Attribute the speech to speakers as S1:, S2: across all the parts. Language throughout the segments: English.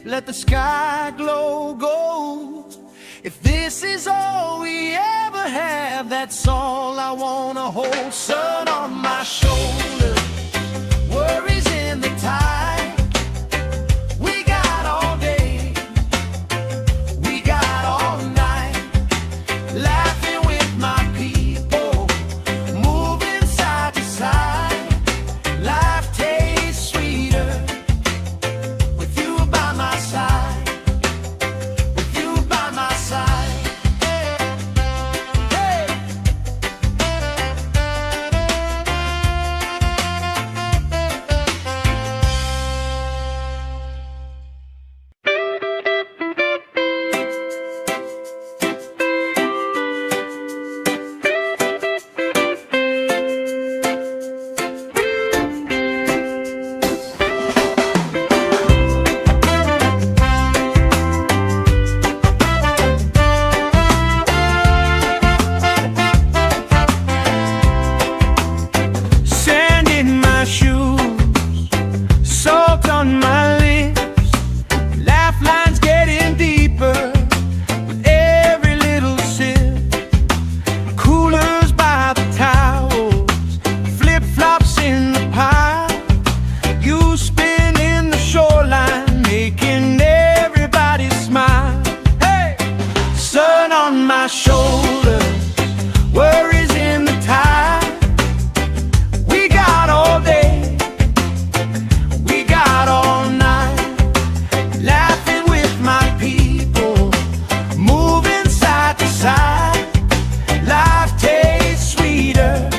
S1: let the sky glow gold. If this is all we ever have, that's all I wanna hold. Sun on my shoulder, worries in the tide. We got all day, we got all night, laughing with my people, moving side to side. Life tastes sweeter with you by my side, with you by my side. Hey. Sand in my shoes, salt on my lips, laugh lines getting deeper with every little sip. Coolers by the towels, flip-flops in the pile, you spinning the shoreline, making everybody smile. Hey! Sun on my shoulder, worries in the tide. We got all day, we got all night, laughing with my people, moving side to side. Life tastes sweeter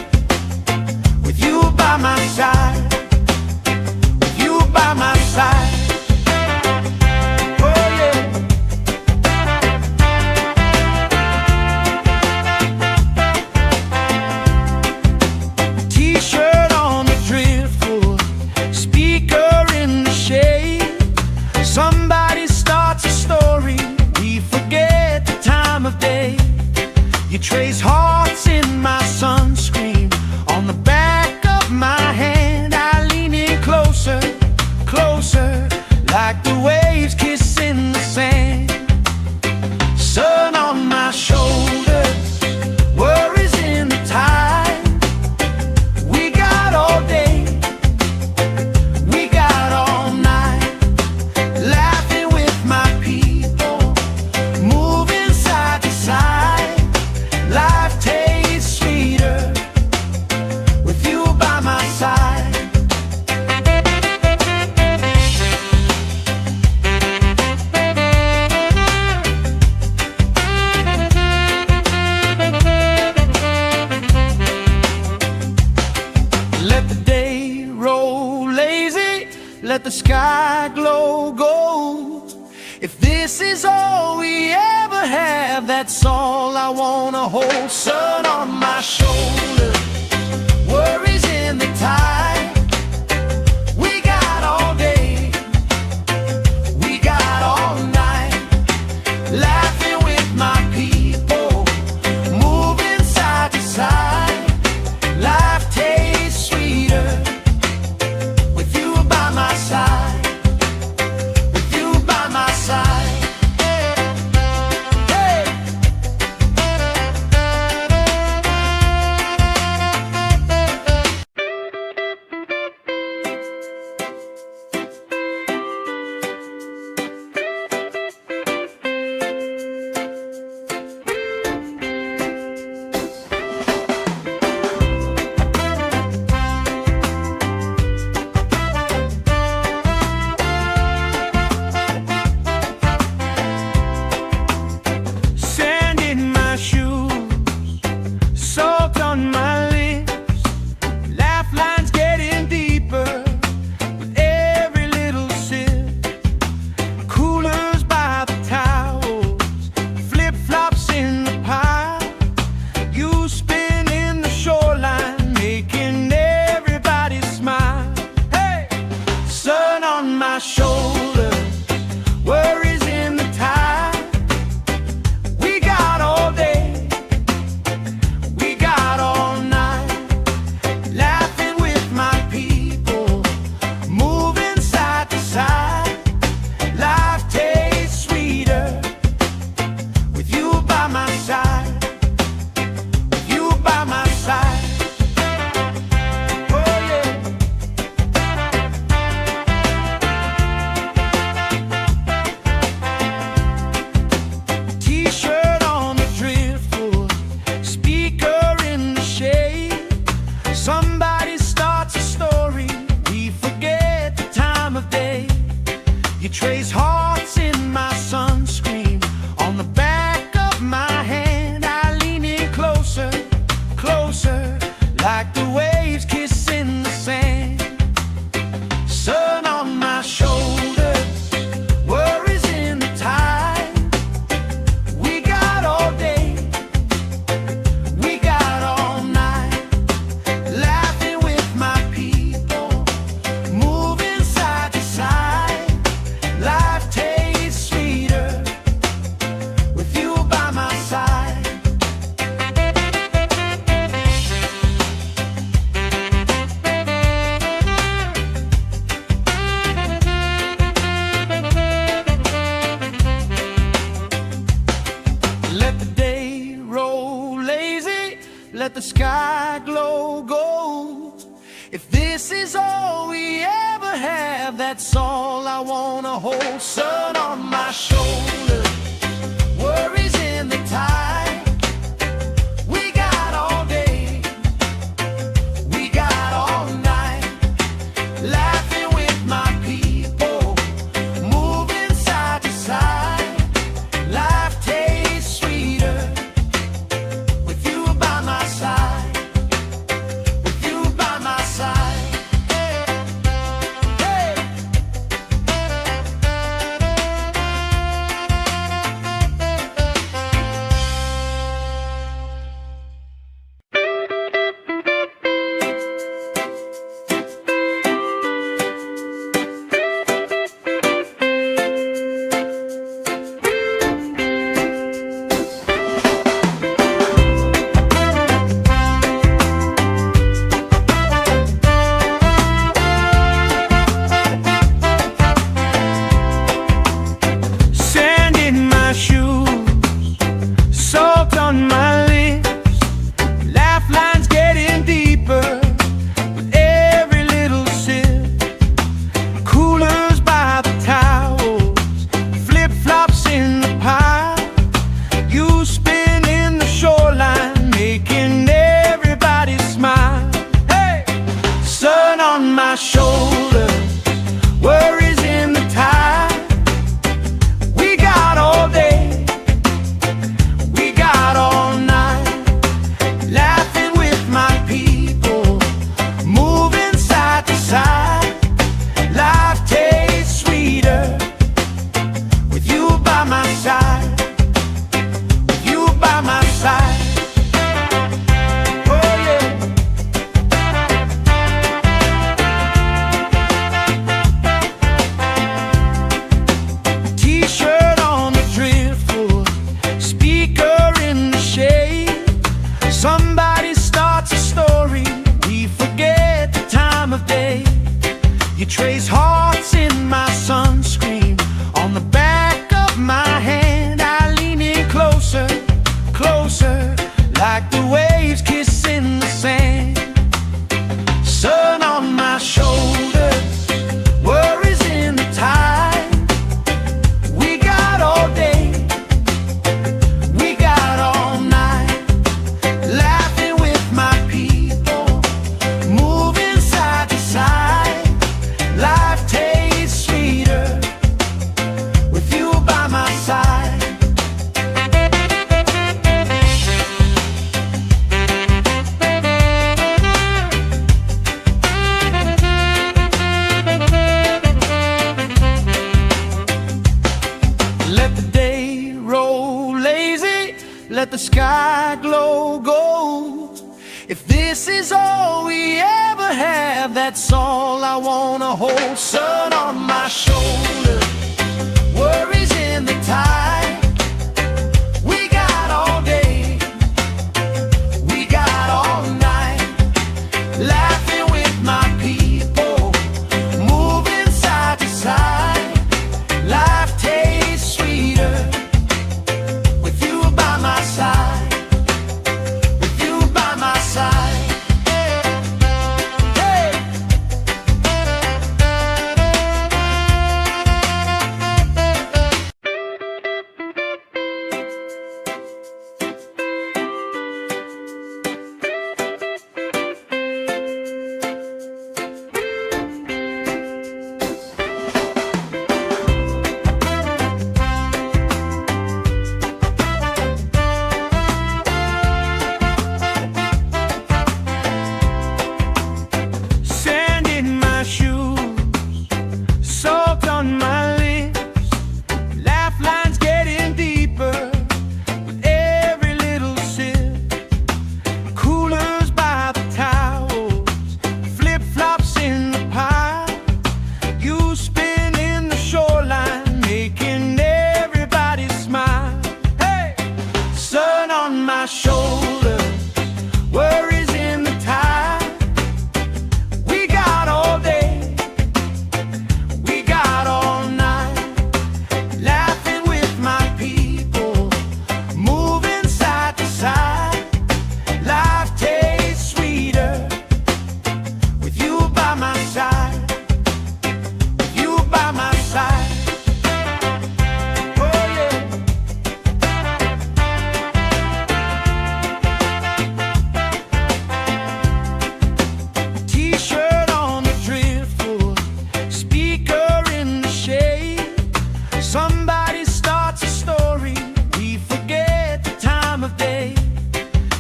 S1: with you by my side, with you by my side. Oh yeah. T-shirt on the driftwood, speaker in the shade. Somebody starts a story, we forget the time of day. You trace hearts in my sunscreen, on the back of my hand. I lean in closer, closer, like the waves kissing the sand. Sun on my shoulders, worries in the tide. We got all day, we got all night, laughing with my people, moving side to side. Life tastes sweeter with you by my side. Let the day roll lazy, let the sky glow gold. If this is all we ever have, that's all I wanna hold. Sun on my shoulder, worries in the tide. We got all day, we got all night, laughing with my people, moving side to side. Life tastes sweeter with you by my side, with you by my side. Hey. the sky glow gold. If this is all we ever have, that's all I wanna hold. Sun on my shoulder, worries in the tide. We got all day, we got all night, laughing with my people, moving side to side. Life tastes sweeter with you by my side, with you by my side. Hey. Sand in my shoes, salt on my lips, laugh lines getting deeper with every little sip. Coolers by the towels, flip-flops in the pile. You spin in the shoreline, making everybody smile. Hey! Sun on my shoulders, worries in the tide. We got all day, we got all night, laughing with my people, moving side to side. Life tastes sweeter with you by my side, with you by my side. Oh yeah. T-shirt on the driftwood, speaker in the shade. Somebody starts a story, we forget the time of day. You trace hearts in my sunscreen, on the back of my hand. I lean in closer, closer, like the waves kissing the sand. Sun on my shoulders, worries in the tide. We got all day, we got all night, laughing with my people, moving side to side. Life tastes sweeter with you by my side. Let the day roll lazy, let the sky glow gold. If this is all we ever have, that's all I wanna hold. Sun on my shoulder, worries in the tide. We got all day, we got all night, laughing with my people, moving side to side. Life tastes sweeter with you by my side, with you by my side. Hey. Somebody starts a story, we forget the time of day.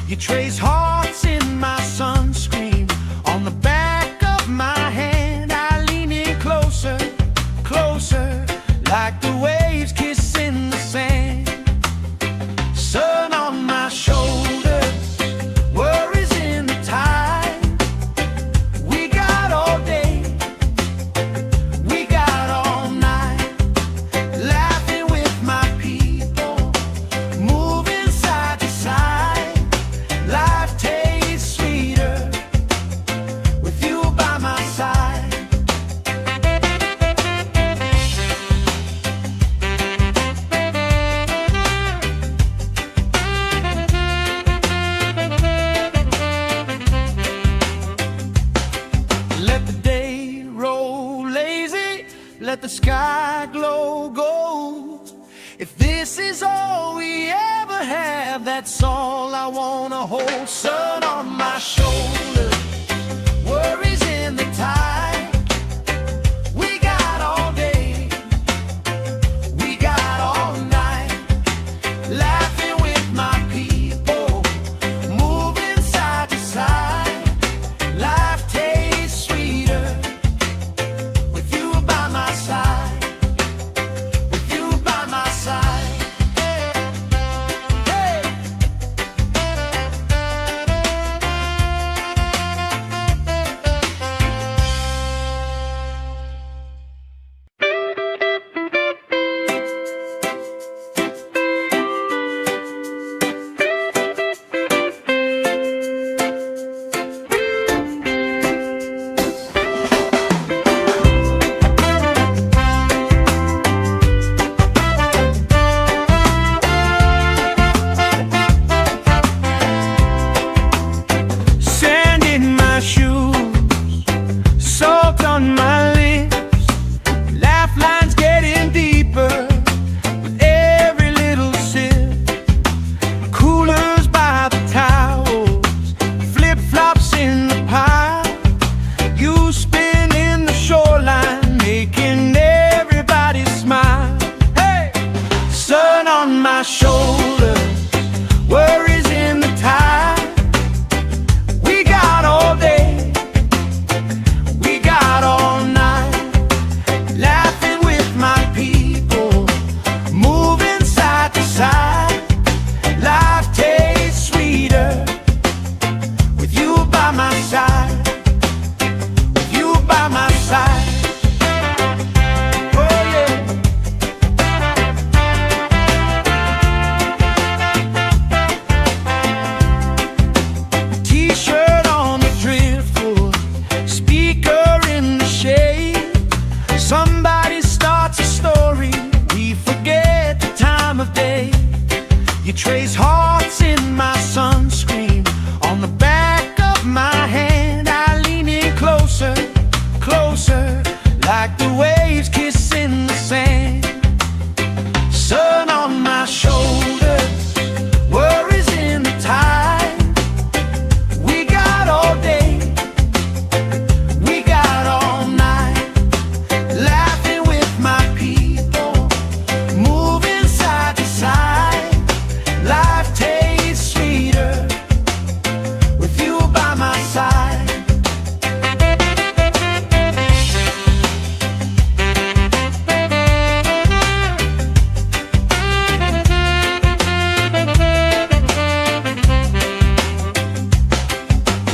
S1: You trace hearts in my sunscreen, on the back of my hand. I lean in closer, closer, like the waves kissing the sand. Sun on my shoulders, worries in the tide. We got all day, we got all night, laughing with my people, moving side to side. Life tastes sweeter with you by my side. Let the day roll lazy, let the sky glow gold. If this is all we ever have, that's all I wanna hold. Sun on my shoulders, worries in the tide. We got all day, we got all night, laughing with my people, moving side to side. Life tastes sweeter with you by my side, with you by my side. Hey. Sand in my shoes, salt on my lips, laugh lines getting deeper with every little sip. Coolers by the towels, flip-flops in the pile. You spin in the shoreline, making everybody smile. Hey! Sun on my shoulders, worries in the tide. We got all day, we got all night, laughing with my people, moving side to side. Life tastes sweeter with you by my side, with you by my side. Oh yeah. T-shirt on the driftwood, speaker in the shade. Somebody starts a story, we forget the time of day. You trace hearts in my sunscreen, on the back of my hand. I lean in closer, closer, like the waves kissing the sand. Sun on my shoulders, worries in the tide. We got all day, we got all night, laughing with my people, moving side to side. Life tastes sweeter with you by my side.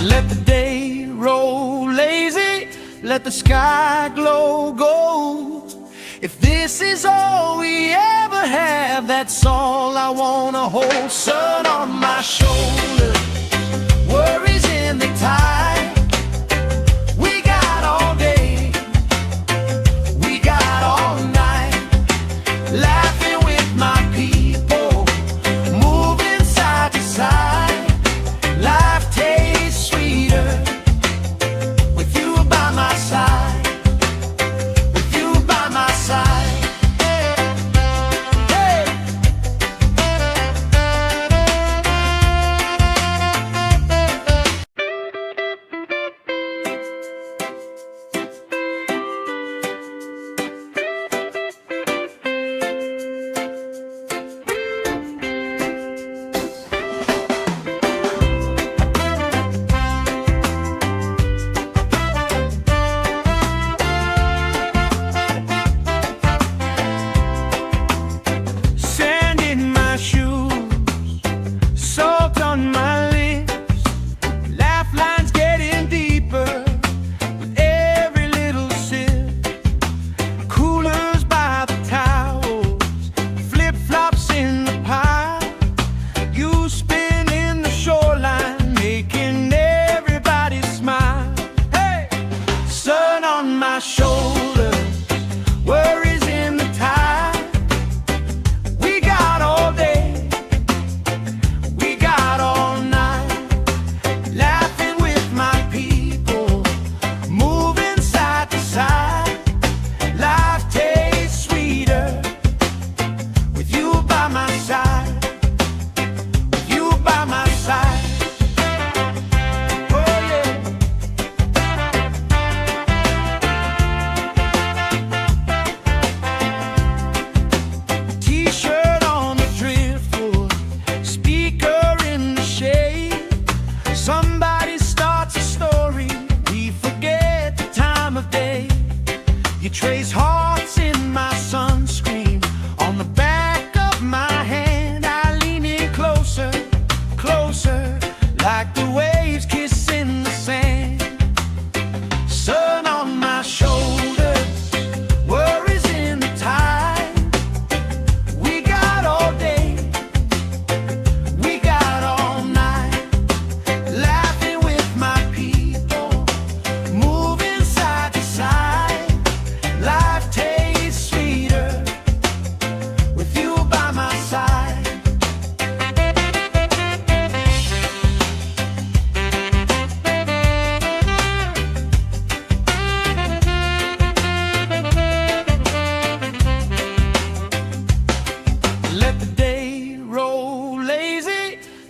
S1: Let the day roll lazy, let the sky glow gold. If this is all we ever have, that's all I wanna hold. Sun on my shoulders, worries in the tide. We got all day, we got all night, laughing with my people, moving side to side. Life tastes sweeter with you by my side, with you by my side. Hey.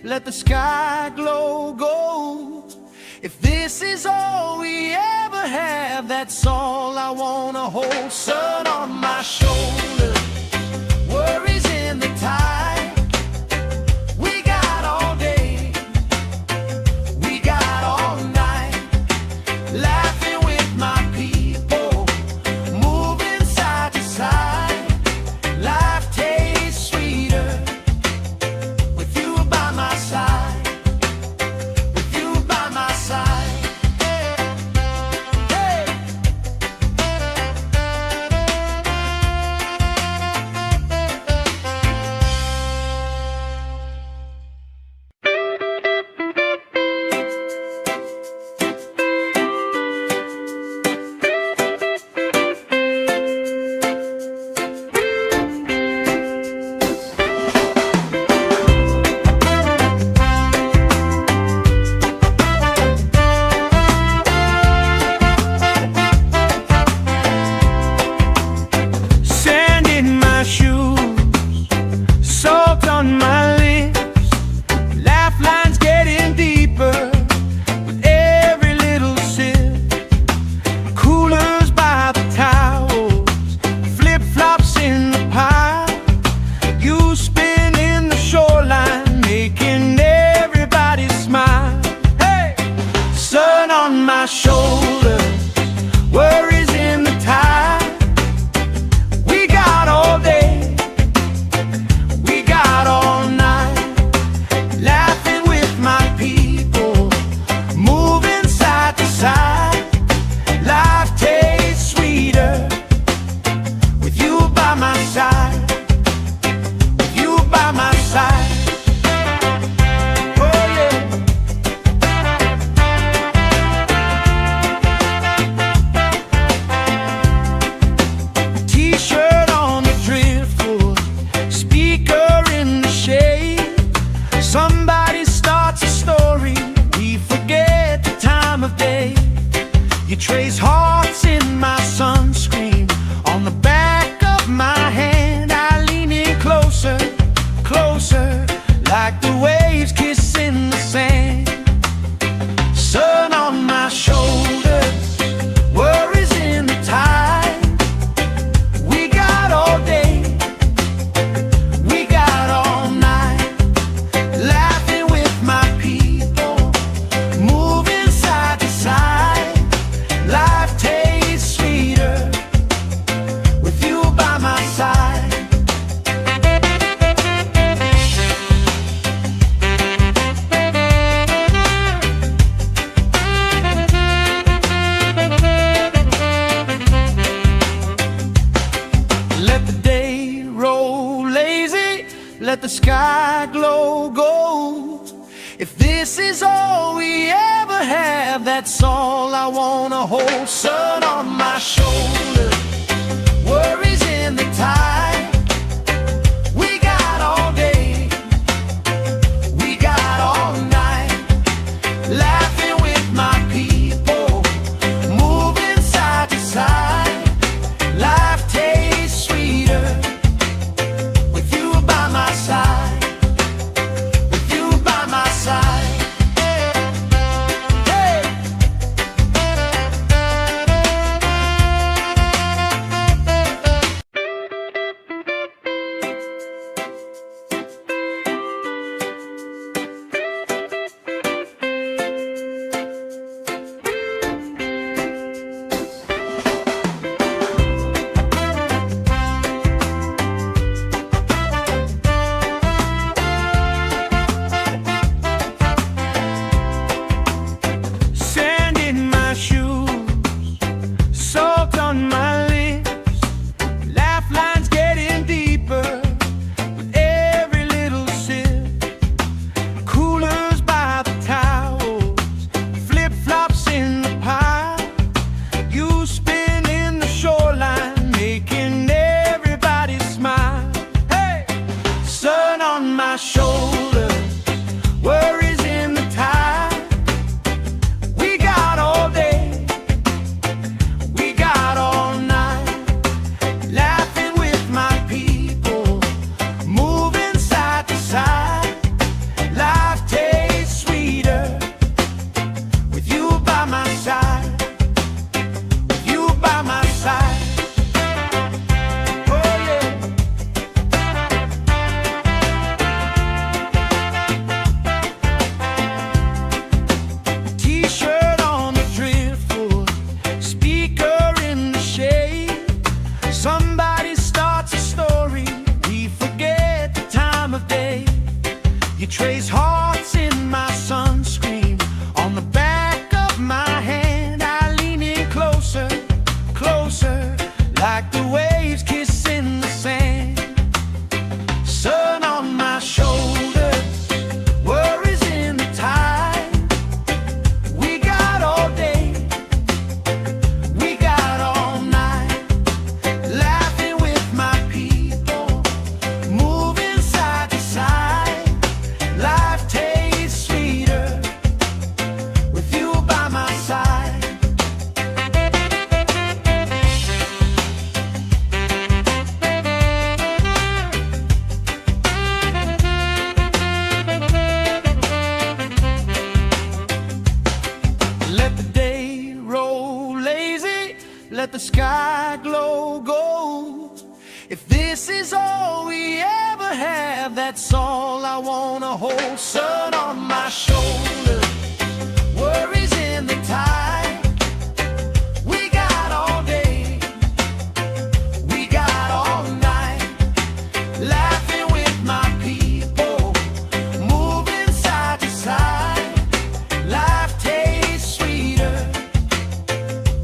S1: let the sky glow gold. If this is all we ever have, that's all I wanna hold. Sun on my shoulder, worries in the tide. We got all day, we got all night, laughing with my people, moving side to side. Life tastes sweeter with you by my side, with you by my side. Hey. Sand in my shoes, salt on my lips, laugh lines getting deeper with every little sip. Coolers by the towels, flip-flops in the pile, you spinning the shoreline, making everybody smile. Hey! Sun on my shoulders, worries in the tide. We got all day, we got all night, laughing with my people, moving side to side. Life tastes sweeter with you by my side, with you by my side. Oh yeah. T-shirt on the driftwood, speaker in the shade. Somebody starts a story, we forget the time of day. You trace hearts in my sunscreen, on the back of my hand. I lean in closer, closer, like the waves kissing the sand. Sun on my shoulders, worries in the tide. We got all day, we got all night, laughing with my people, moving side to side. Life tastes sweeter with you by my side. Let the day roll lazy, let the sky glow gold. If this is all we ever have, that's all I wanna hold. Sun on my shoulder, worries in the tide. We got all day, we got all night, laughing with my people, moving side to side. Life tastes sweeter with you by my side, with you by my side. Hey. that's all I wanna hold. Sun on my shoulder, worries in the tide. We got all day, we got all night, laughing with my people, moving side to side. Life tastes sweeter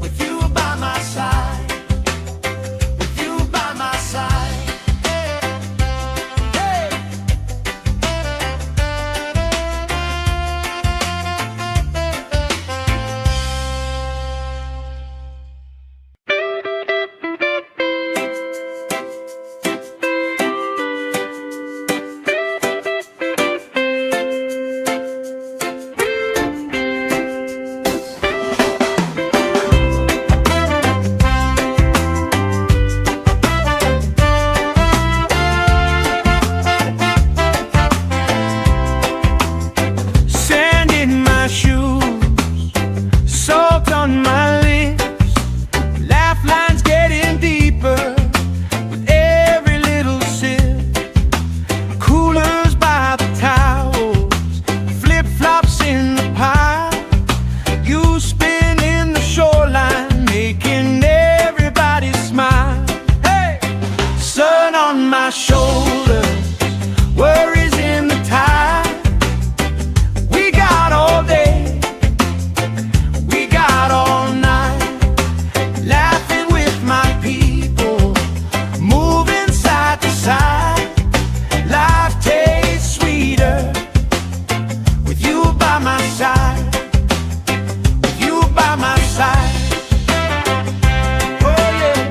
S1: with you by my side, with you by my side. On my lips, laugh lines getting deeper with every little sip. Coolers by the towels, flip-flops in the pile. You spin in the shoreline, making everybody smile. Hey! Sun on my shoulder, worries in the tide. We got all day, all night, laughing with my people, moving side to side. Life tastes sweeter with you by my side, with you by my side. Oh yeah.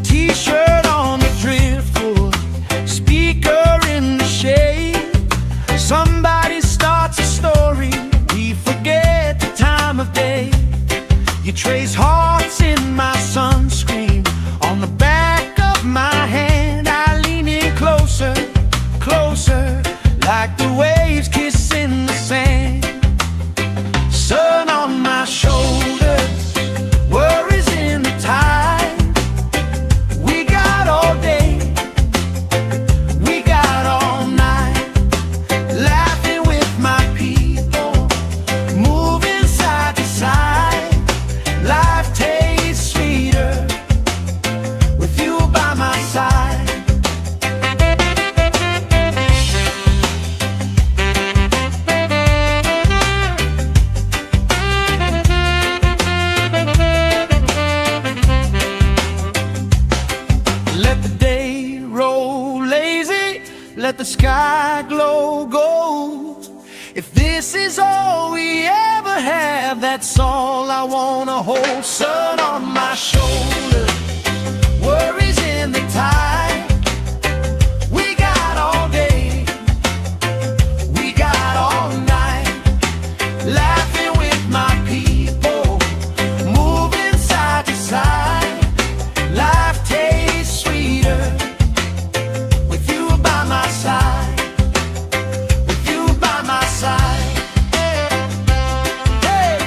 S1: T-shirt on the driftwood, speaker in the shade. Somebody starts a story, we forget the time of day. You trace hearts in my sunscreen, on the back of my hand. I lean in closer, closer, like the waves kissing the sand. Sun on my shoulders, worries in the tide. We got all day, we got all night, laughing with my people, moving side to side. Life tastes sweeter with you by my side. Let the day roll lazy, let the sky glow gold. If this is all we ever have, that's all I wanna hold. Sun on my shoulder, worries in the tide. We got all day, we got all night, laughing with my people, moving side to side. Life tastes sweeter with you by my side, with you by my side. Hey!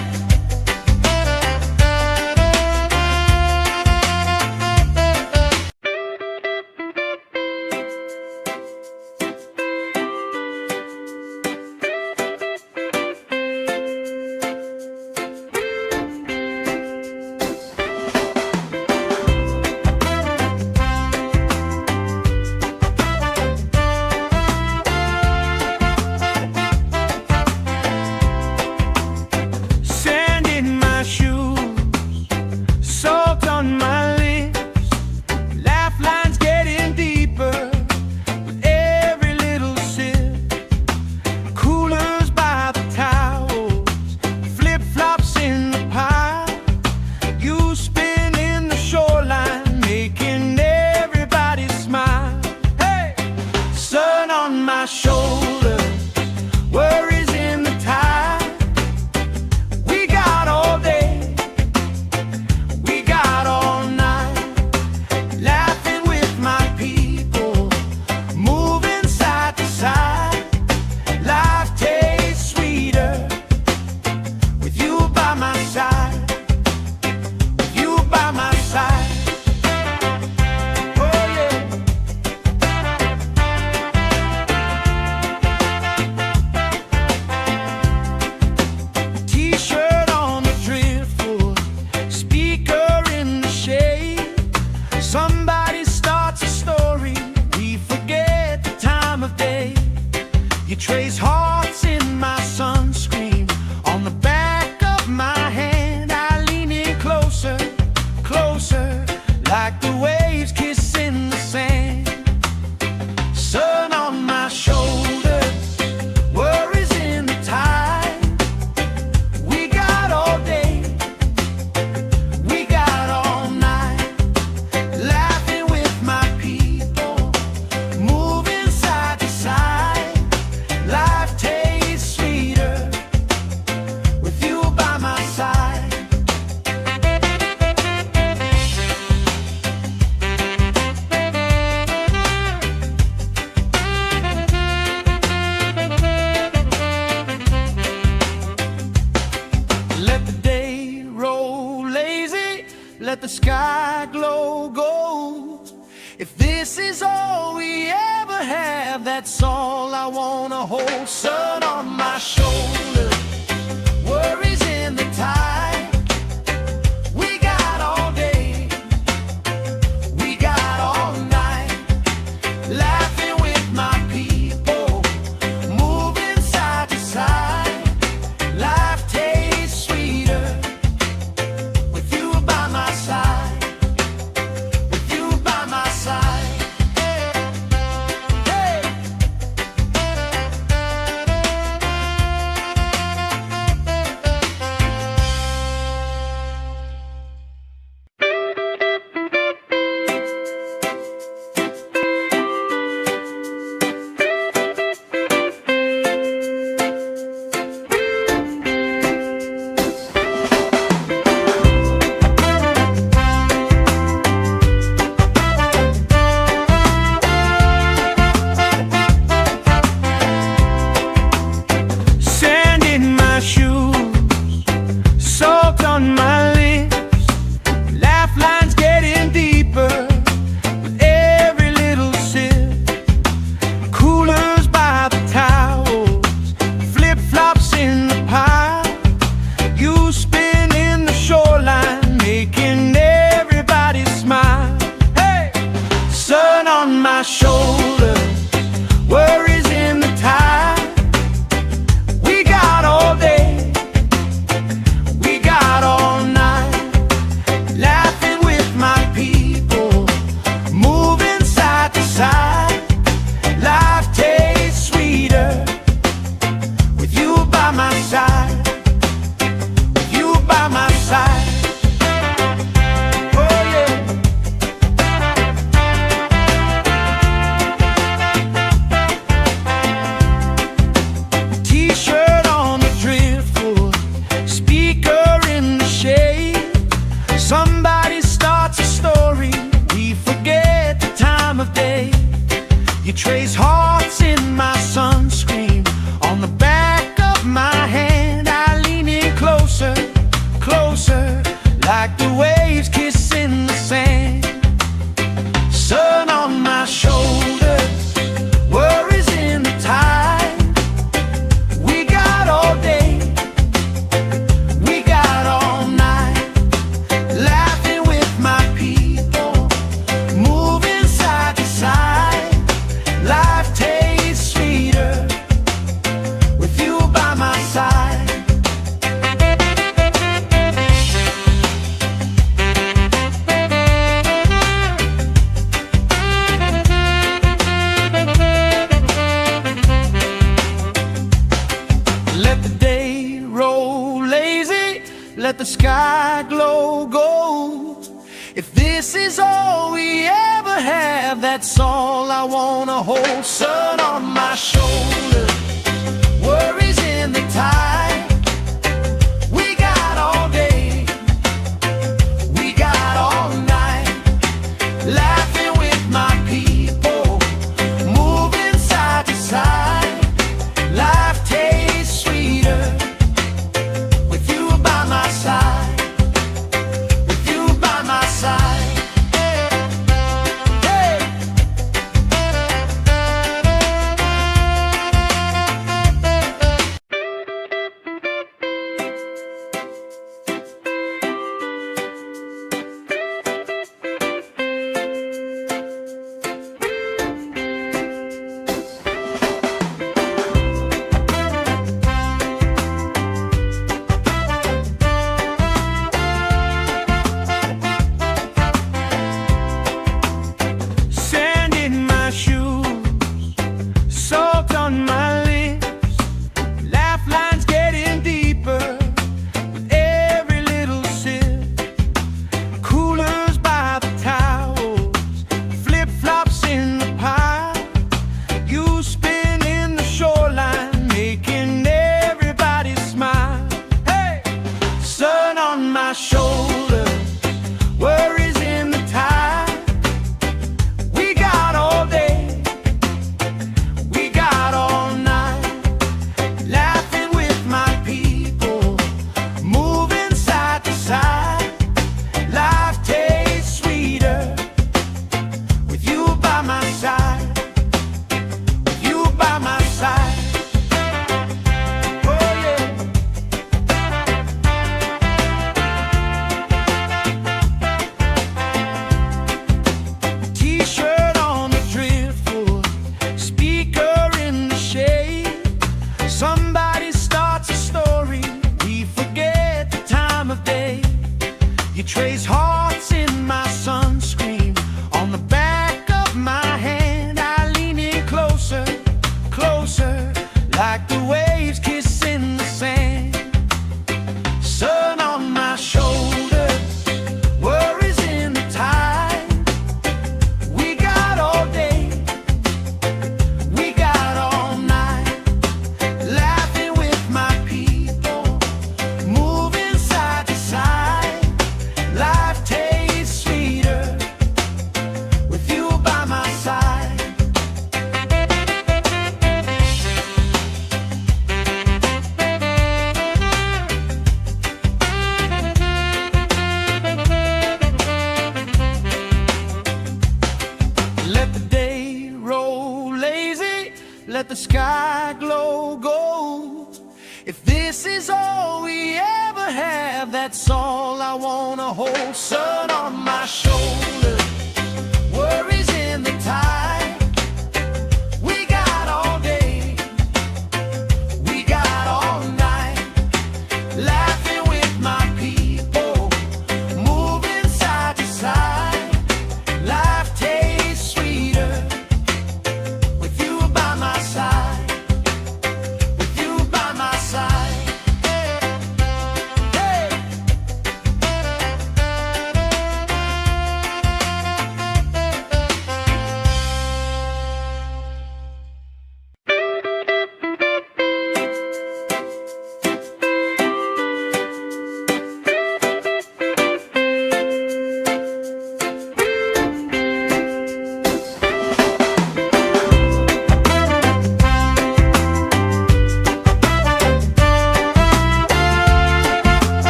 S1: let the sky glow gold. If this is all we ever have, that's all I wanna hold. Sun on my shoulder, worries in the tide. We got all day, we got all night, laughing with my people, moving side to side. Life tastes sweeter with you by my side, with you by my side. Hey! Sand in my shoes, salt on my lips, laugh lines getting deeper with every little sip. Coolers by the towels, flip-flops in the pile. You spin in the shoreline, making everybody smile. Hey! Sun on my shoulders, worries in the tide. We got all day, we got all night, laughing with my people, moving side to side. Life tastes sweeter with you by my side, with you by my side. Oh yeah. T-shirt on the driftwood, speaker in the shade. Somebody starts a story, we forget the time of day. You trace hearts in my sunscreen, on the back of my hand. I lean in closer, closer, like the waves kissing the sand. Sun on my shoulders, worries in the tide. We got all day, we got all night, laughing with my people, moving side to side. Life tastes sweeter with you by my side. Let the day roll lazy, let the sky glow gold. If this is all we ever have, that's all I wanna hold. Sun on my shoulder, worries in the tide. We got all day, we got all night, laughing with my people, moving side to side. Life tastes sweeter with you by my side, with you by my side. Hey! You trace hearts in my sunscreen on the back of my hand. I lean in closer, closer, like the waves kissing the sand. Sun on my shoulders, worries in the tide. We got all day, we got all night, laughing with my people, moving side to side. Life tastes sweeter with you by my side. Let the day roll lazy, let the sky glow gold. If this is all we ever have, that's all I wanna hold. Sun on my shoulders, worries in the tide. We got all day, we got all night, laughing with my people, moving side to side. Life tastes sweeter with you by my side, with you by my side. Hey.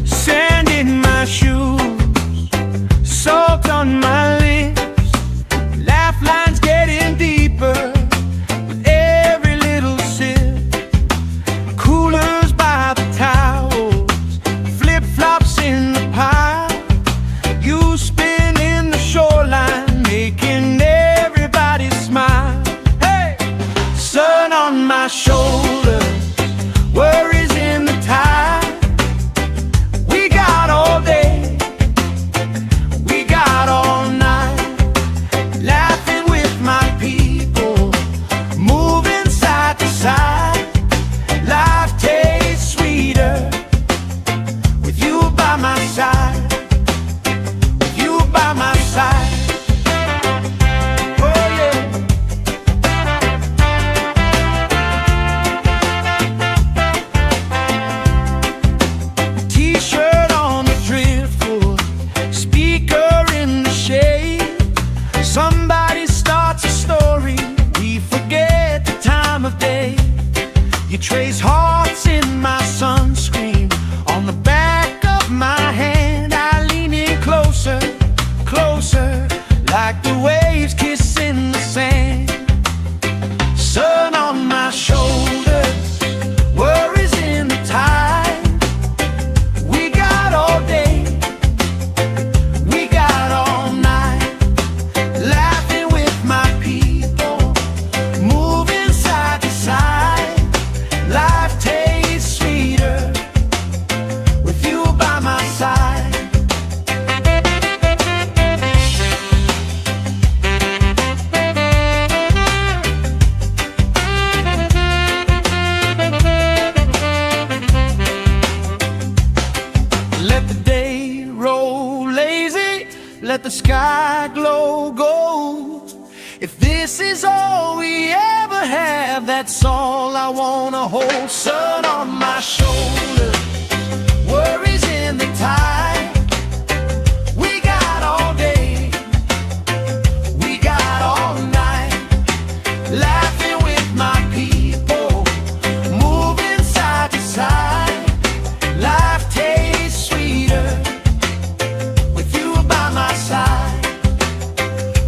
S1: Sand in my shoes, salt on my lips, laugh lines getting deeper with every little sip. Coolers by the towels, flip-flops in the pile. You spinning the shoreline, making everybody smile. Hey! Sun on my shoulders, worries in the tide. We got all day, we got all night, laughing with my people, moving side to side. Life tastes sweeter with you by my side, with you by my side. Oh yeah. T-shirt on the driftwood, speaker in the shade. Somebody starts a story, we forget the time of day. You trace hearts in my sunscreen on the back of my hand. I lean in closer, closer, like the waves kissing the sand. Sun on my shoulders, worries in the tide. We got all day, we got all night, laughing with my people, moving side to side. Life tastes sweeter with you by my side. Let the day roll lazy, let the sky glow gold. If this is all we ever have, that's all I wanna hold. Sun on my shoulders, worries in the tide. We got all day, we got all night, laughing with my people, moving side to side. Life tastes sweeter with you by my side,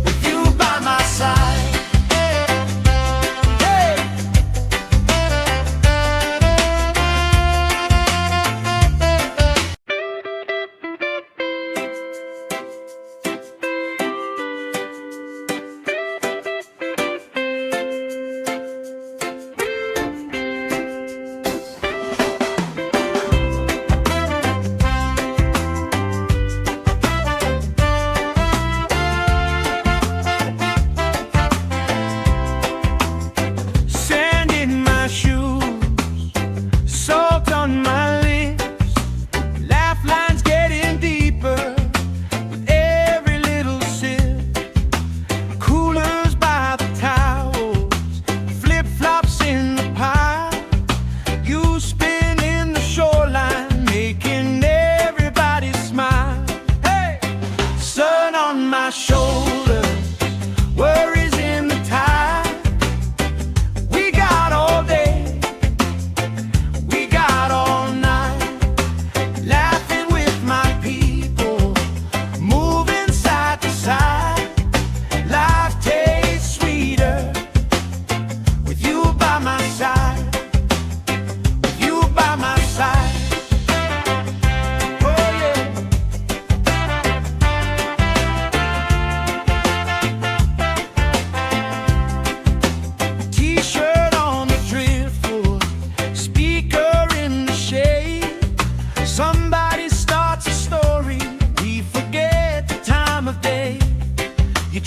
S1: with you by my side. Hey.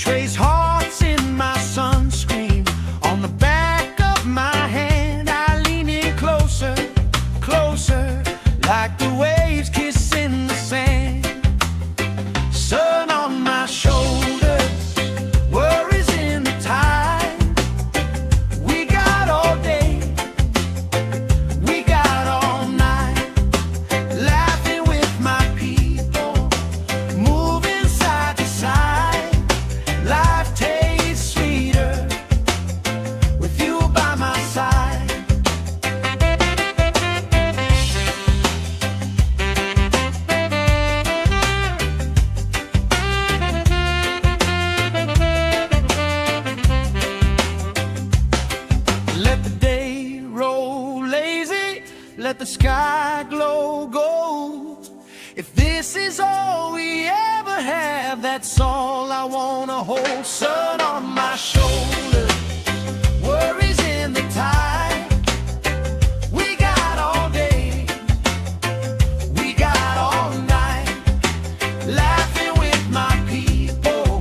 S1: trace hearts in my sunscreen. On the back of my hand, I lean in closer, closer, like the waves kissing the sand. Sun on my shoulders, worries in the tide. We got all day, we got all night, laughing with my people, moving side to side. Life tastes sweeter with you by my side. Let the day roll lazy, let the sky glow gold. If this is all we ever have, that's all I wanna hold. Sun on my shoulders, worries in the tide. We got all day, we got all night, laughing with my people,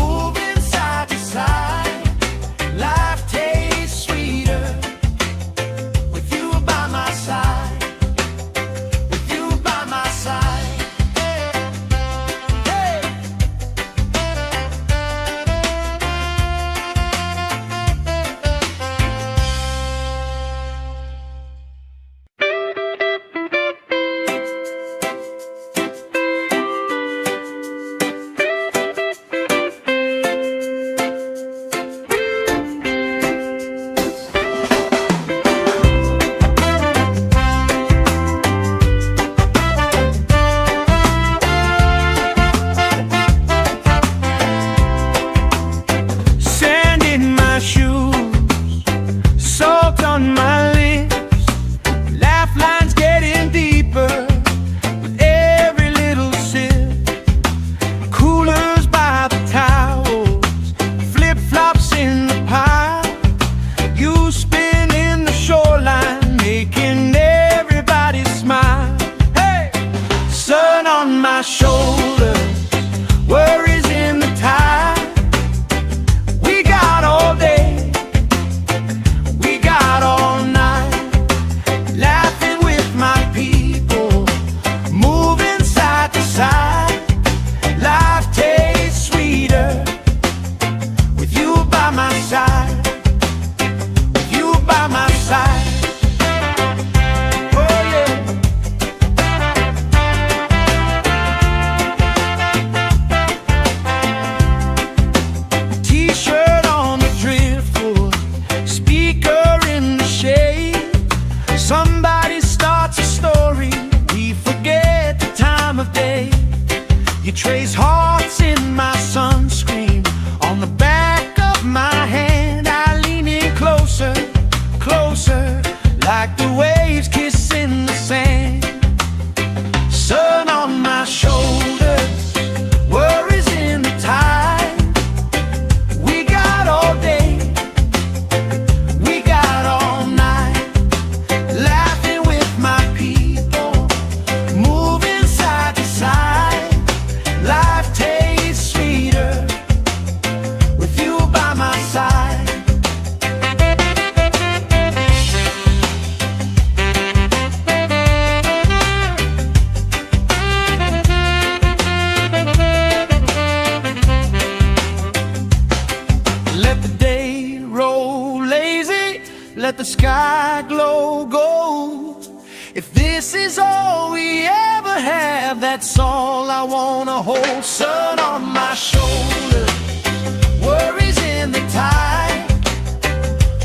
S1: moving side to side. Life tastes sweeter with you by my side, with you by my side. Hey. Sand in my shoes, salt on my lips, laugh lines getting deeper with every little sip. Coolers by the towels, flip-flops in the pile. You spin in the shoreline, making everybody smile. Hey! Sun on my shoulders, worries in the tide. We got all day, we got all night, laughing with my people, moving side to side. Life tastes sweeter with you by my side, with you by my side. Oh yeah. T-shirt on the driftwood, speaker in the shade. Somebody starts a story, we forget the time of day. You trace hearts in my sunscreen. On the back of my hand, I lean in closer, closer, like the waves kissing the sand. Sun on my shoulders, worries in the tide. We got all day, we got all night, laughing with my people, moving side to side. Life tastes sweeter with you by my side. Let the day roll lazy, let the sky glow gold. If this is all we ever have, that's all I wanna hold. Sun on my shoulders, worries in the tide.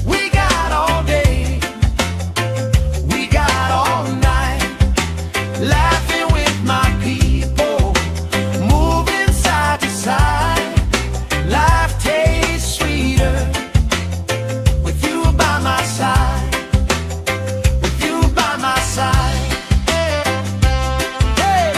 S1: We got all day, we got all night, laughing with my people, moving side to side. Life tastes sweeter with you by my side, with you by my side. Hey.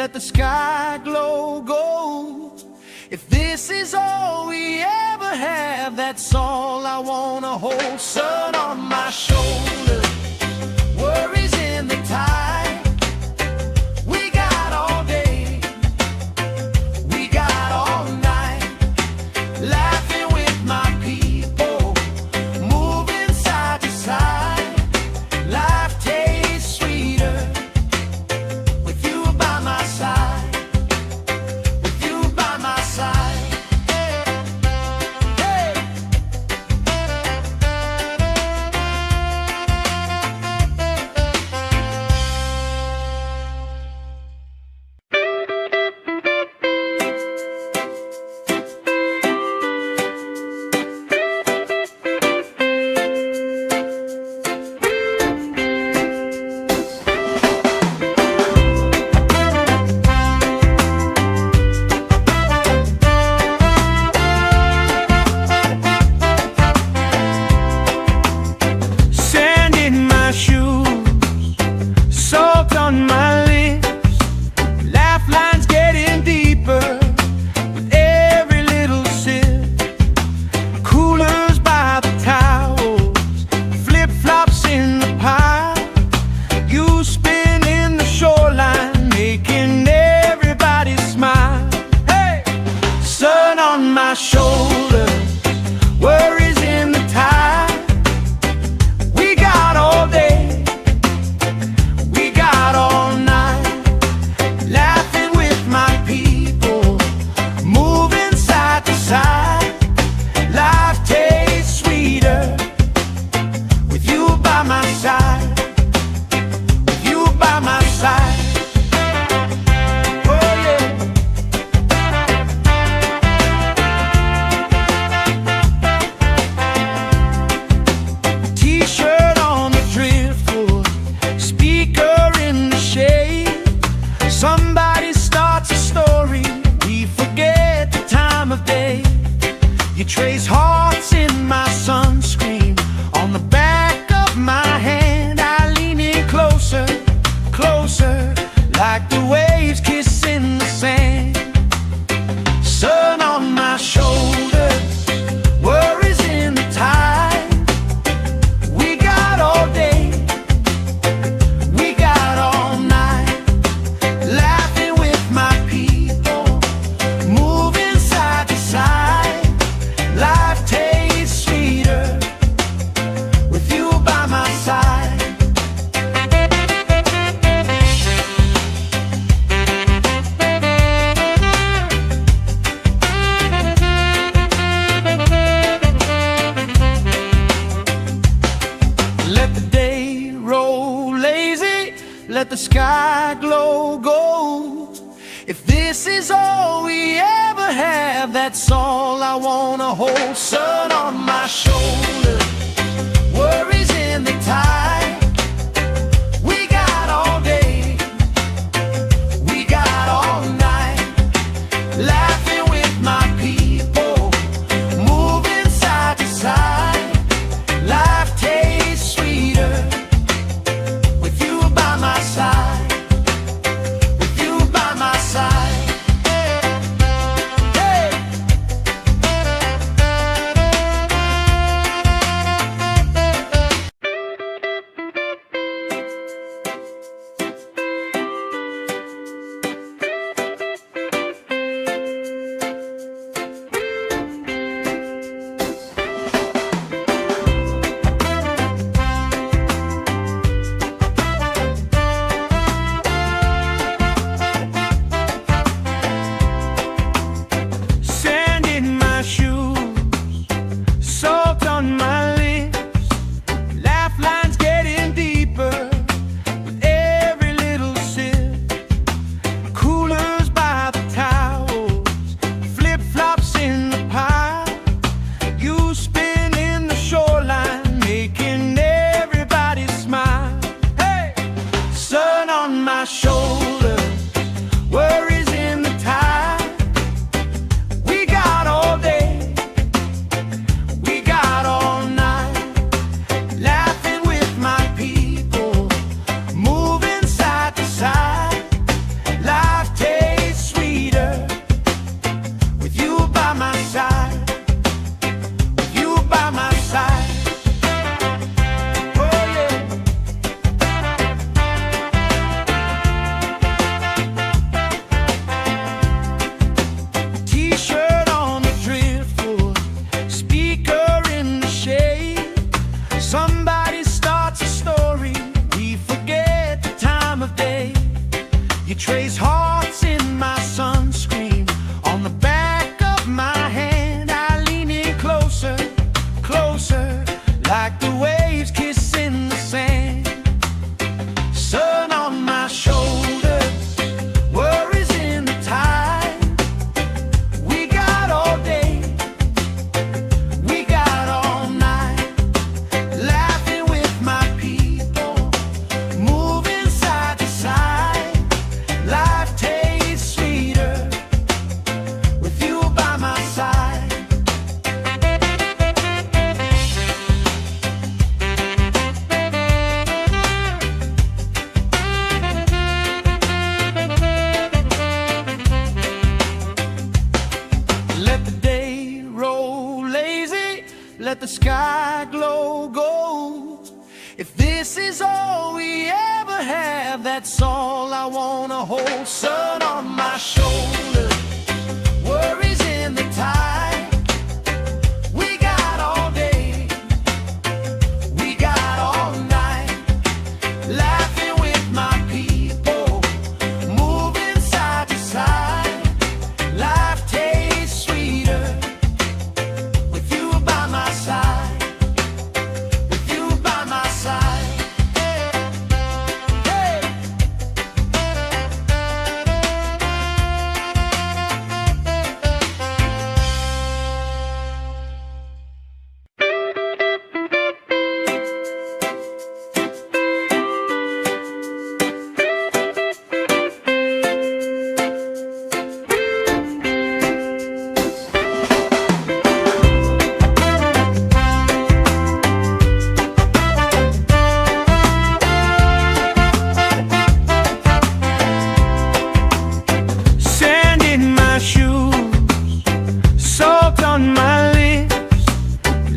S1: let the sky glow gold. If this is all we ever have, that's all I wanna hold. Sun on my shoulder, worries in the tide. We got all day, we got all night, laughing with my people, moving side to side. Life tastes sweeter with you by my side, with you by my side. Hey. Sand in my shoes, salt on my lips, laugh lines getting deeper with every little sip. Coolers by the towels, flip-flops in the pile, you spin in the shoreline, making everybody smile. Hey! Sun on my shoulder, worries in the tide. We got all day, we got all night, laughing with my people, moving side to side. Life tastes sweeter with you by my side, with you by my side. Oh yeah. T-shirt on the driftwood, speaker in the shade. Somebody starts a story, we forget the time of day. You trace hearts in my sunscreen, on the back of my hand. I lean in closer, closer, like the waves kissing the sand. Sun on my shoulders, worries in the tide. We got all day, we got all night, laughing with my people, moving side to side. Life tastes sweeter with you by my side. Let the day roll lazy, let the sky glow gold. If this is all we ever have, that's all I wanna hold. Sun on my shoulder, worries in the tide. We got all day, we got all night, laughing with my people, moving side to side. Life tastes sweeter with you by my side, with you by my side. Hey. is all we ever have, that's all I wanna hold. Sun on my shoulder, worries in the tide. We got all day, we got all night, laughing with my people, moving side to side. Life tastes sweeter with you by my side, with you by my side. Hey! Sand in my shoes, salt on my lips,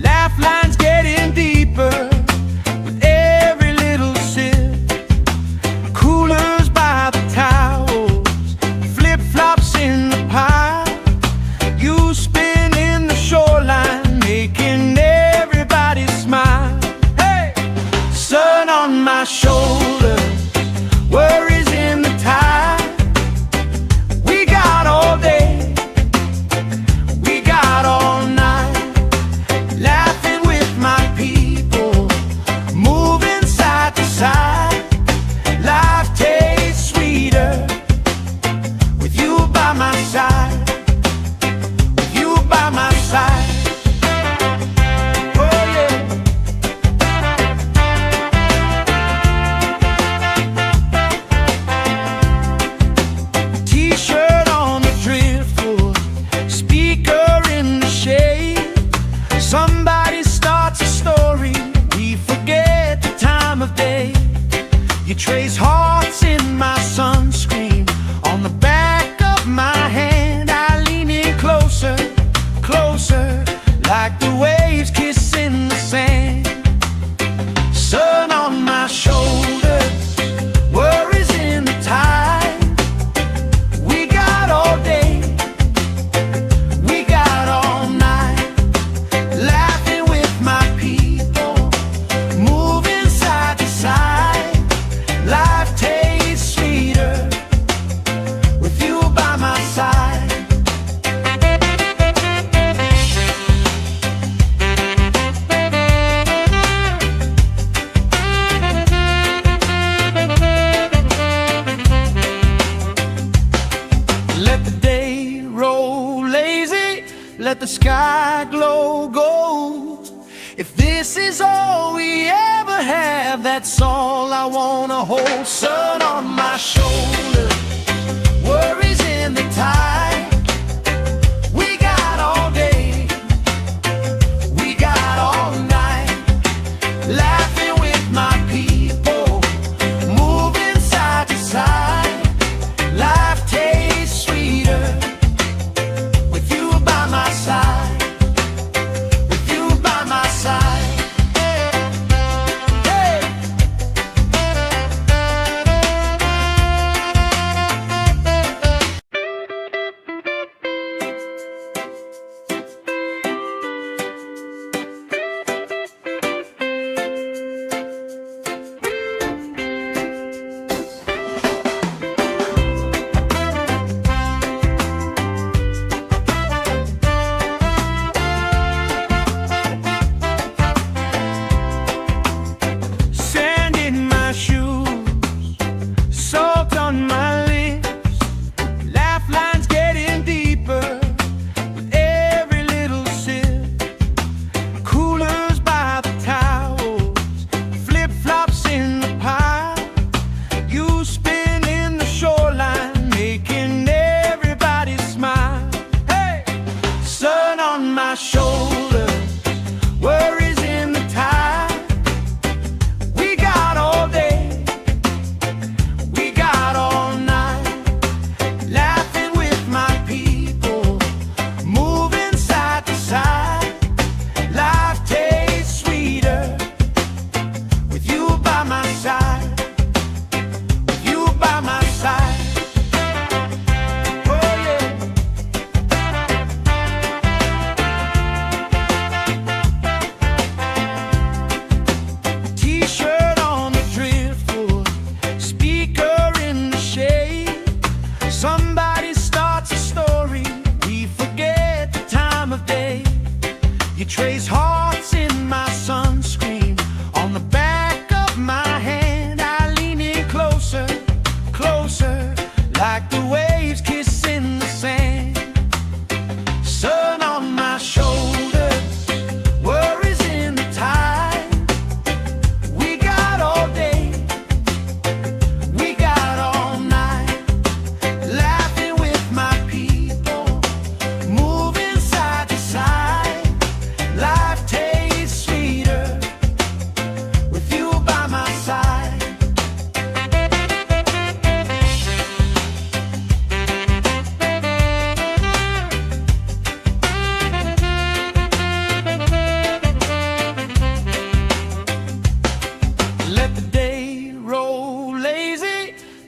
S1: laugh lines getting deeper with every little sip. Coolers by the towels, flip-flops in the pile. You spin in the shoreline, making everybody smile. Hey! Sun on my shoulders, worries in the tide. We got all day, we got all night, laughing with my people, moving side to side. Life tastes sweeter with you by my side, with you by my side. Oh yeah. T-shirt on the driftwood, speaker in the shade. Somebody starts a story, we forget the time of day. You trace hearts in my sunscreen, on the back of my hand. I lean in closer, closer, like the waves kissing the sand. Sun on my shoulders, worries in the tide. We got all day, we got all night, laughing with my people, moving side to side. Life tastes sweeter with you by my side. Let the day roll lazy, let the sky glow gold. If this is all we ever have, that's all I wanna hold. Sun on my shoulder, worries in the tide. We got all day, we got all night, laughing with my people, moving side to side. Life tastes sweeter with you by my side, with you by my side. Hey! Sand in my shoes, salt on my lips, laugh lines getting deeper with every little sip. Coolers by the towels, flip-flops in the pile. You spin in the shoreline, making everybody smile. Hey! Sun on my shoulders, worries in the tide. We got all day, we got all night, laughing with my people, moving side to side. Life tastes sweeter with you by my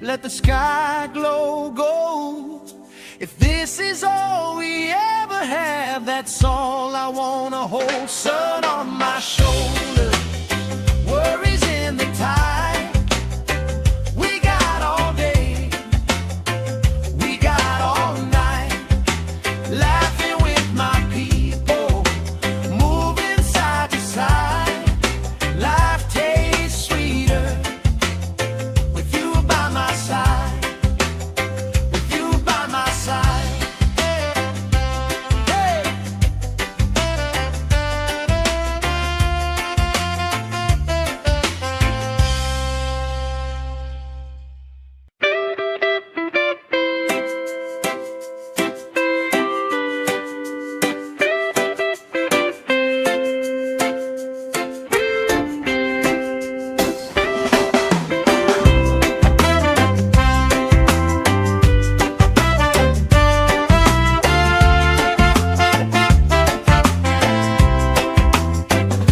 S1: let the sky glow gold. If this is all we ever have, that's all I wanna hold. Sun on my shoulder, worries in the tide. We got all day, we got all night, laughing with my people, moving side to side. Life tastes sweeter with you by my side, with you by my side. Hey.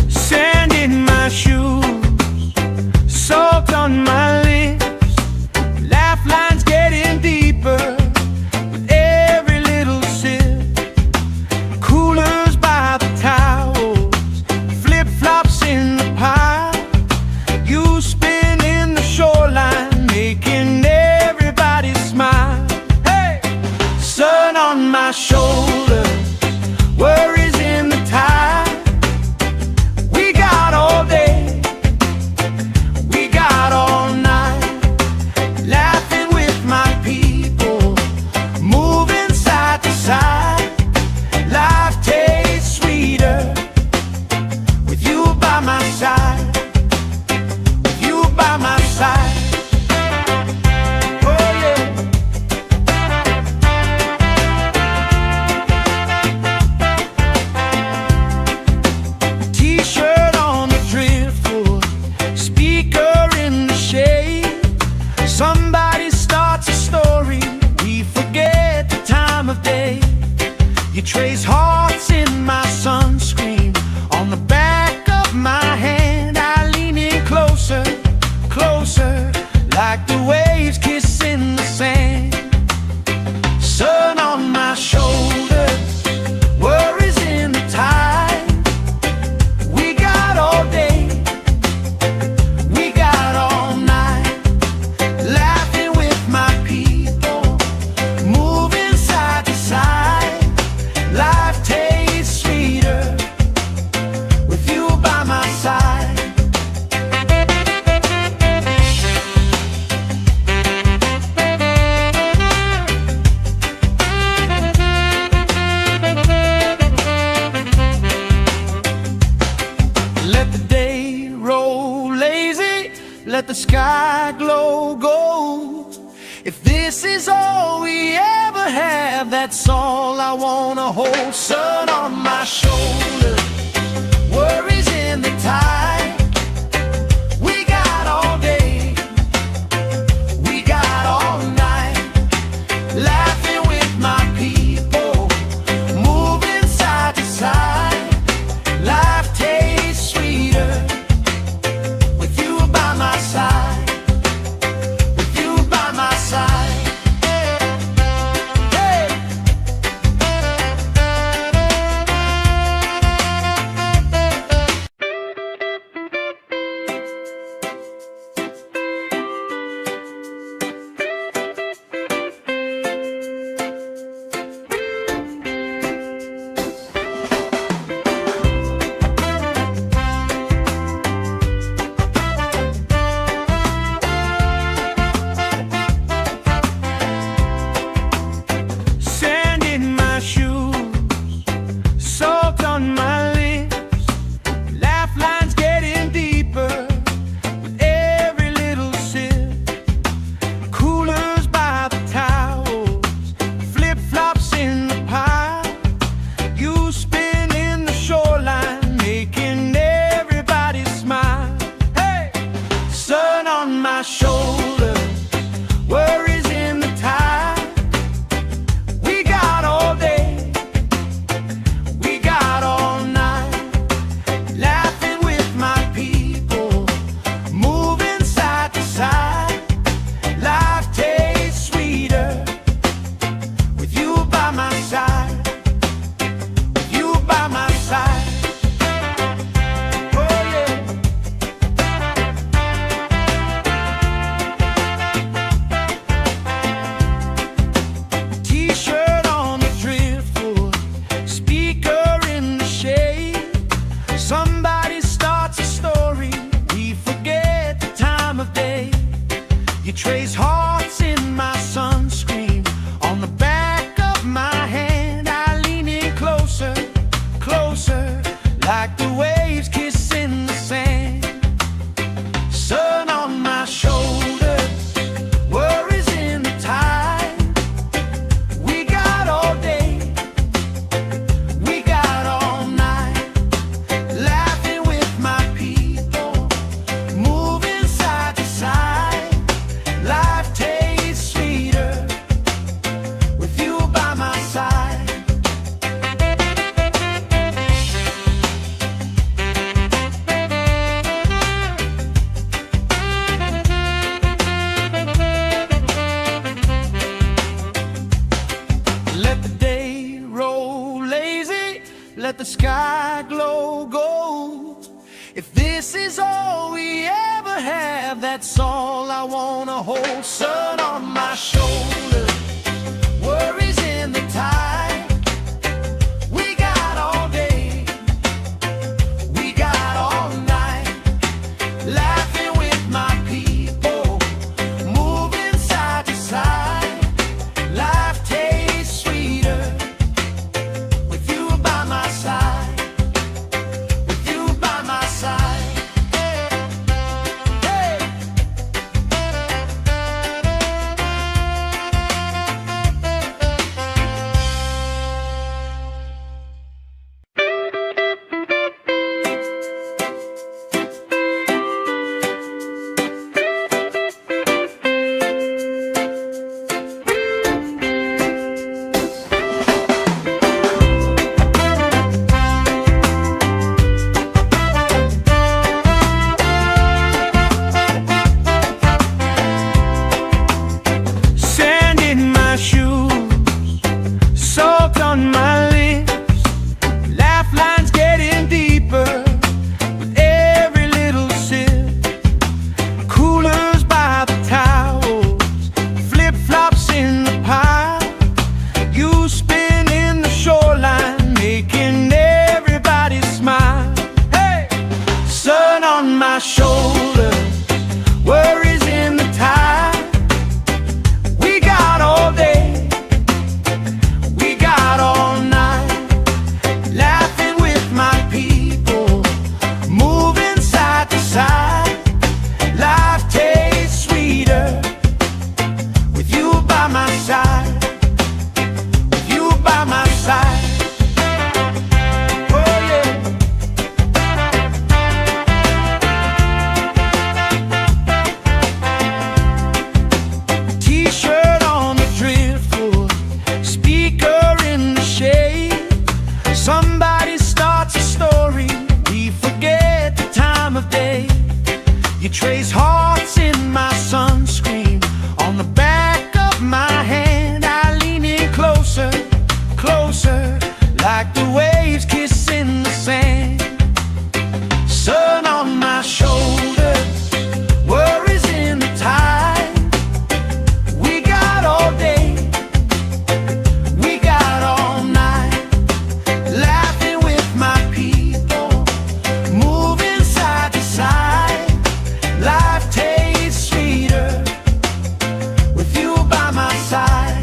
S1: Sand in my shoes, salt on my lips, laugh lines getting deeper with every little sip. Coolers by the towels, flip-flops in the pile, you spinning the shoreline, making everybody smile. Hey! Sun on my shoulders, worries in the tide. We got all day, we got all night, laughing with my people, moving side to side. Life tastes sweeter with you by my side, with you by my side. Oh yeah. T-shirt on the driftwood, speaker in the shade. Somebody starts a story, we forget the time of day. You trace hearts in my sunscreen, on the back of my hand. I lean in closer, closer, like the waves kissing the sand. Sun on my shoulders, worries in the tide. We got all day, we got all night, laughing with my people, moving side to side. Life tastes sweeter with you by my side. Let the day roll lazy, let the sky glow gold. If this is all we ever have, that's all I wanna hold. Sun on my shoulder, worries in the tide. We got all day, we got all night, laughing with my people, moving side to side. Life tastes sweeter with you by my side, with you by my side. Hey. Sand in my shoes, salt on my lips, laugh lines getting deeper with every little sip. Coolers by the towels, flip-flops in the pile, you spinning the shoreline, making everybody smile. Hey! Sun on my shoulders, worries in the tide. We got all day, we got all night, laughing with my people, moving side to side. Life trace hearts in my sunscreen. On the back of my hand, I lean in closer, closer, like the waves kissing the sand. Sun on my shoulders, worries in the tide. We got all day, we got all night, laughing with my people, moving side to side. Life tastes sweeter with you by my side. Let the day roll lazy, let the sky glow gold. If this is all we ever have, that's all I wanna hold. Sun on my shoulders, worries in the tide. We got all day, we got all night, laughing with my people, moving side to side. Life tastes sweeter with you by my side, with you by my side. Hey. Sand in my shoes, salt on my lips, laugh lines getting deeper with every little sip. Coolers by the towels, flip-flops in the pile. You spin in the shoreline, making everybody smile. Hey! Sun on my shoulders, worries in the tide. We got all day, we got all night, laughing with my people, moving side to side. Life tastes sweeter with you by my side, with you by my side. Oh yeah. T-shirt on the driftwood, speaker in the shade. Somebody starts a story, we forget the time of day. You trace hearts in my sunscreen. On the back of my hand, I lean in closer, closer, like the waves kissing the sand. Sun on my shoulders, worries in the tide. We got all day, we got all night, laughing with my people, moving side to side. Life tastes sweeter with you by my side.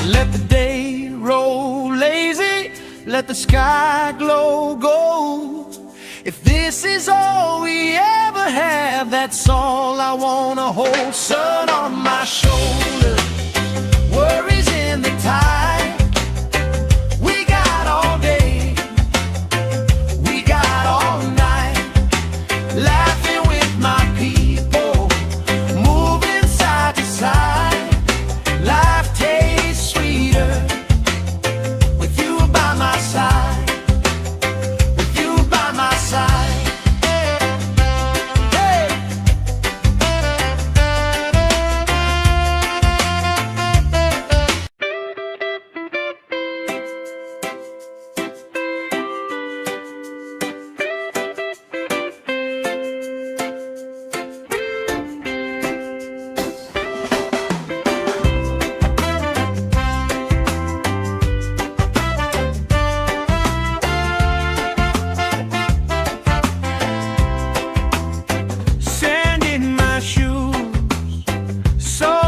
S1: Let the day roll lazy, let the sky glow gold. If this is all we ever have, that's all I wanna hold. Sun on my shoulders, worries in the tide. We got all day, we got all night, laughing with my people, moving side to side. Life tastes sweeter with you by my side, with you by my side. Hey.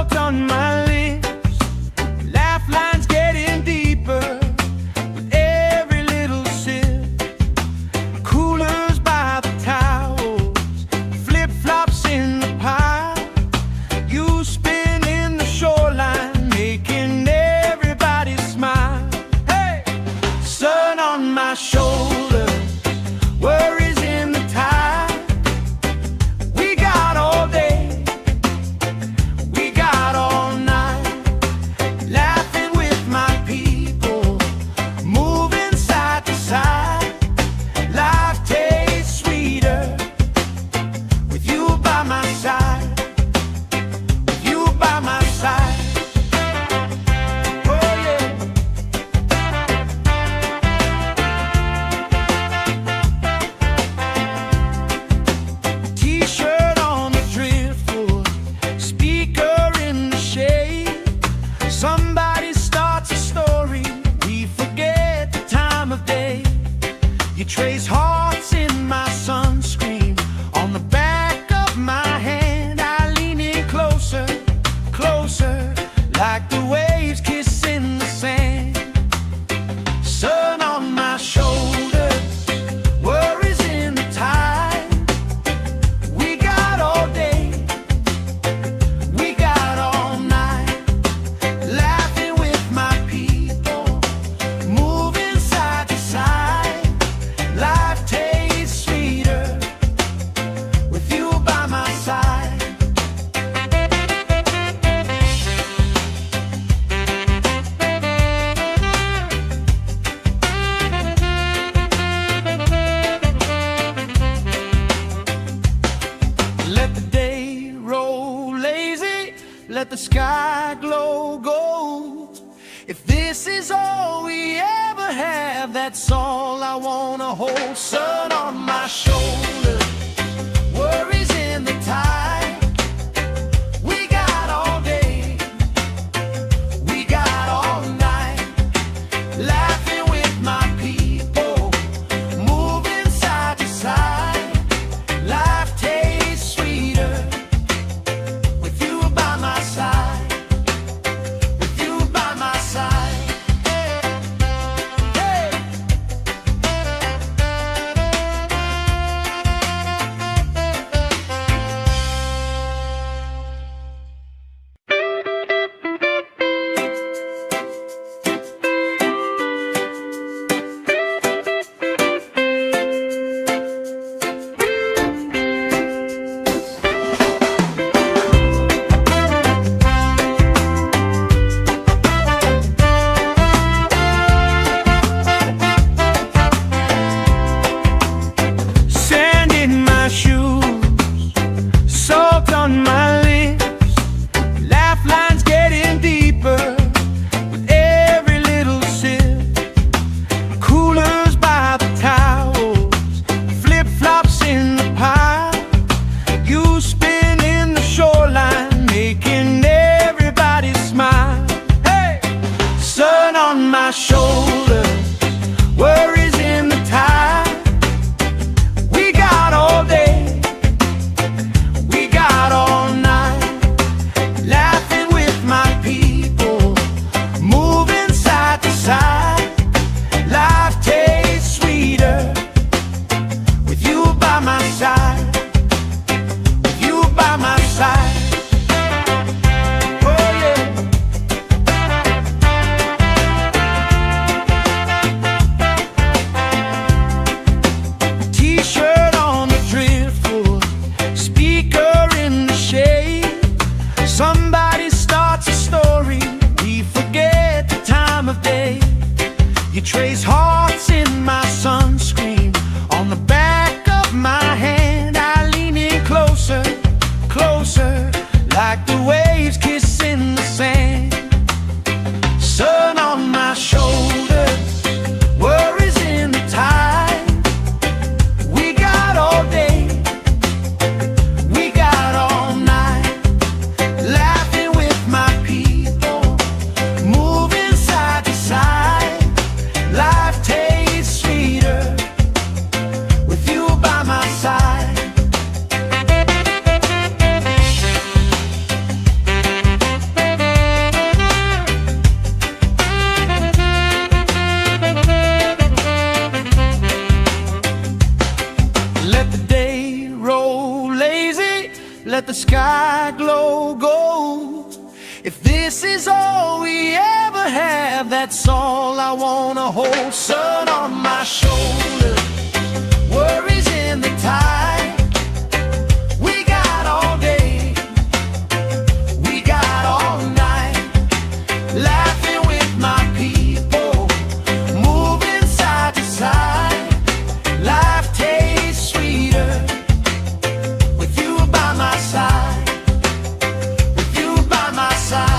S1: Salt on my lips, laugh lines getting deeper with every little sip. Coolers by the towels, flip-flops in the pile. You spin in the shoreline, making everybody smile. Hey! Sun on my shoulder, worries in the tide. We got all day, we got all night, laughing with my people, moving side to side. Life tastes sweeter with you by my side, with you by my side. Oh yeah. T-shirt on the driftwood, speaker in the shade. Somebody starts a story, we forget the time of day. You trace hearts in my sunscreen, on the back of my hand. I lean in closer, closer, like the waves kissing the sand. Sun on my shoulders, worries in the tide. We got all day, we got all night, laughing with my people, moving side to side. Life tastes sweeter with you by my side. Let the day roll lazy, let the sky glow gold. If this is all we ever have, that's all I wanna hold. Sun on my shoulders, worries in the tide. We got all day, we got all night, laughing with my people, moving side to side. Life tastes sweeter with you by my side, with you by my side. Hey! Sand in my shoes, salt on my lips, laugh lines getting deeper with every little sip. Coolers by the towels, flip-flops in the pile. You spin in the shoreline, making everybody smile. Hey! Sun on my shoulders, worries in the tide. We got all day, we got all night, laughing with my people, moving side to side. Life tastes sweeter with you by my side, with you by my side. Oh yeah. T-shirt on the driftwood, speaker in the shade. Somebody starts a story, we forget the time of day. You trace hearts in my sunscreen, on the back of my hand. I lean in closer, closer, like the waves kissing the sand. Sun on my shoulders, worries in the tide. We got all day, we got all night, laughing with my people, moving side to side. Life tastes sweeter with you by my side. this is all we ever have, that's all I wanna hold. Sun on my shoulder, worries in the tide. We got all day, we got all night, laughing with my people, moving side to side. Life tastes sweeter with you by my side, with you by my side.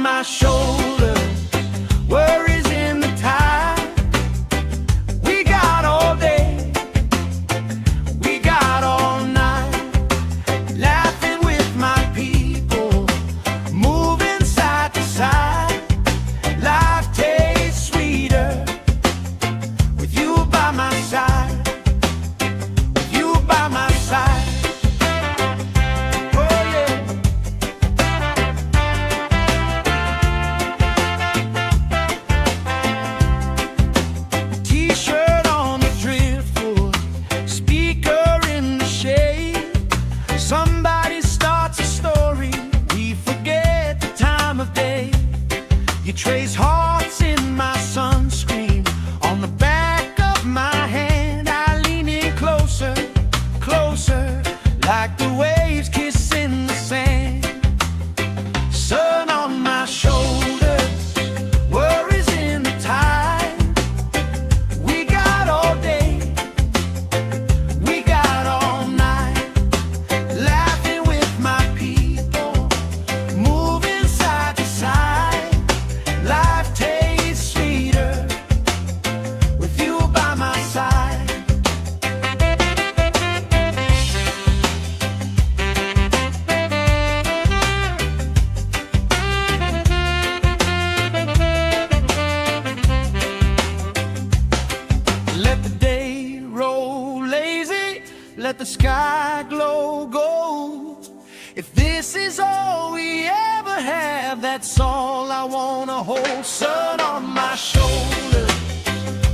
S1: My shoulder, worries in the tide. We got all day, we got all night, laughing with my people, moving side to side. Life tastes sweeter with you by my side, with you by my side. Somebody starts a story, we forget the time of day. You trace hearts in my sunscreen, on the back of my hand. I lean in closer, closer, like the waves kissing the sand. Sun on my shoulders, worries in the tide. We got all day, we got all night, laughing with my people, moving side to side. Life tastes sweeter with you by my side. Let the day roll lazy, let the sky glow gold. If this is all we ever have, that's all I wanna hold. Sun on my shoulder,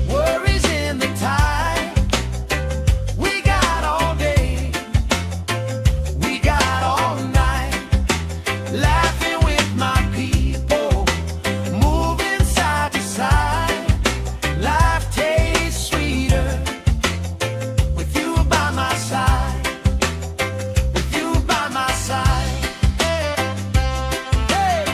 S1: worries in the tide. We got all day, we got all night, laughing with my people, moving side to side. Life tastes sweeter with you by my side, with you by my side. Hey.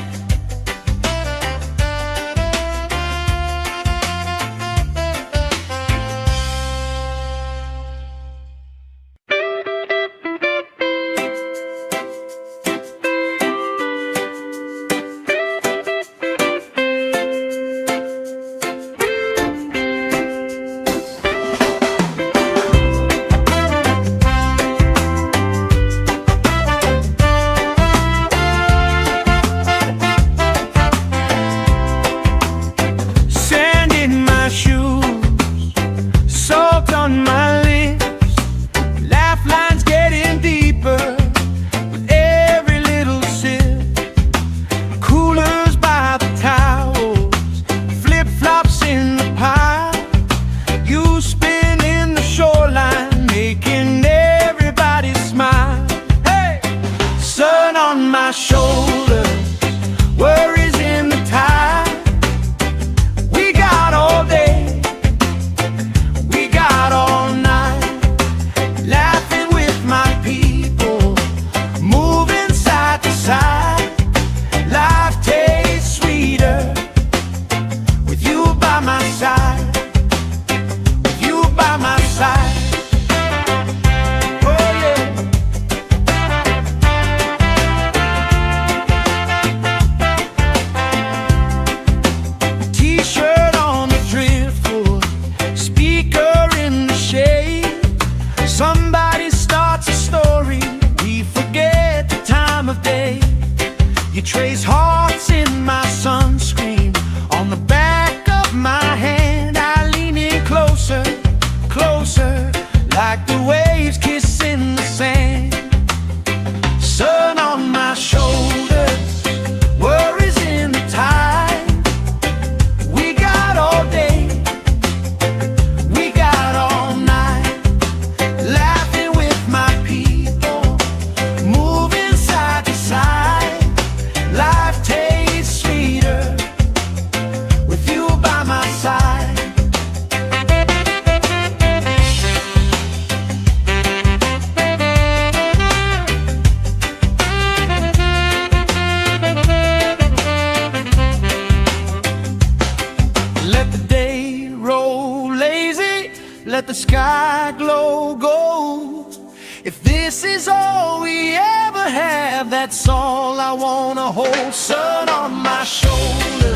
S1: let the sky glow gold. If this is all we ever have, that's all I wanna hold. Sun on my shoulder,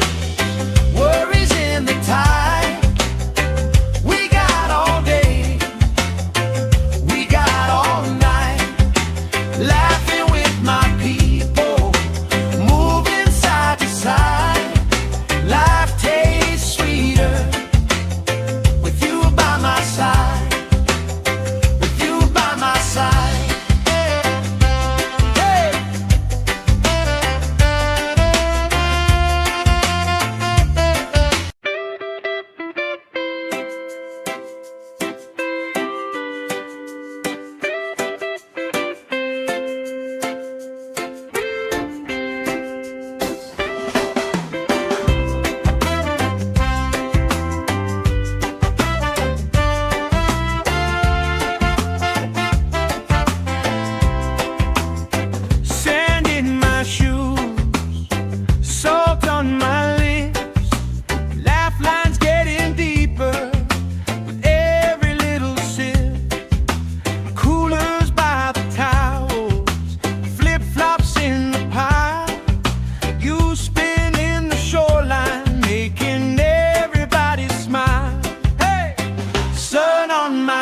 S1: worries in the tide. We got all day, we got all night, laughing with my people, moving side to side. Life tastes sweeter with you by my side.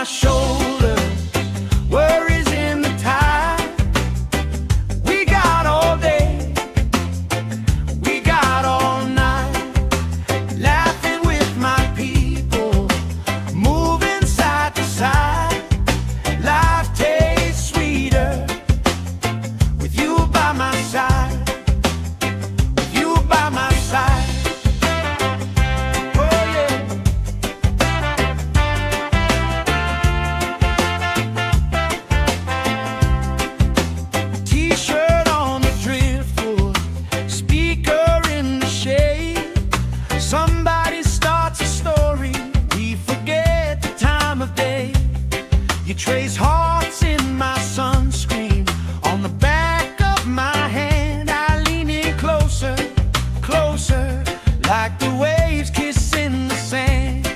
S1: Shoulder, worries in the tide. We got all day, we got all night, laughing with my people, moving side to side. Life tastes sweeter with you by my side, with you by my side. You trace hearts in my sunscreen, on the back of my hand. I lean in closer, closer, like the waves kissing the sand.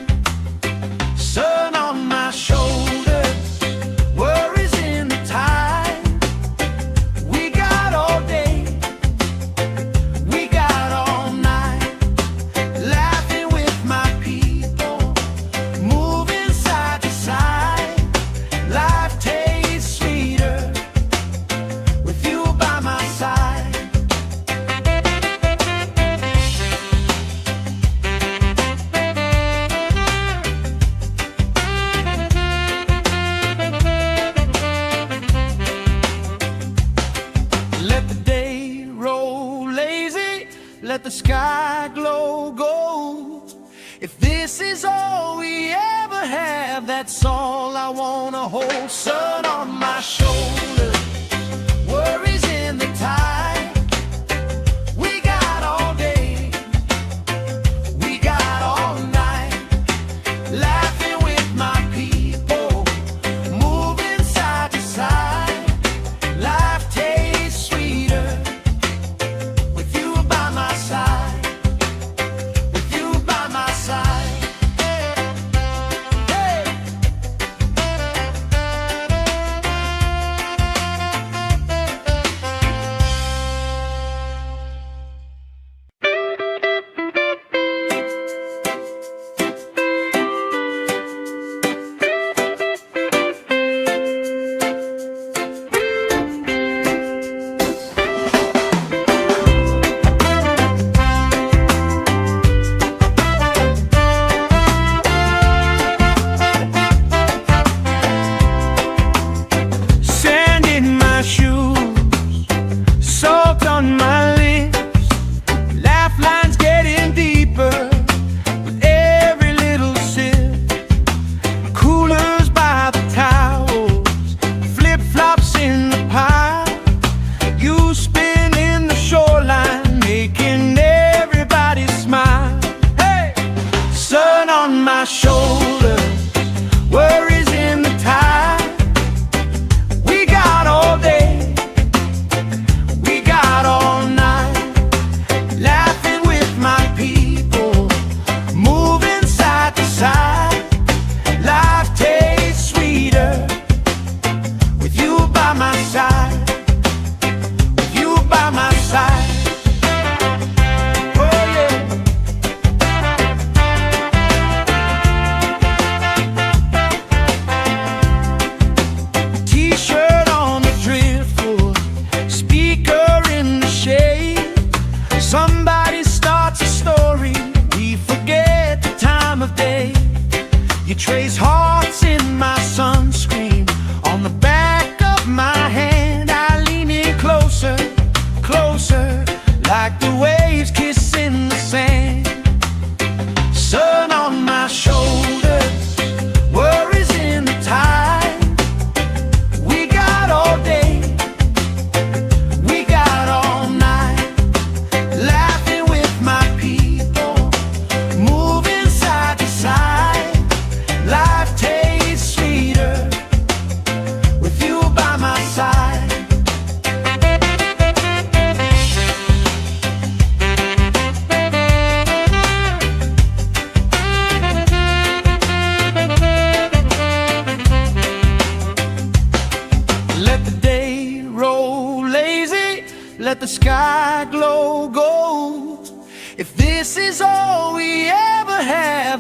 S1: Sun on my shoulders, worries in the tide. We got all day, we got all night, laughing with my people, moving side to side. Life tastes sweeter with you by my side. Let the day roll lazy, let the sky glow gold. If this is all we ever have, that's all I wanna hold. Sun on my shoulder, worries in the tide. We got all day, we got all night, laughing with my people, moving side to side. Life tastes sweeter with you by my side. Life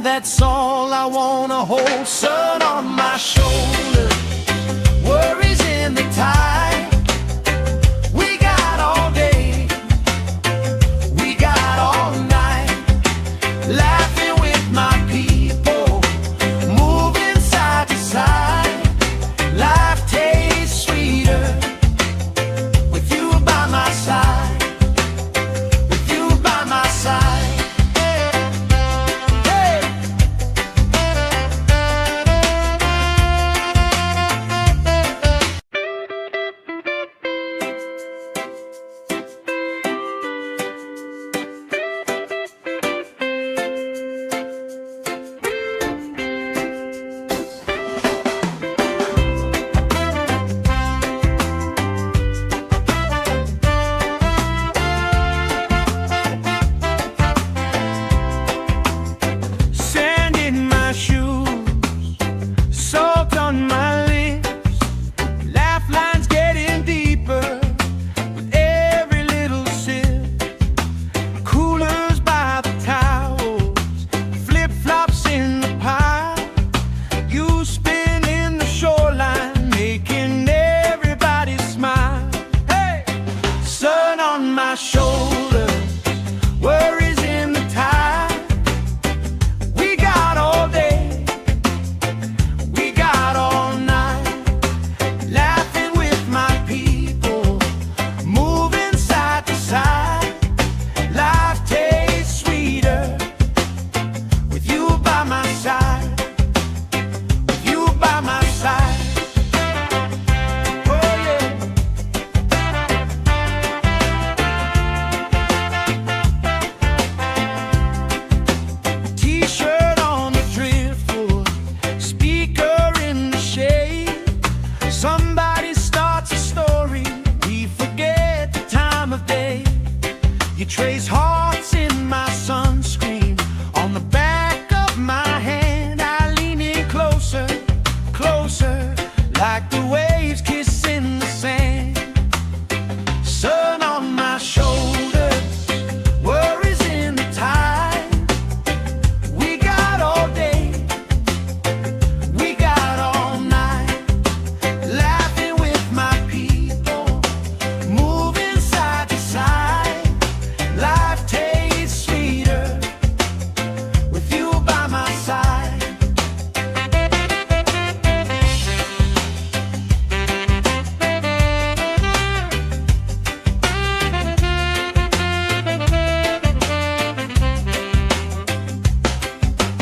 S1: that's all I wanna hold. Sun on my shoulder, worries in the tide. We got all day, we got all night, laughing with my people, moving side to side. Life tastes sweeter with you by my side, with you by my side. Shoulder, worries in the tide. We got all day, we got all night, laughing with my people, moving side to side. Life tastes sweeter with you by my side, with you by my side. Trace hearts in my sunscreen, on the back of my hand. I lean in closer, closer, like the waves kissing the sand. Sun on my shoulders, worries in the tide. We got all day, we got all night, laughing with my people, moving side to side. Life tastes sweeter with you by my side.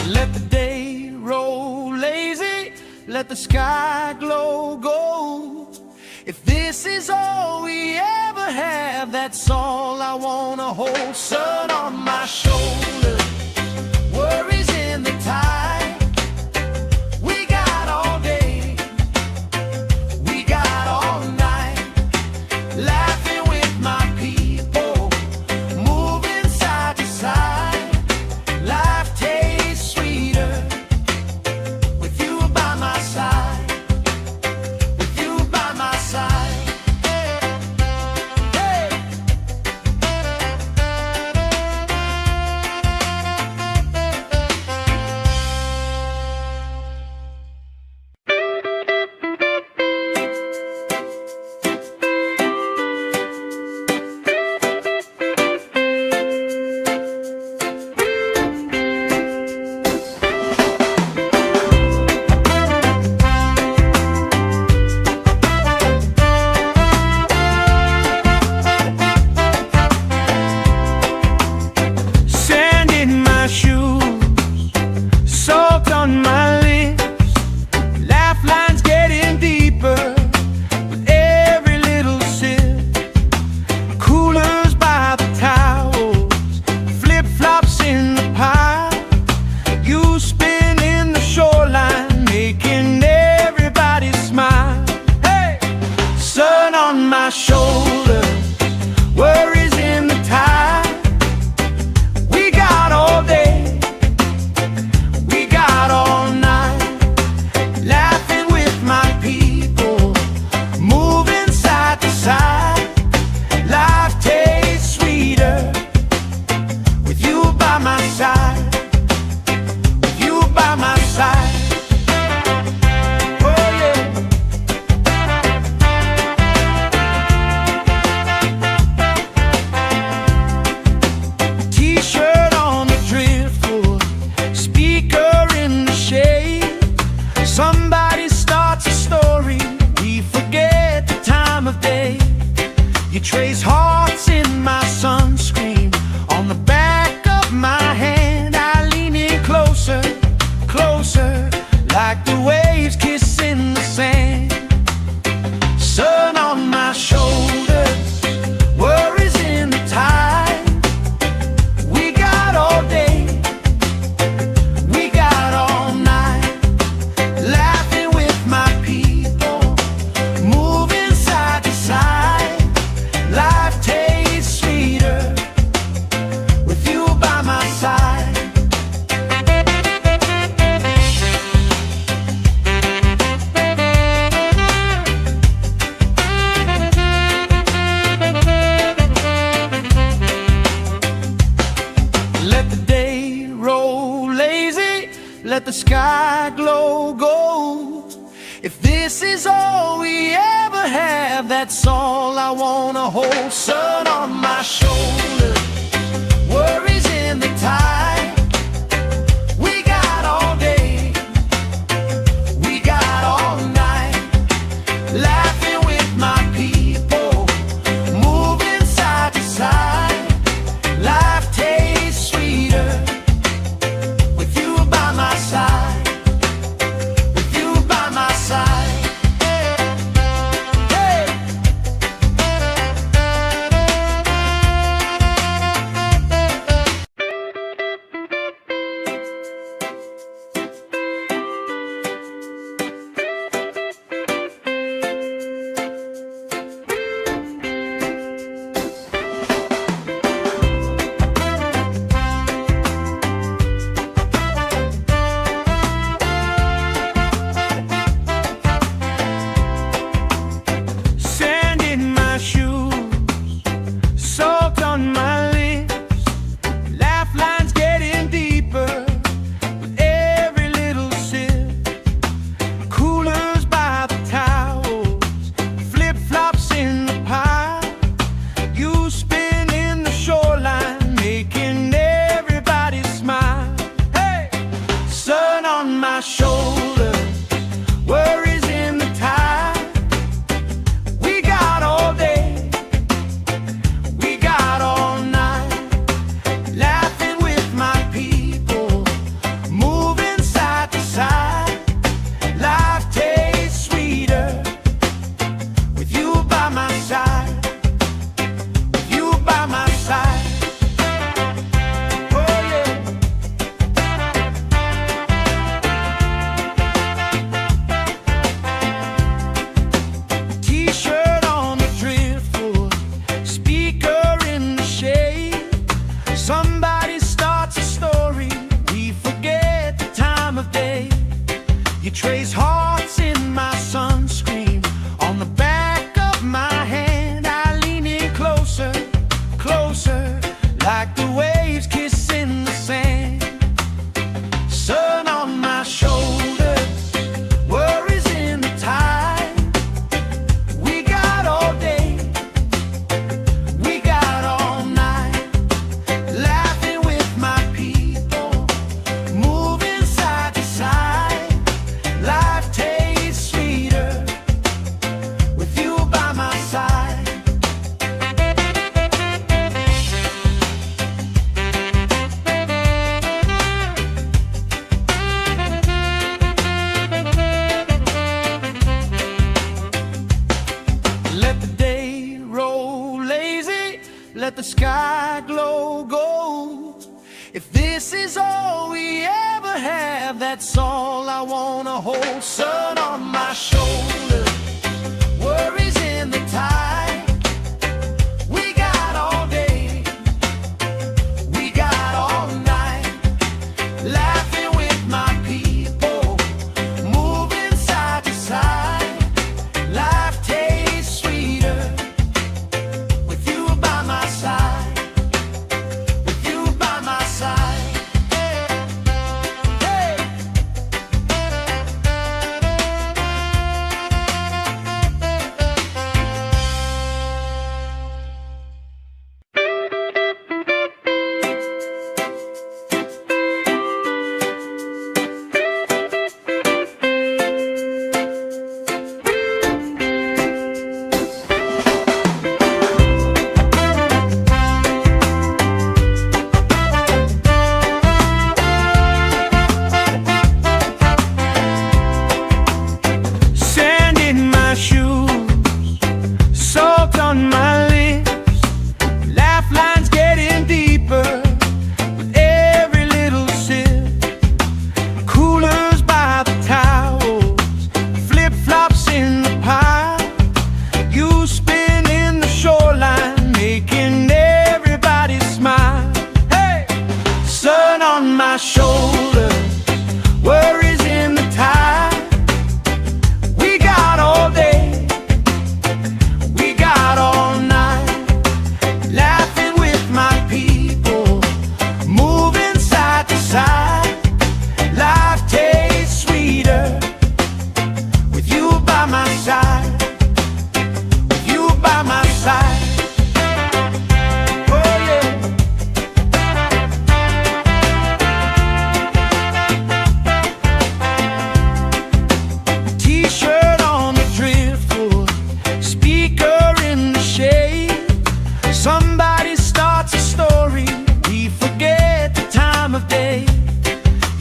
S1: Let the day roll lazy, let the sky glow gold. If this is all we ever have, that's all I wanna hold. Sun on my shoulder, worries in the tide. We got all day, we got all night, laughing with my people, moving side to side. Life tastes sweeter with you by my side, with you by my side. lazy, let the sky glow gold. If this is all we ever have, that's all I wanna hold. Sun on my shoulder, worries in the tide. We got all day, we got all night, laughing with my people, moving side to side. Life tastes sweeter with you by my side, with you by my side. Hey! Sand in my shoes, salt on my lips, laugh lines getting deeper with every little sip. Coolers by the towels, flip-flops in the pile. You spin in the shoreline, making everybody smile. Hey! Sun on my shoulder, worries in the tide. We got all day, we got all night, laughing with my people, moving side to side. Life tastes sweeter with you by my side, with you by my side. Oh yeah. T-shirt on the driftwood, speaker in the shade. Somebody starts a story, we forget the time of day. You trace hearts in my sunscreen, on the back of my hand. I lean in closer, closer, like the waves kissing the sand. Sun on my shoulders, worries in the tide. We got all day, we got all night, laughing with my people, moving side to side. Life tastes sweeter with you by my side. Let the day roll lazy, let the sky glow gold. If this is all we ever have, that's all I wanna hold. Sun on my shoulder, worries in the tide. We got all day, we got all night, laughing with my people, moving side to side. Life tastes sweeter with you by my side, with you by my side. Hey!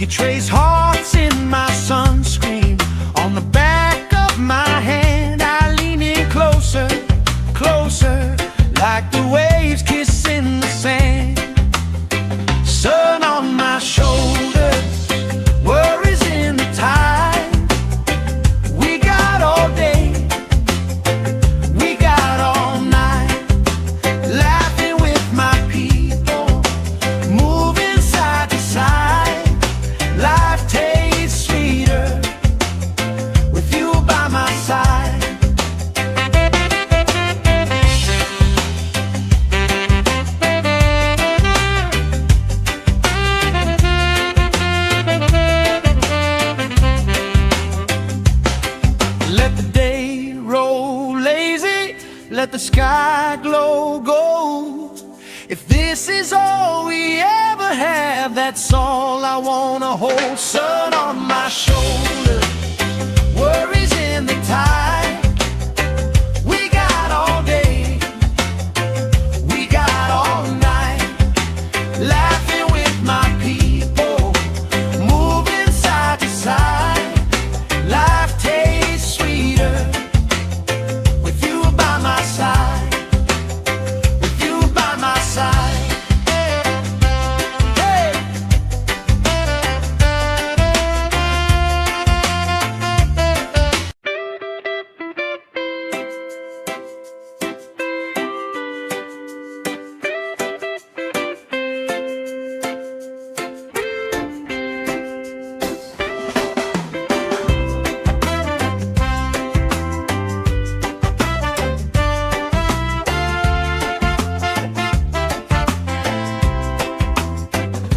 S1: You trace hearts in my sunscreen on the back of my hand. I lean in closer, closer, like the waves kissing the sand. Sun on my shoulders, worries in the tide. We got all day, we got all night, laughing with my people, moving side to side. Life tastes sweeter with you by my side. Let the day roll lazy, let the sky glow gold. If this is all we ever have, that's all I wanna hold. Sun on my shoulder, worries in the tide. We got all day, we got all night, laughing with my people, moving side to side. Life tastes sweeter with you by my side, with you by my side. Hey!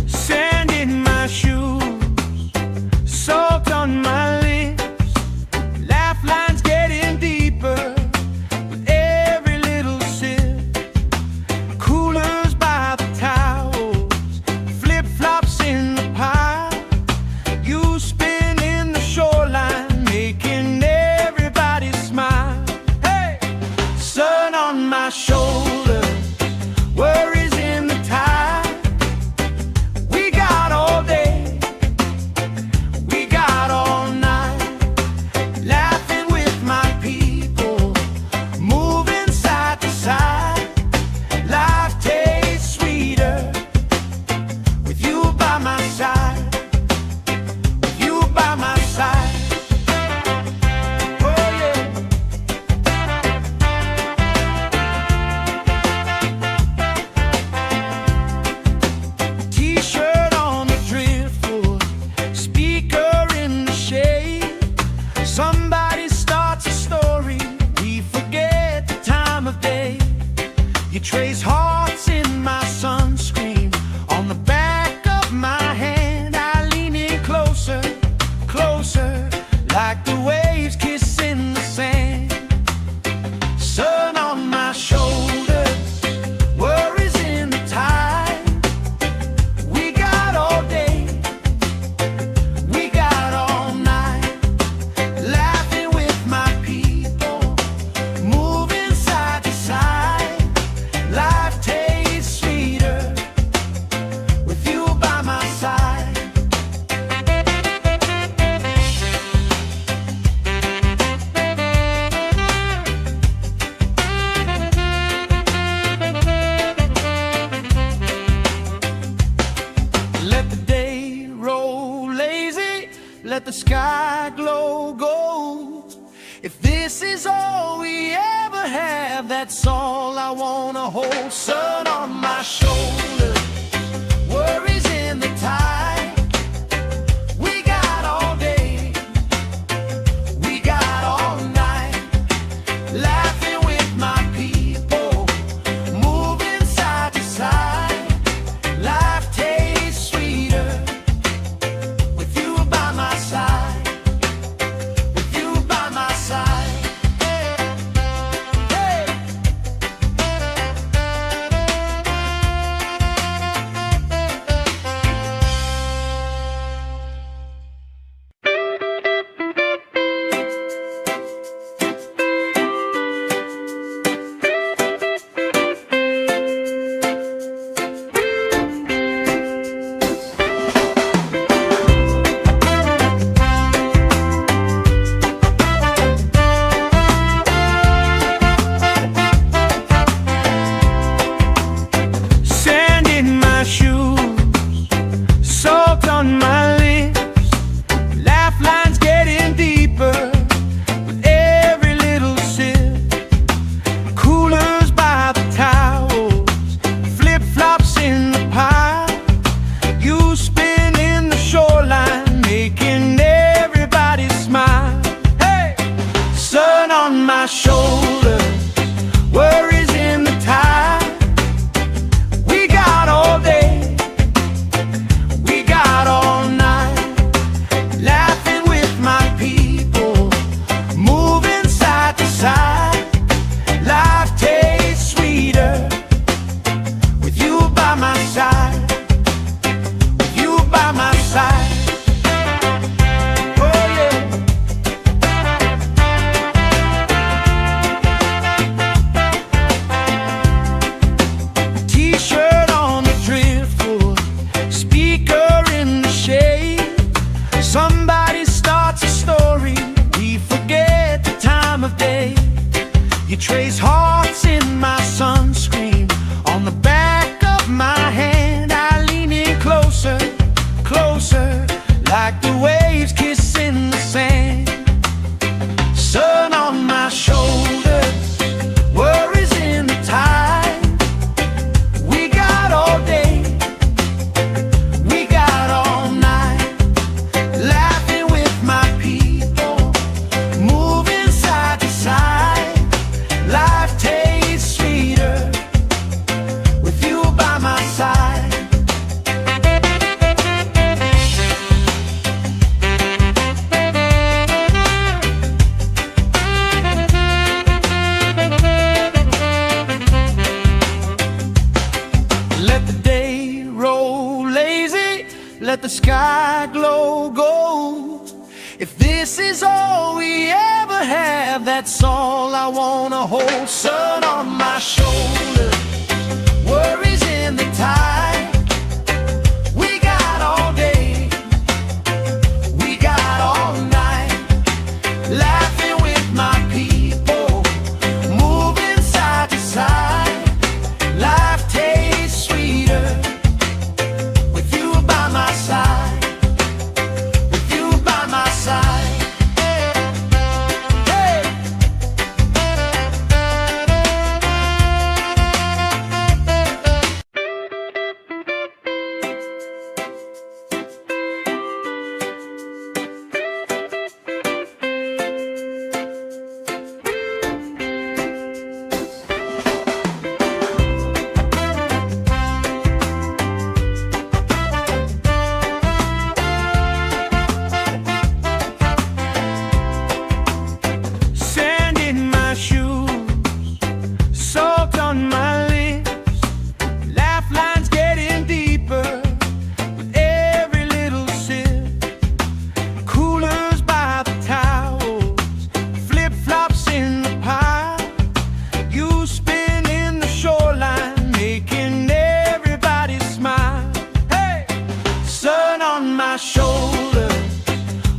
S1: Sand in my shoes, salt on my lips, laugh lines getting deeper with every little sip. Coolers by the towels, flip-flops in the pile. You spin in the shoreline, making everybody smile. Hey! Sun on my shoulders, worries in the tide. We got all day, we got all night, laughing with my people, moving side to side. Life tastes sweeter with you by my side, with you by my side. Oh yeah. T-shirt on the driftwood, speaker in the shade. Somebody starts a story, we forget the time of day. You trace hearts in my sunscreen on the back of my hand. I lean in closer, closer, like the waves kissing the sand. Sun on my shoulders, worries in the tide. We got all day, we got all night, laughing with my people, moving side to side. Life tastes sweeter with you by my side. Let the day roll lazy, let the sky glow gold. If this is all we ever have, that's all I wanna hold. Sun on my shoulder, worries in the tide. We got all day, we got all night, laughing with my people, moving side to side. Life tastes sweeter with you by my side, with you by my side. Hey! like the waves kissing the sand. Sun on my shoulders, worries in the tide. We got all day, we got all night, laughing with my people, moving side to side. Life tastes sweeter with you by my side. Let the day roll lazy, let the sky glow gold. If this is all we ever have, that's all I wanna hold. Sun on my shoulders, worries in the tide. We got all day, we got all night, laughing with my people, moving side to side. Life tastes sweeter with you by my side, with you by my side. Hey! Sand in my shoes, salt on my lips, laugh lines getting deeper with every little sip. Coolers by the towels, flip-flops in the pile. You spinning the shoreline, making everybody smile. Hey! Sun on my shoulders,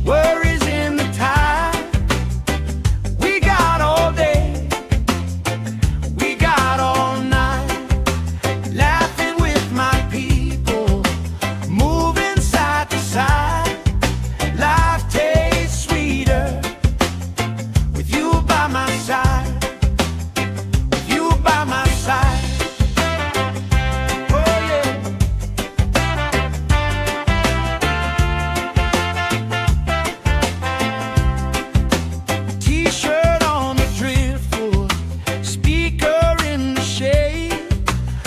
S1: worries in the tide. We got all day, we got all night, laughing with my people, moving side to side. Life tastes sweeter with you by my side, with you by my side. Oh yeah. T-shirt on the driftwood, speaker in the shade.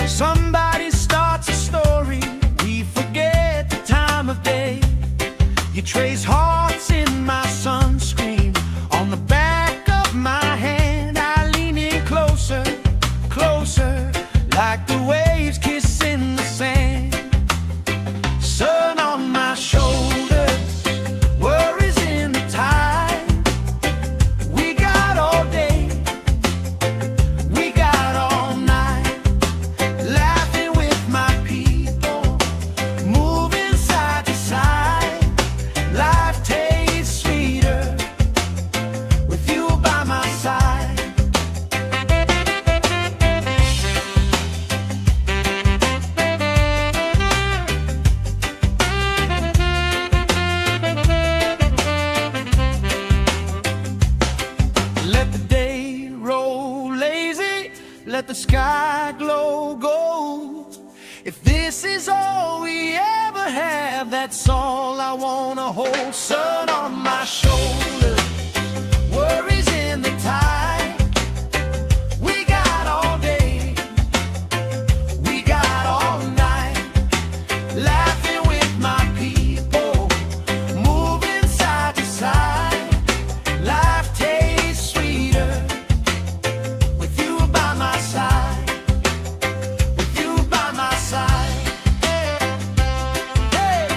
S1: Somebody starts a story, we forget the time of day. You trace hearts in my sunscreen, on the back of my hand. I lean in closer, closer, like the waves kissing the sand. Sun on my shoulders, worries in the tide. We got all day, we got all night, laughing with my people, moving side to side. Life tastes sweeter with you by my side. Let the day roll lazy, let the sky glow gold. If this is all we ever have, that's all I wanna hold. Sun on my shoulders, worries in the tide. We got all day, we got all night, laughing with my people, moving side to side. Life tastes sweeter with you by my side, with you by my side. Hey!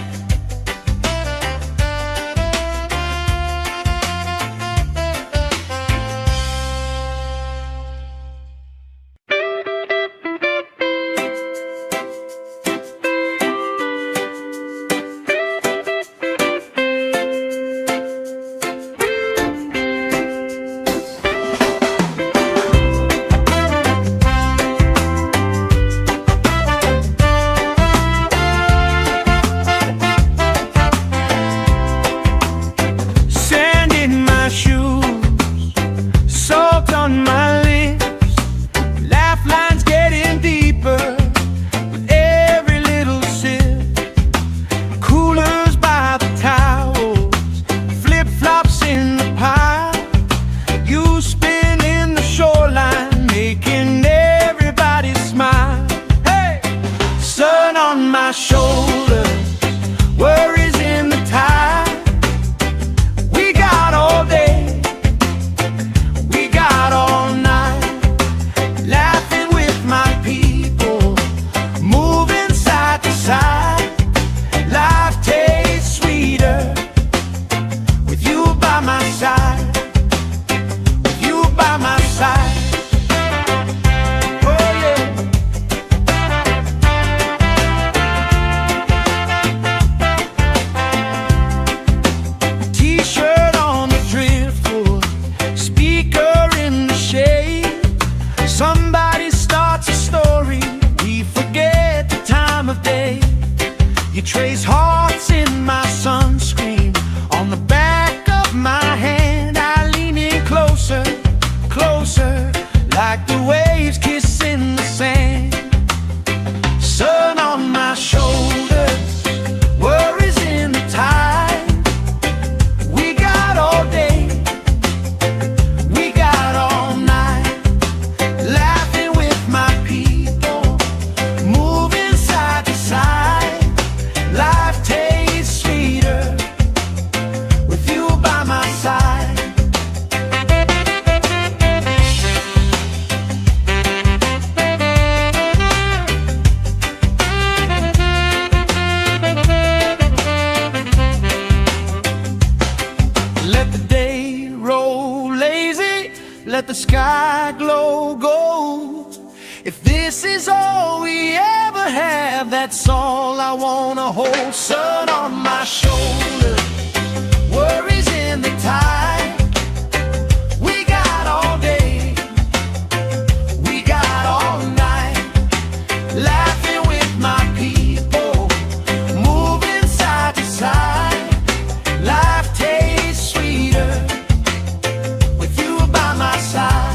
S1: let the sky glow gold. If this is all we ever have, that's all I wanna hold. Sun on my shoulder, worries in the tide. We got all day, we got all night, laughing with my people, moving side to side. Life tastes sweeter with you by my side.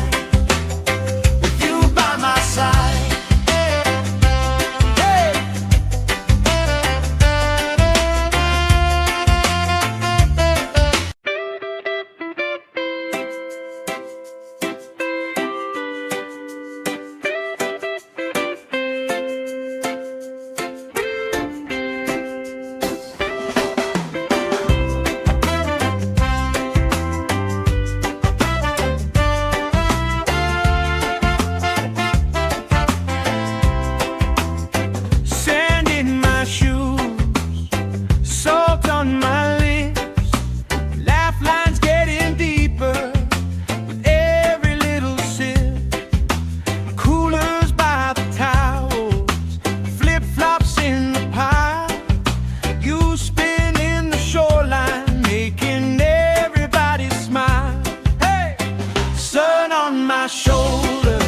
S1: Shoulder,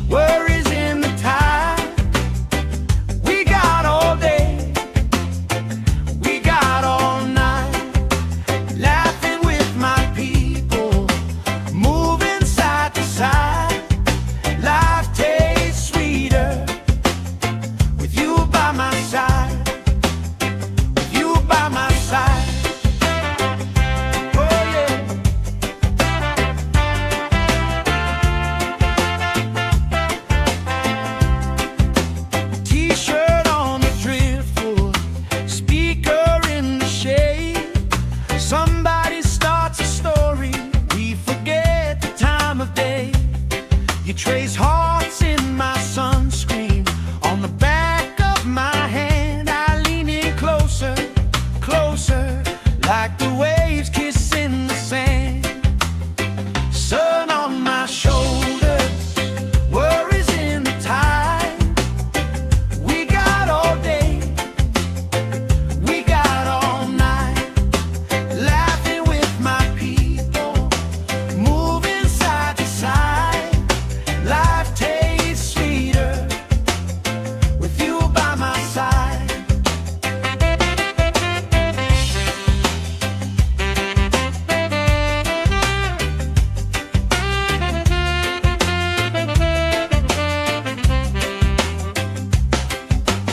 S1: worries in the tide. We got all day, we got all night, laughing with my people, moving side to side. Life tastes sweeter with you by my side, with you by my side. Trace hearts in my sunscreen on the back of my hand. I lean in closer, closer, like the waves kissing the sand. Sun on my shoulders, worries in the tide. We got all day, we got all night, laughing with my people, moving side to side. Life tastes sweeter with you by my side.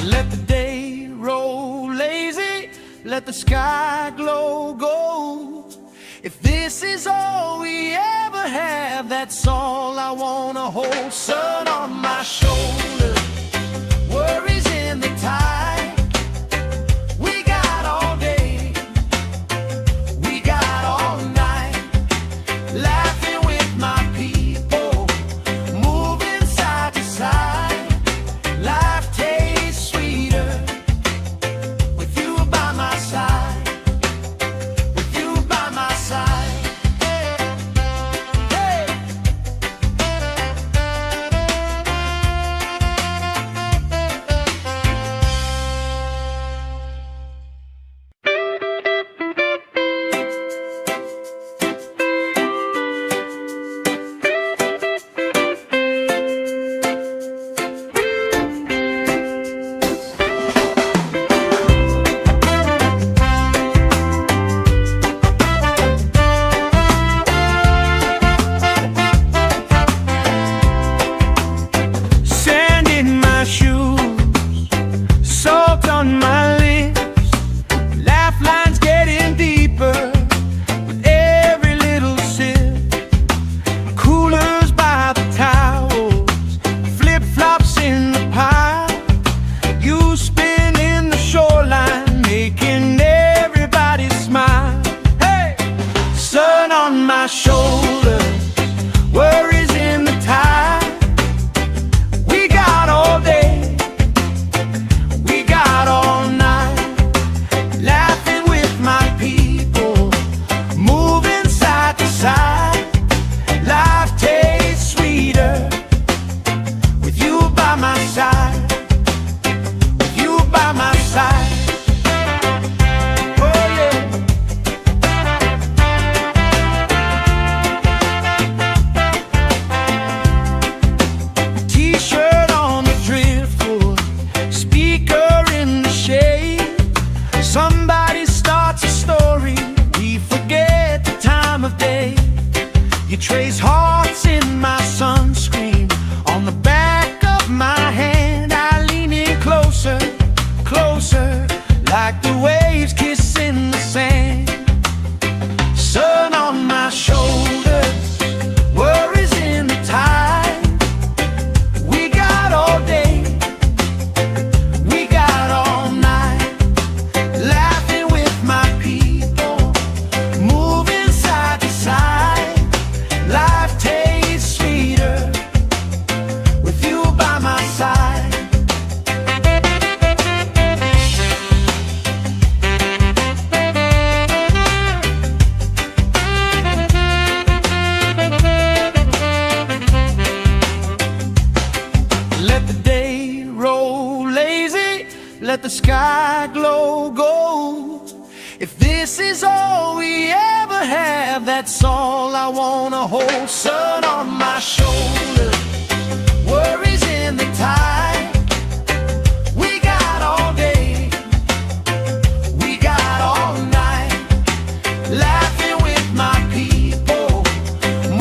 S1: Let the day roll lazy, let the sky glow gold. If this is all we ever have, that's all I wanna hold. Sun on my shoulder, worries in the tide. We got all day, we got all night, laughing with my people, moving side to side. Life tastes sweeter with you by my side. this is all we ever have, that's all I wanna hold. Sun on my shoulder, worries in the tide. We got all day, we got all night, laughing with my people,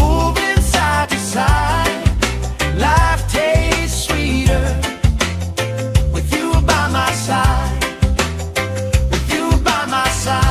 S1: moving side to side. Life tastes sweeter with you by my side, with you by my side.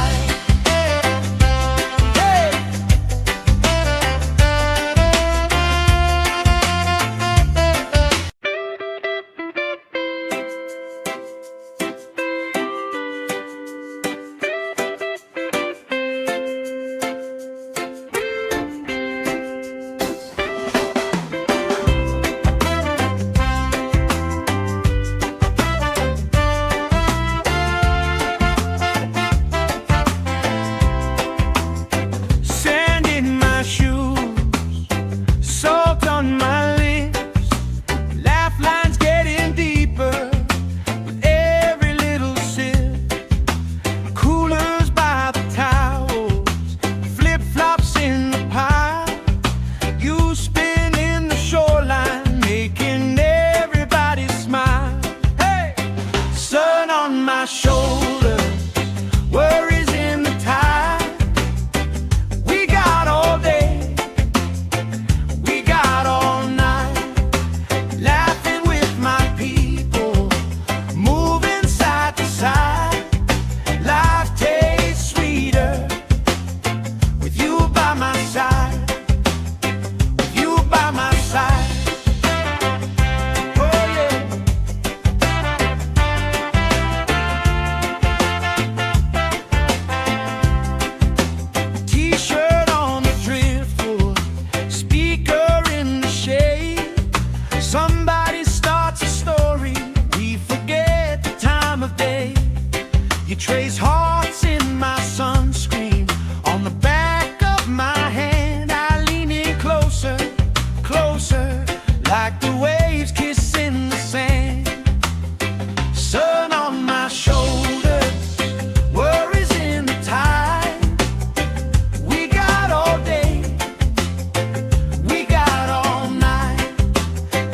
S1: My shoulder, worries in the tide. We got all day, we got all night, laughing with my people, moving side to side. Life tastes sweeter with you by my side, with you by my side. Somebody starts a story, we forget the time of day. You trace hearts in my sunscreen, on the back of my hand. I lean in closer, closer, like the waves kissing the sand. Sun on my shoulders, worries in the tide. We got all day, we got all night,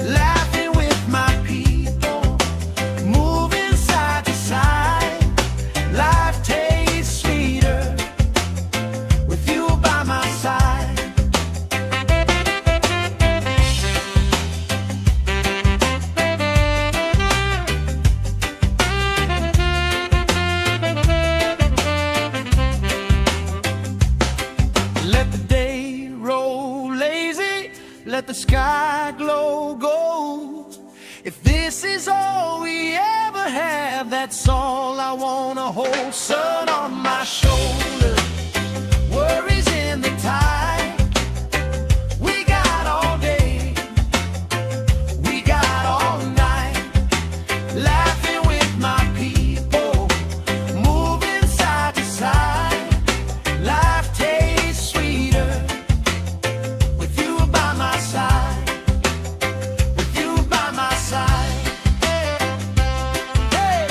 S1: laughing with my people, moving side to side. Life tastes sweeter with you by my side. Let the day roll lazy, let the sky glow gold. If this is all we ever have, that's all I wanna hold. Sun on my shoulder, worries in the tide. We got all day, we got all night, laughing with my people, moving side to side. Life tastes sweeter with you by my side, with you by my side. Hey.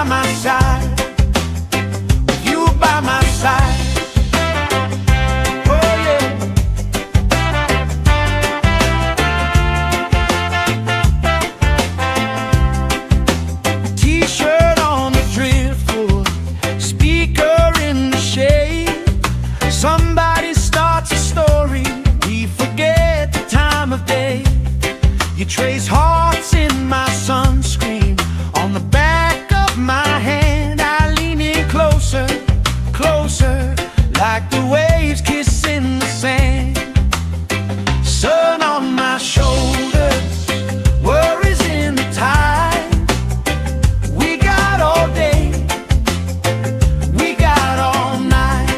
S1: my side, with you by my side. Oh yeah. T-shirt on the driftwood, speaker in the shade. Somebody starts a story, we forget the time of day. You trace hearts in my sunscreen, on the back of my hand. I lean in closer, closer, like the waves kissing the sand. Sun on my shoulders, worries in the tide. We got all day, we got all night,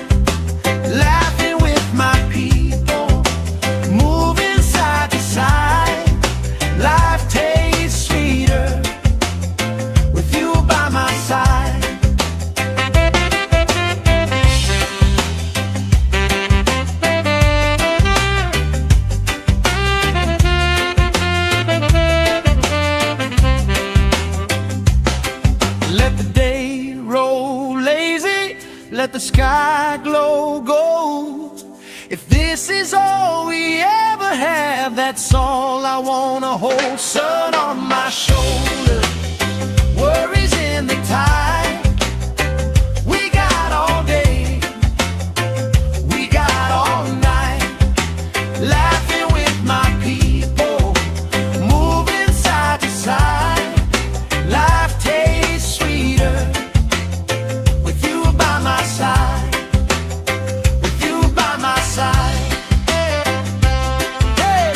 S1: laughing with my people, moving side to side. Life tastes sweeter with you by my side. Let the day roll lazy, let the sky glow gold. If this is all we ever have, that's all I wanna hold. Sun on my shoulder, worries in the tide. We got all day, we got all night, laughing with my people, moving side to side. Life tastes sweeter with you by my side, with you by my side. Hey.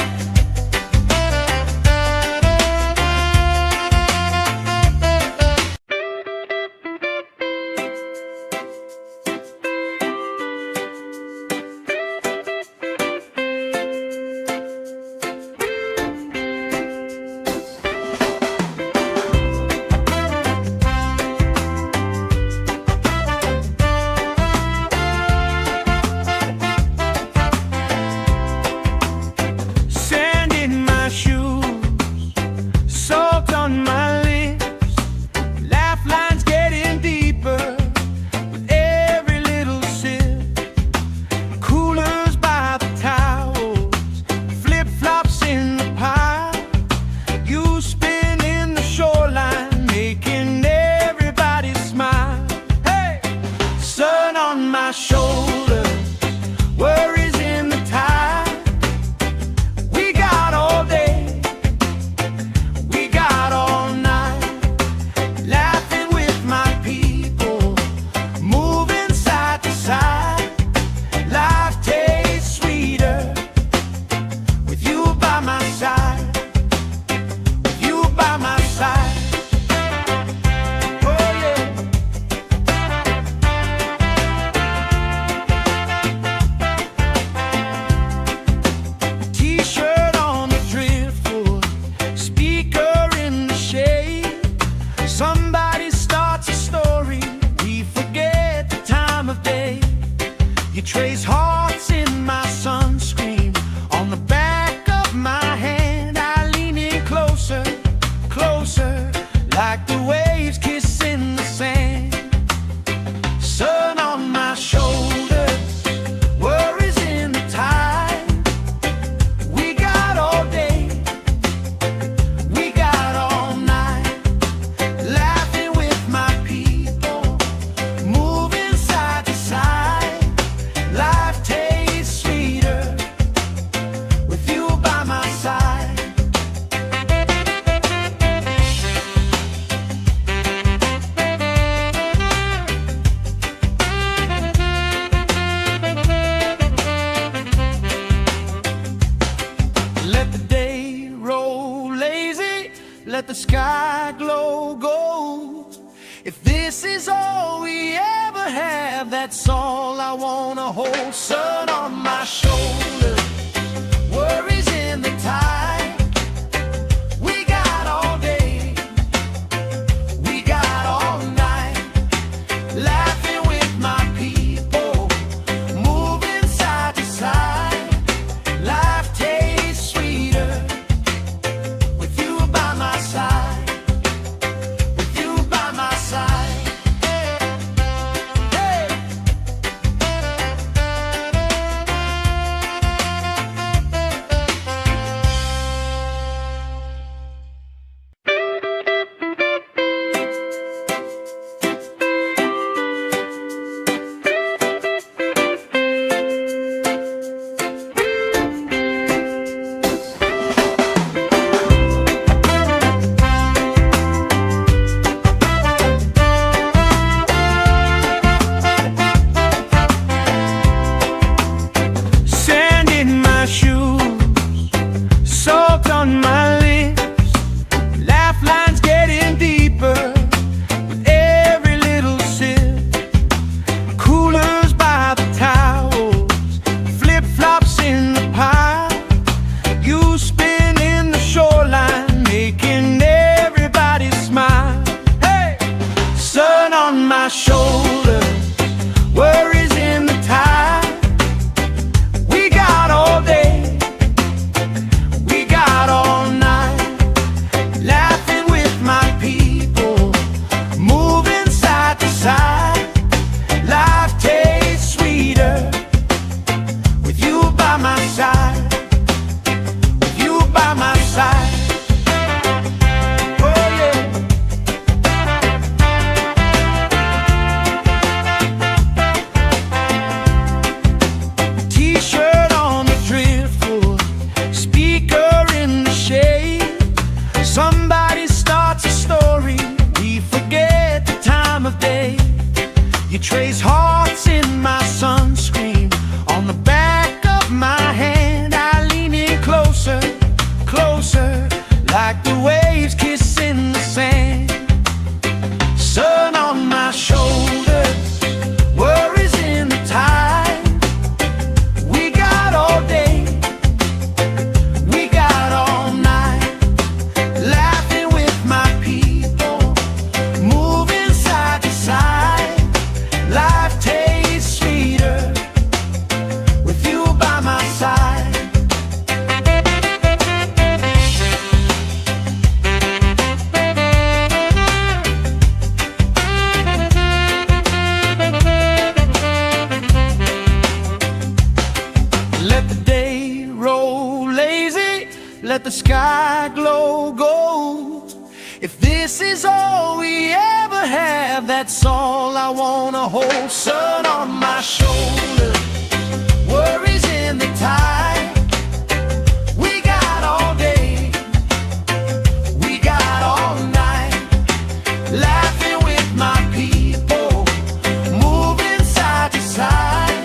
S1: Sand in my shoes, salt on my lips, laugh lines getting deeper with every little sip. Coolers by the towels, flip-flops in the pile. You spin in the shoreline, making everybody smile. Hey! Sun on my shoulders, worries in the tide. We got all day, we got all night, laughing with my people, moving side to side. Life tastes sweeter with you by my side, with you by my side. Oh yeah. T-shirt on the driftwood, speaker in the shade. Somebody starts a story, we forget the time of day. You trace hearts in my sunscreen, on the back of my hand. I lean in closer, closer, like the waves kissing the sand. Sun on my shoulders, worries in the tide. We got all day, we got all night, laughing with my people, moving side to side. Life tastes sweeter with you by my side. Let the day roll lazy, let the sky glow gold. If this is all we ever have, that's all I wanna hold. Sun on my shoulder, worries in the tide. We got all day, we got all night, laughing with my people, moving side to side. Life tastes sweeter with you by my side, with you by my side. on my shoulders, worries in the tide. We got all day, we got all night, laughing with my people, moving side to side. Life tastes sweeter with you by my side, with you by my side. Somebody starts a story, we forget the time of day. You trace hearts in my sunscreen, on the back of my hand. I lean in closer, closer, like the waves kissing the sand. Sun on my shoulders, worries in the tide. We got all day, we got all night, laughing with my people, moving side to side. Life tastes sweeter with you by my side. Let the day roll lazy, let the sky glow gold. If this is all we ever have, that's all I wanna hold. Sun on my shoulders, worries in the tide. We got all day, we got all night, laughing with my people, moving side to side.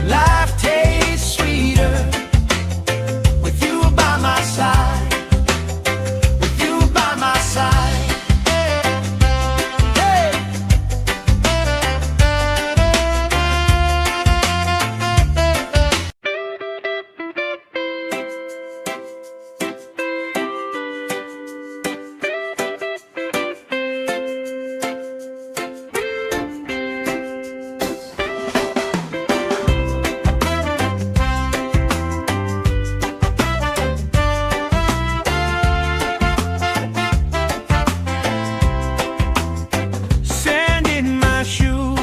S1: Life tastes sweeter with you by my side, with you by my side. Hey. Sand in my shoes,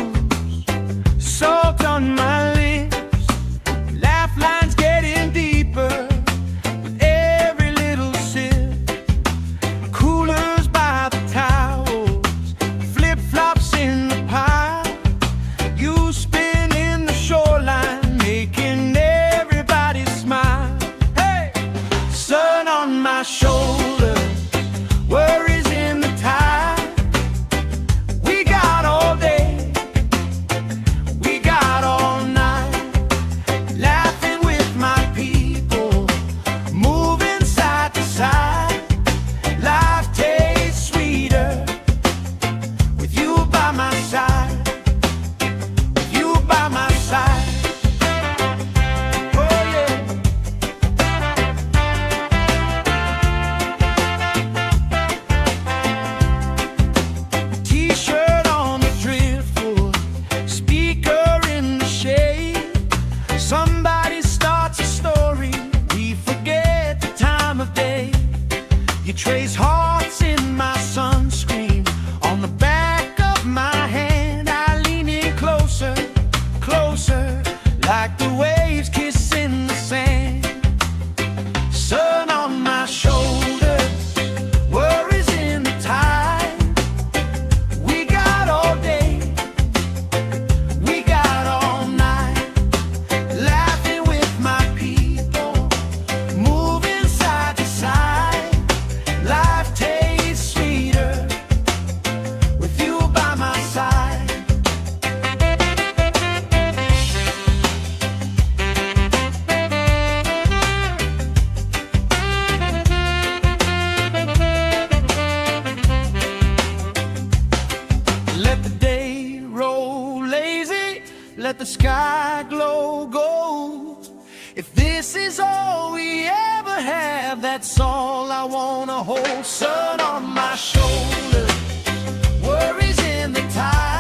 S1: salt on my lips, laugh lines getting deeper with every little sip. Coolers by the towels, flip-flops in the pile. You spinning the shoreline, making everybody smile. Hey! Sun on my shoulders, worries in the tide. We got all day, we got all night, laughing with my people, moving side to side. Life tastes sweeter with you by my side, with you by my side. Oh yeah. T-shirt on the driftwood, speaker in the shade. Somebody starts a story, we forget the time of day. You trace hearts in my sunscreen, on the back of my hand. I lean in closer, closer, like the waves kissing the sand. Sun on my shoulders, worries in the tide. We got all day, we got all night, laughing with my people, moving side to side. Life tastes sweeter with you by my side. Let the day roll lazy, let the sky glow gold. If this is all we ever have, that's all I wanna hold. Sun on my shoulders, worries in the tide.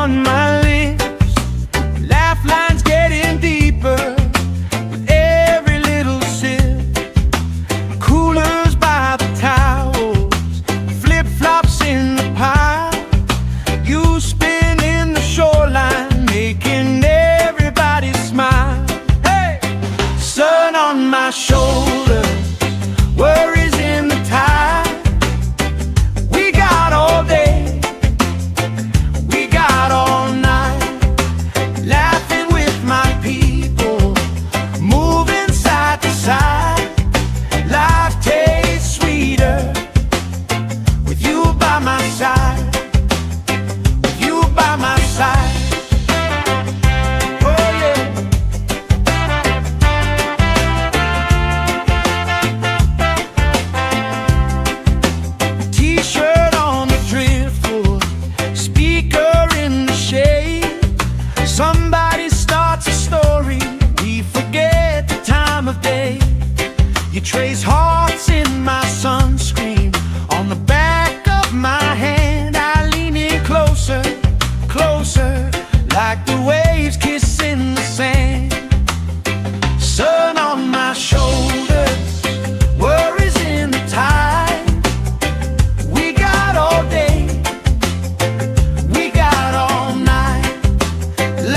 S1: on my lips, laugh lines getting deeper with every little sip. Coolers by the towels, flip-flops in the pile. You spin in the shoreline, making everybody smile. Hey! Sun on my shoulder, worries in the tide. We got all day, we got all night, laughing with my people, moving side to side. Life tastes sweeter with you by my side, with you by my side. Oh yeah. T-shirt on the driftwood, speaker in the shade. Somebody starts a story, we forget the time of day. You trace hearts in my sunscreen, on the back of my hand. I lean in closer, closer, like the waves kissing the sand. Sun on my shoulders, worries in the tide. We got all day, we got all night,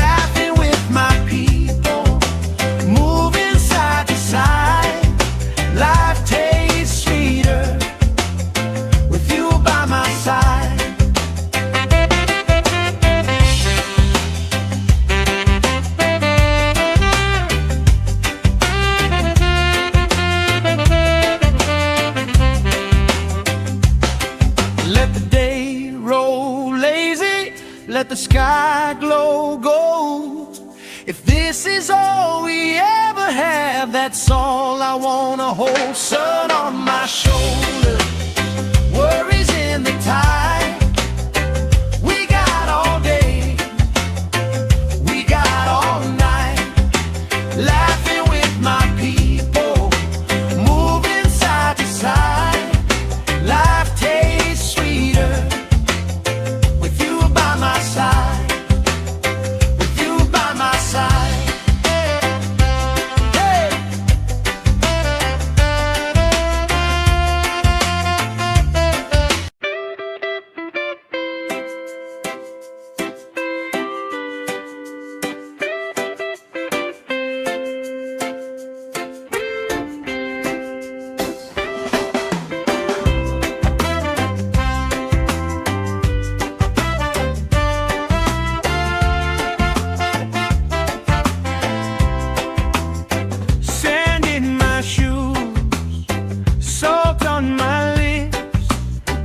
S1: laughing with my people, moving side to side. Life tastes sweeter with you by my side. Let the day roll lazy, let the sky glow gold. If this is all we ever have, that's all I wanna hold. Sun on my shoulders, worries in the tide. We got all day, we got all night, laughing with my people, moving side to side. Life tastes sweeter with you by my side, with you by my side. Hey! Sand in my shoes, salt on my lips,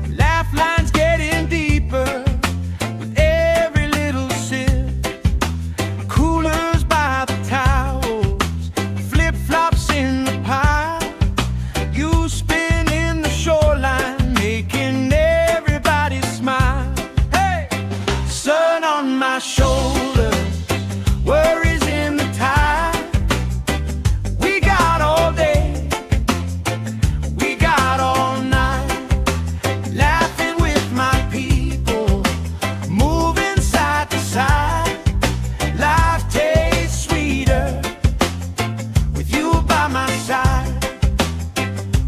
S1: laugh lines getting deeper with every little sip. Coolers by the towels, flip-flops in the pile. You spin in the shoreline, making everybody smile. Hey! Sun on my shoulders, worries in the tide. We got all day, we got all night, laughing with my people, moving side to side. Life tastes sweeter with you by my side,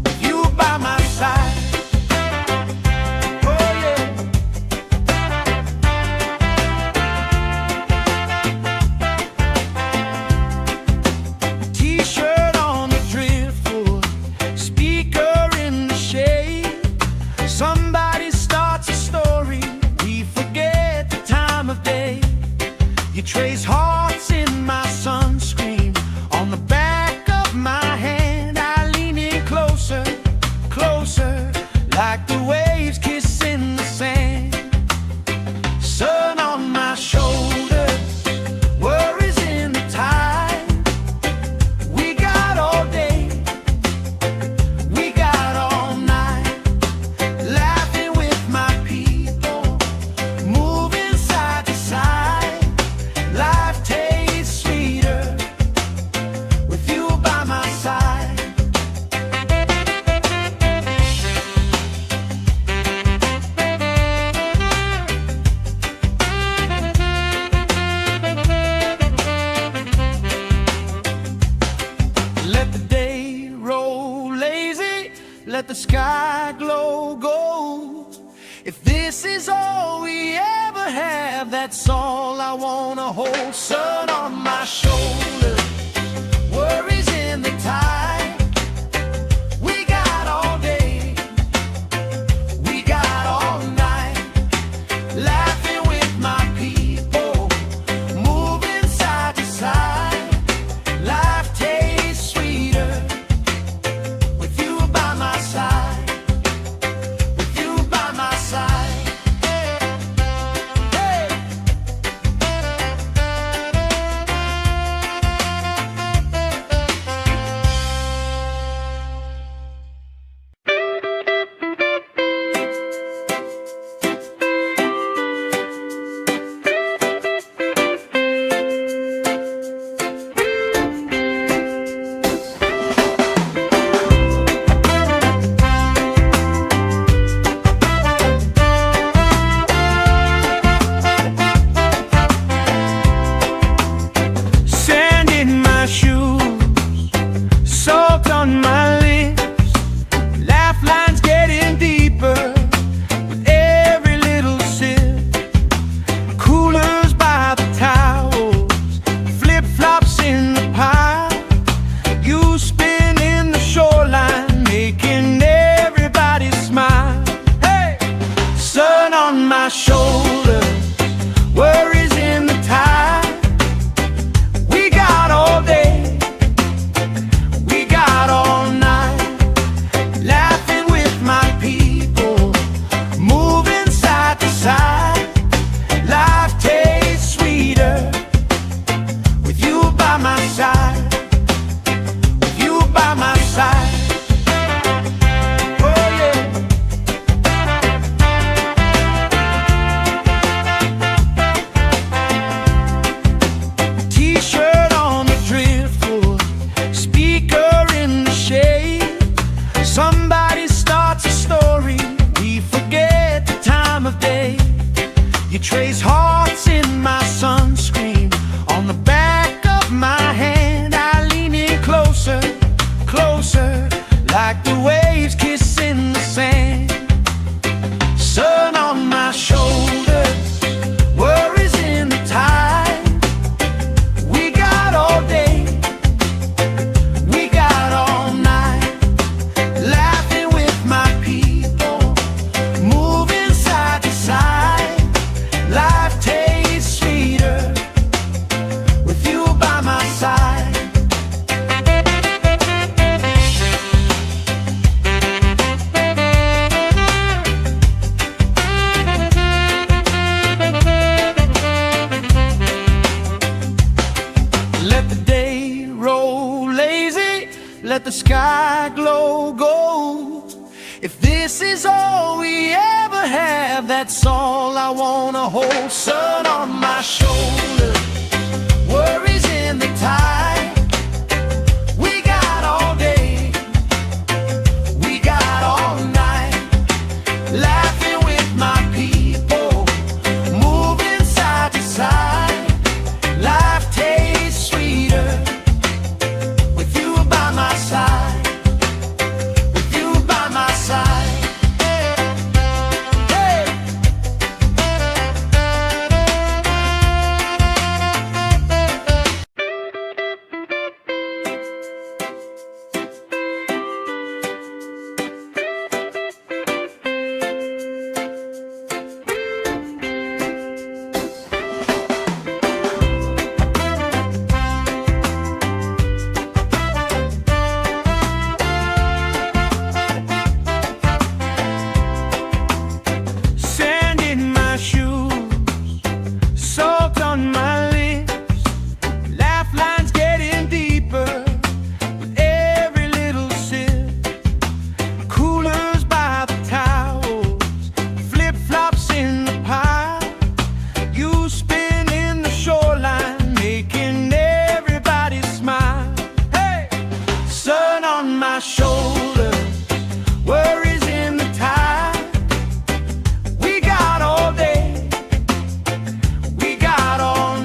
S1: with you by my side. Oh yeah. T-shirt on the driftwood, speaker in the shade. Somebody starts a story, we forget the time of day. You trace hearts in my sunscreen, on the back of my hand. I lean in closer, closer, like the waves kissing the sand. Sun on my shoulders, worries in the tide. We got all day, we got all night, laughing with my people, moving side to side. Life sky glow gold. If this is all we ever have, that's all I wanna hold. Sun on my shoulder, worries in the tide. We got all day, we got all night, laughing with my people, moving side to side. Life tastes sweeter with you by my side, with you by my side. Hey! Sand in my shoes, salt on my lips, laugh lines getting deeper with every little sip. Coolers by the towels, flip-flops in the pile. You spin in the shoreline, making everybody smile. Hey! Sun on my shoulders, worries in the tide. We got all day, we got all night, laughing with my people, moving side to side. Life tastes sweeter with you by my side, with you by my side. Oh yeah. T-shirt on the driftwood, speaker in the shade. Somebody starts a story, we forget the time of day. You trace hearts in my sunscreen, on the back of my hand. I lean in closer, closer, like the waves kissing the sand. Sun on my shoulders, worries in the tide. We got all day, we got all night, laughing with my people, moving side to side. Life tastes sweeter with you by my side. Let the day roll lazy, let the sky glow gold. If this is all we ever have, that's all I wanna hold. Sun on my shoulder, worries in the tide. We got all day, we got all night, laughing with my people, moving side to side. Life tastes sweeter with you by my side, with you by my side. Hey! Sand in my shoes, salt on my lips, laugh lines getting deeper with every little sip. Coolers by the towels, flip-flops in the pile. You spin in the shoreline, making everybody smile. Hey! Sun on my shoulders, worries in the tide. We got all day, we got all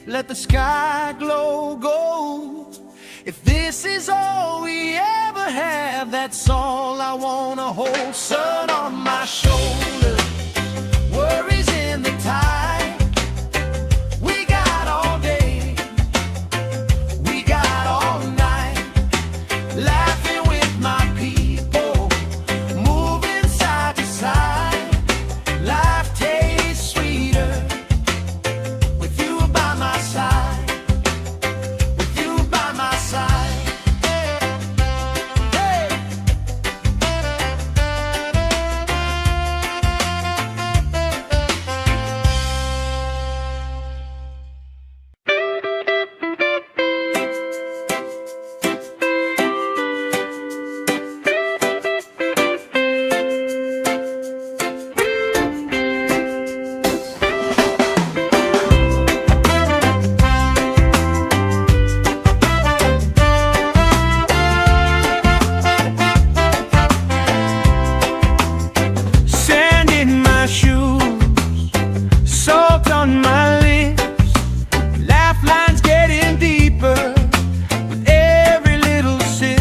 S1: let the sky glow gold. If this is all we ever have, that's all I wanna hold. Sun on my shoulder, worries in the tide. We got all day, we got all night, laughing with my people, moving side to side. Life tastes sweeter with you by my side, with you by my side. Hey. Sand in my shoes, salt on my lips, laugh lines getting deeper with every little sip.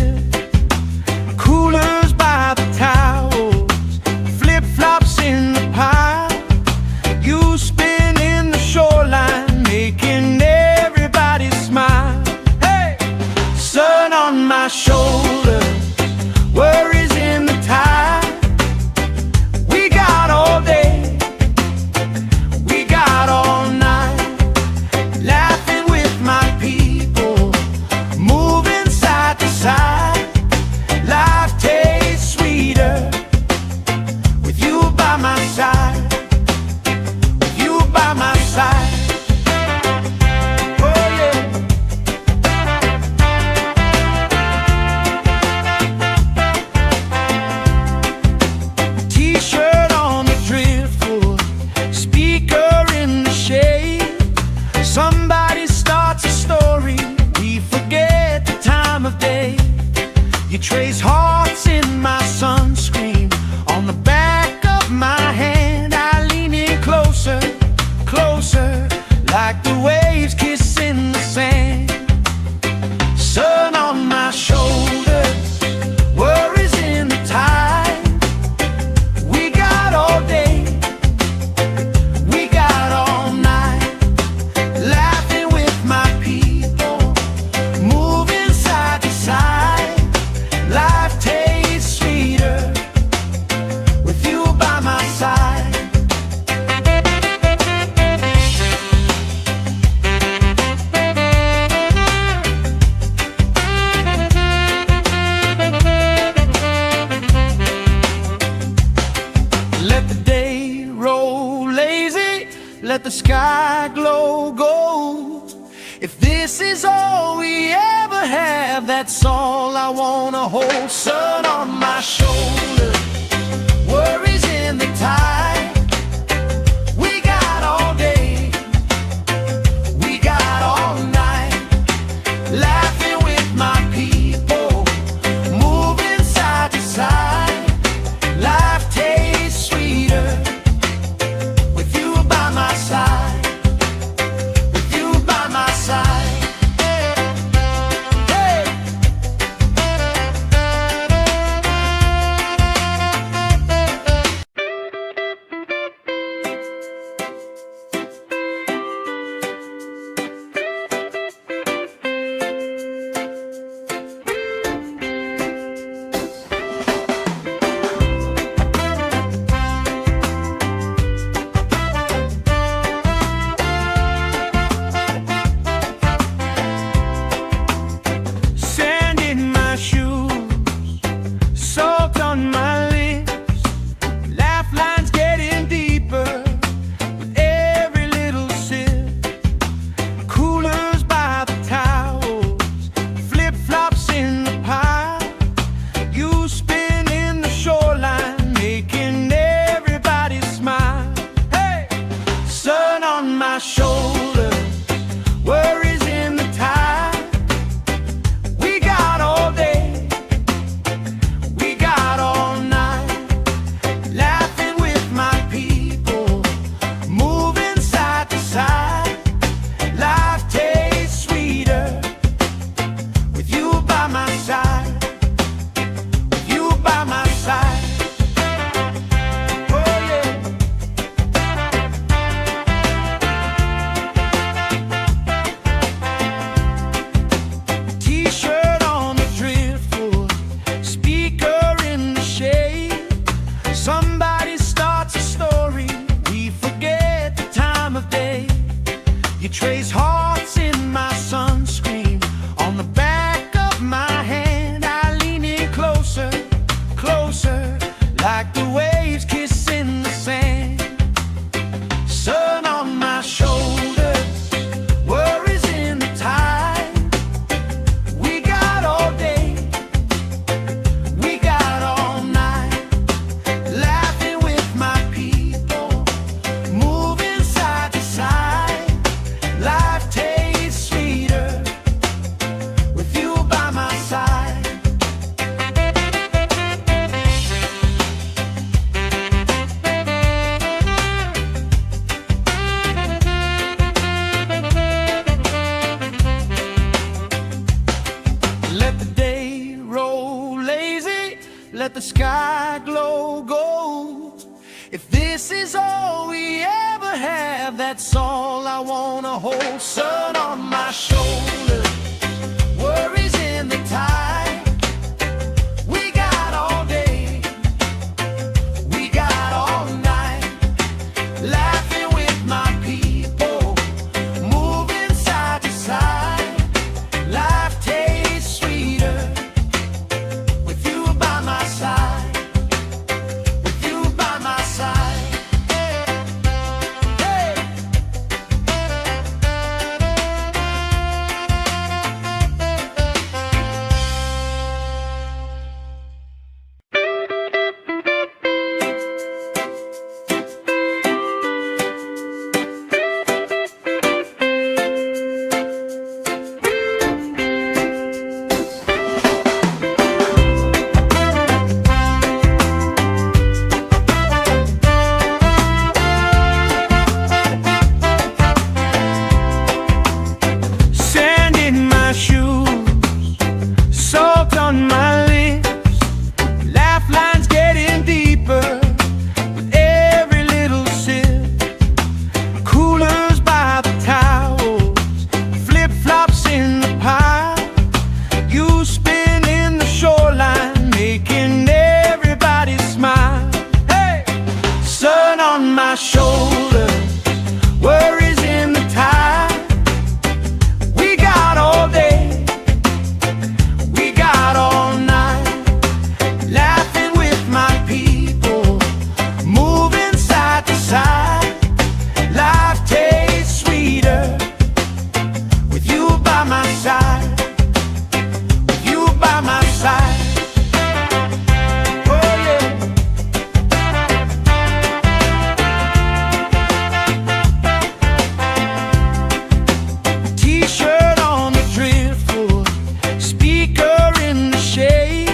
S1: Coolers by the towels, flip-flops in the pile. You spinning the shoreline, making everybody smile. Hey! Sun on my shoulders, worries in the tide. We got all day, we got all night, laughing with my people, moving side to side. Life tastes sweeter with you by my side, with you by my side. Oh yeah. T-shirt on the driftwood, speaker in the shade. Somebody starts a story, we forget the time of day. You trace hearts in my sunscreen, on the back of my hand. I lean in closer, closer, like the waves kissing the sand. Sun on my shoulders, worries in the tide. We got all day, we got all night, laughing with my people, moving side to side. Life tastes sweeter with you by my side. Let the day roll lazy, let the sky glow gold. If this is all we ever have, that's all I wanna hold. Sun on my shoulder, worries in the tide. We got all day, we got all night, laughing with my people, moving side to side. Life tastes sweeter with you by my side, with you by my side. Hey. trace hearts in my sunscreen. On the back of my hand, I lean in closer, closer, like the waves kissing the sand. Sun on my shoulders, worries in the tide. We got all day, we got all night, laughing with my people, moving side to side. Life tastes sweeter with you by my side. Let the day roll lazy, let the sky glow gold. If this is all we ever have, that's all I wanna hold. Sun on my shoulders, worries in the tide. We got all day, we got all night, laughing with my people, moving side to side. Life tastes sweeter with you by my side, with you by my side. Hey. Sand in my shoes, salt on my lips, laugh lines getting deeper with every little sip. Coolers by the towels, flip-flops in the pile. You spin in the shoreline, making everybody smile. Hey! Sun on my shoulders, worries in the tide. We got all day, we got all night, laughing with my people, moving side to side. Life tastes sweeter with you by my side, with you by my side. Oh yeah. T-shirt on the driftwood, speaker in the shade.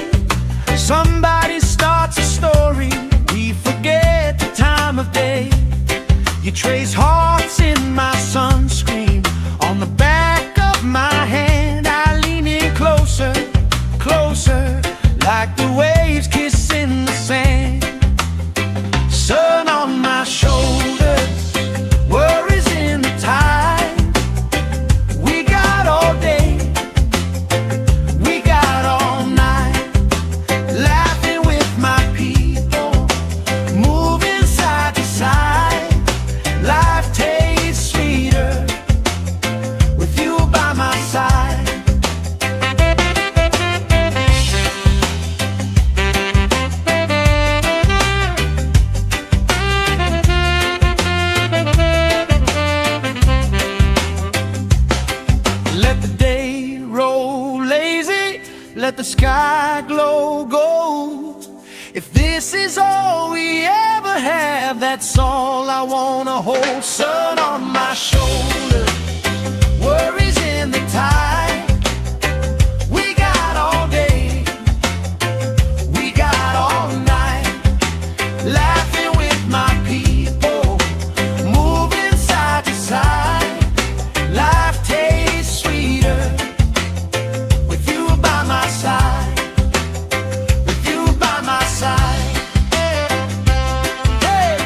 S1: Somebody starts a story, we forget the time of day. You trace hearts in my sunscreen. On the back of my hand, I lean in closer, closer, like the waves kissing the sand. Sun on my shoulders, worries in the tide. We got all day, we got all night, laughing with my people, moving side to side. Life tastes sweeter with you by my side. Let the day roll lazy, let the sky glow gold. If this is all we ever have, that's all I wanna hold. Sun on my shoulders, worries in the tide. We got all day, we got all night, laughing with my people, moving side to side. Life tastes sweeter with you by my side, with you by my side. Hey.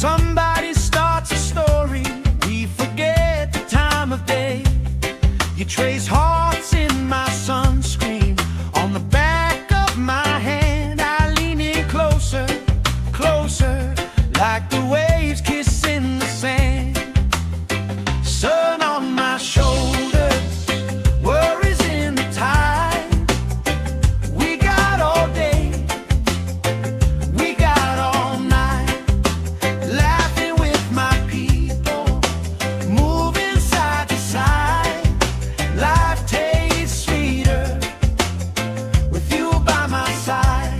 S1: Somebody starts a story, we forget the time of day. You trace hearts in my sunscreen, on the back of my hand. I lean in closer, closer, like the waves kissing the sand. Sun on my shoulders, worries in the tide. We got all day, we got all night, laughing with my people, moving side to side. Life tastes sweeter with you by my side.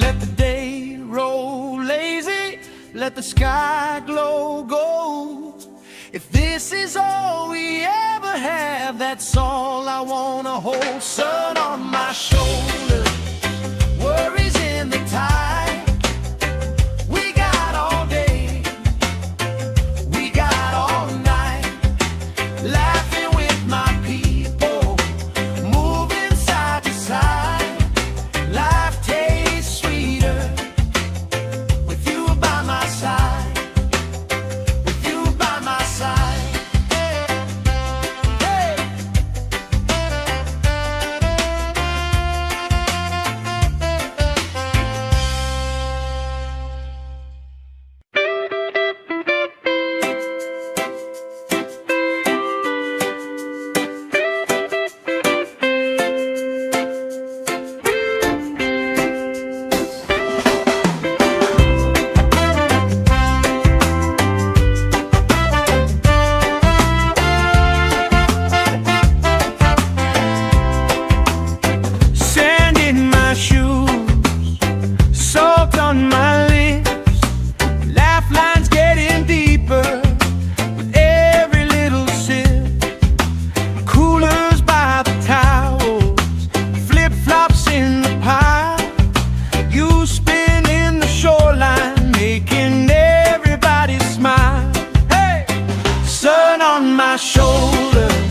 S1: Let the day roll lazy, let the sky glow gold. If this is all we ever have, that's all I wanna hold. Sun on my shoulders, worries in the tide. We got all day, we got all night, laughing with my people, moving side to side. Life tastes sweeter with you by my side, with you by my side. Hey. Sand in my shoes, salt on my lips, laugh lines getting deeper with every little sip. Coolers by the towels, flip-flops in the pile. You spin in the shoreline, making everybody smile. Hey! Sun on my shoulders,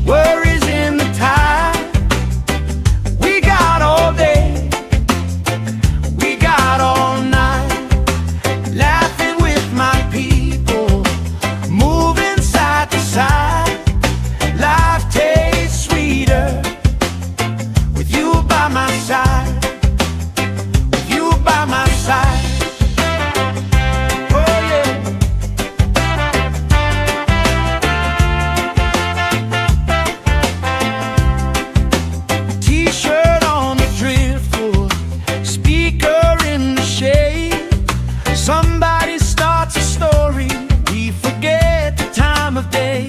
S1: worries in the tide. We got all day, we got all night, laughing with my people, moving side to side. Life tastes sweeter with you by my side, with you by my side. Oh yeah. T-shirt on the driftwood, speaker in the shade. Somebody starts a story, we forget the time of day.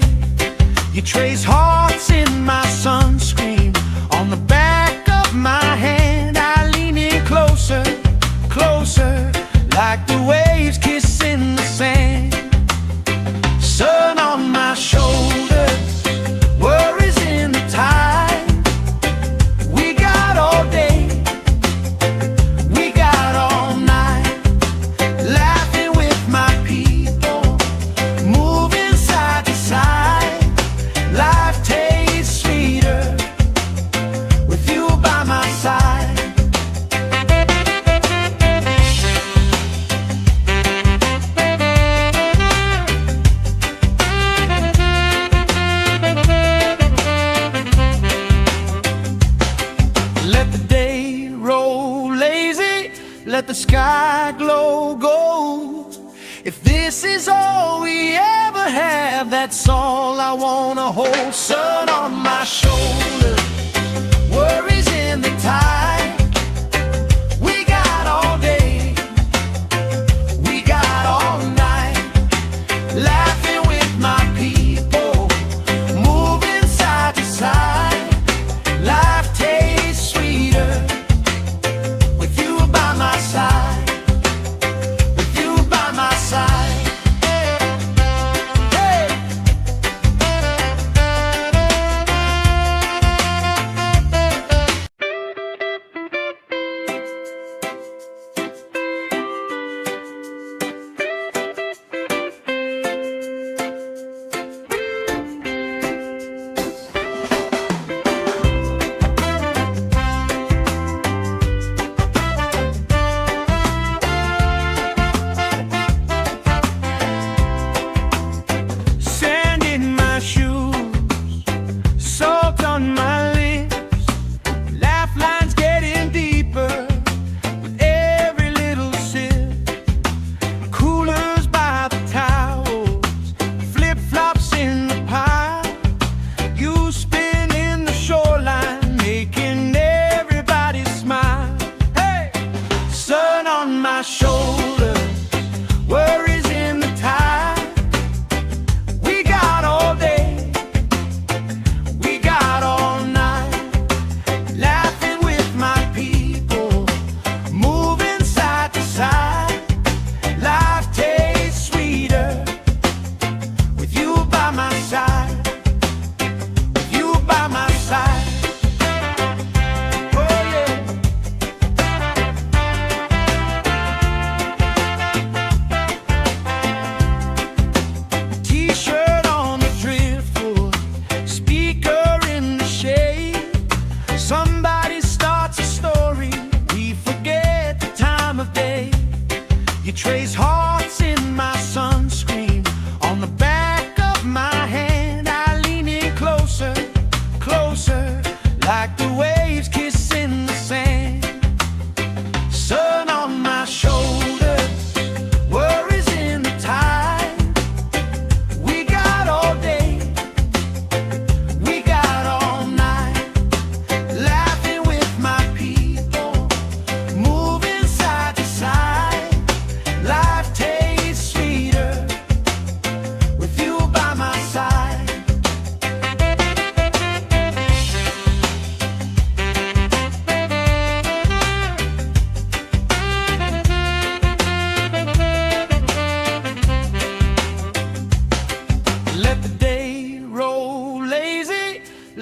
S1: You trace hearts in my sunscreen, on the back of my hand. I lean in closer, closer, like the waves kissing the sand. Sun on my shoulders, worries in the tide. We got all day, we got all night, laughing with my people, moving side to side. Life tastes sweeter with you by my side. Let the day roll lazy, let the sky glow gold. If this is all we ever have, that's all I wanna hold. Sun on my shoulders, worries in the tide. We got all day, we got all night, laughing with my people, moving side to side. Life tastes sweeter with you by my side, with you by my side. Hey.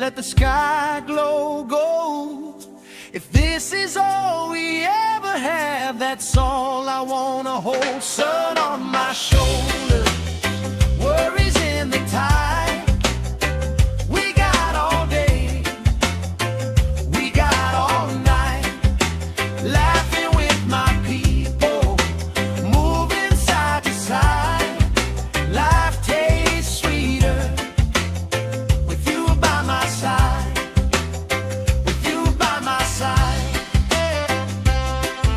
S1: let the sky glow gold. If this is all we ever have, that's all I wanna hold. Sun on my shoulders, worries in the tide. We got all day, we got all night, laughing with my people, moving side to side. Life tastes sweeter with you by my side, with you by my side.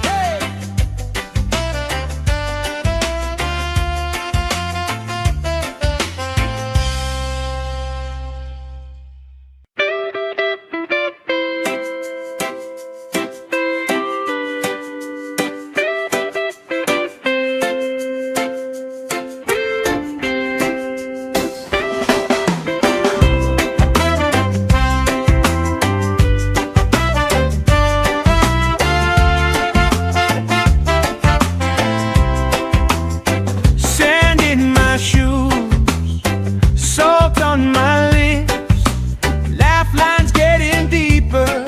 S1: Hey. Sand in my shoes, salt on my lips, laugh lines getting deeper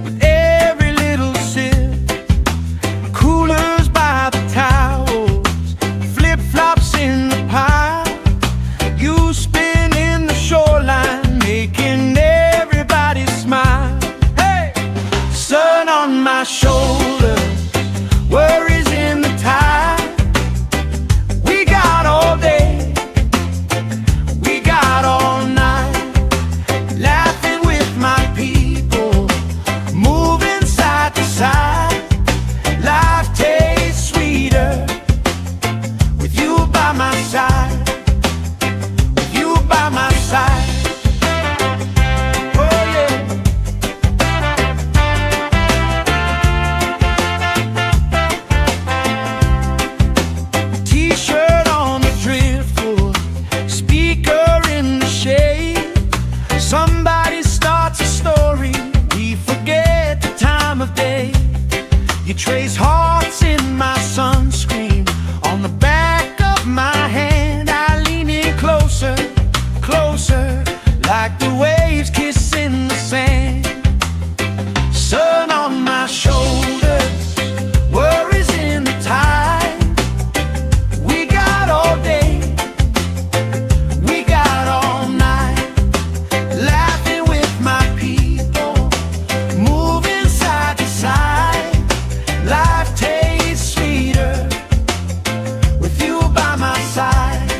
S1: with every little sip. Coolers by the towels, flip-flops in the pile. You spinning the shoreline, making everybody smile. Hey! Sun on my shoulders, worries in the tide. We got all day, we got all night, laughing with my people, moving side to side. Life tastes sweeter with you by my side, with you by my side. Oh yeah. T-shirt on the driftwood, speaker in the shade. Somebody starts a story, we forget the time of day. You trace hearts in my sunscreen, on the back of my hand. I lean in closer, closer, like the waves kissing the sand. Sun on my shoulders, worries in the tide. We got all day, we got all night, laughing with my people, moving side to side. Life tastes sweeter with you by my side.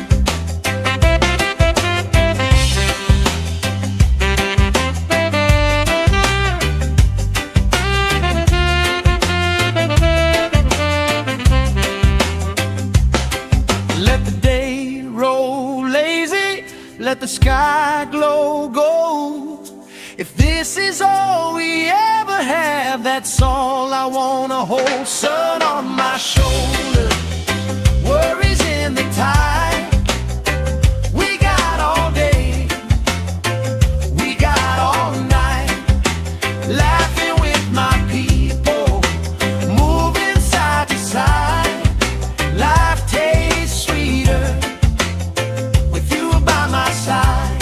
S1: Let the day roll lazy, let the sky glow gold. If this is all we ever have, that's all I wanna hold. Sun on my shoulders, worries in the tide. We got all day, we got all night, laughing with my people, moving side to side. Life tastes sweeter with you by my side,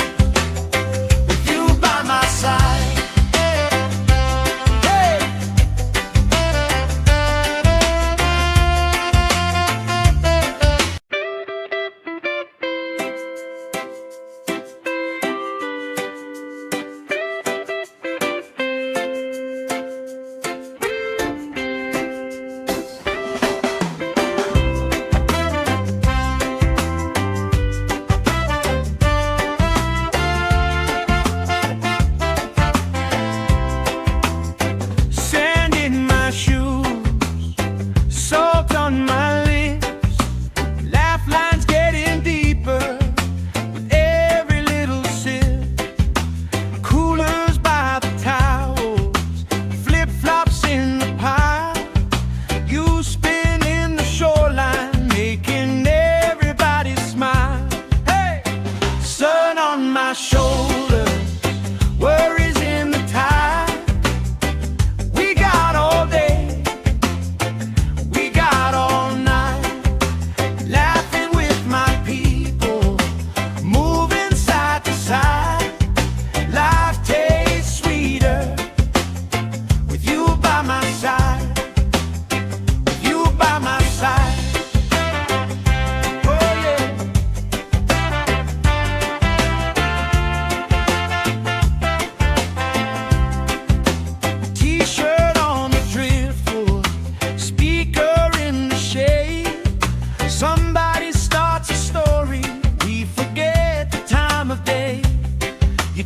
S1: with you by my side. Hey!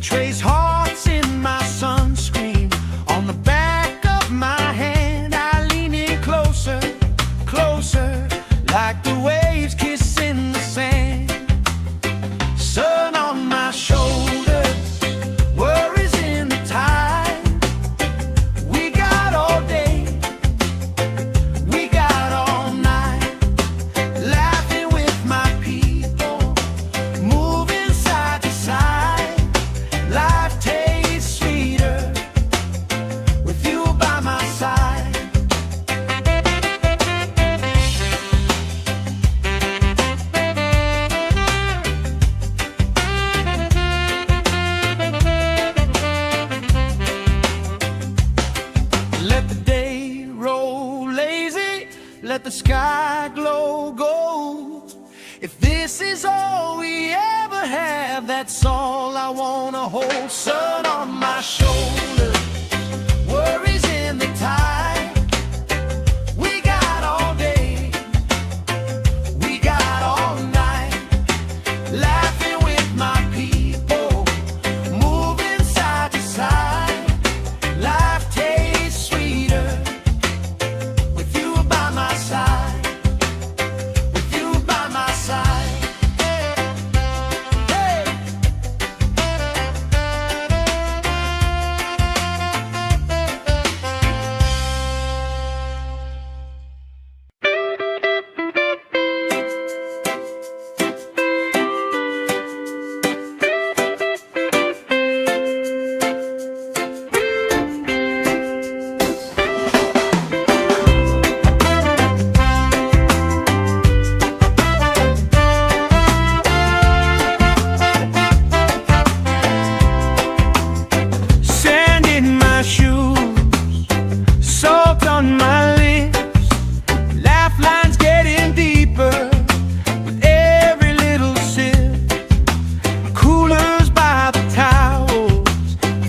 S1: trace hearts in my sunscreen. On the back of my hand, I lean in closer, closer, like the waves kissing the sand. Sun on my shoulders, worries in the tide. We got all day, we got all night, laughing with my people, moving side to side. Life tastes sweeter with you by my side. Let the day roll lazy, let the sky glow gold. If this is all we ever have, that's all I wanna hold. Sun on my shoulders, worries in the tide. We got all day, we got all night, laughing with my people, moving side to side. Life tastes sweeter with you by my side, with you by my side. Hey. Sand in my shoes, salt on my lips, laugh lines getting deeper with every little sip. Coolers by the towels,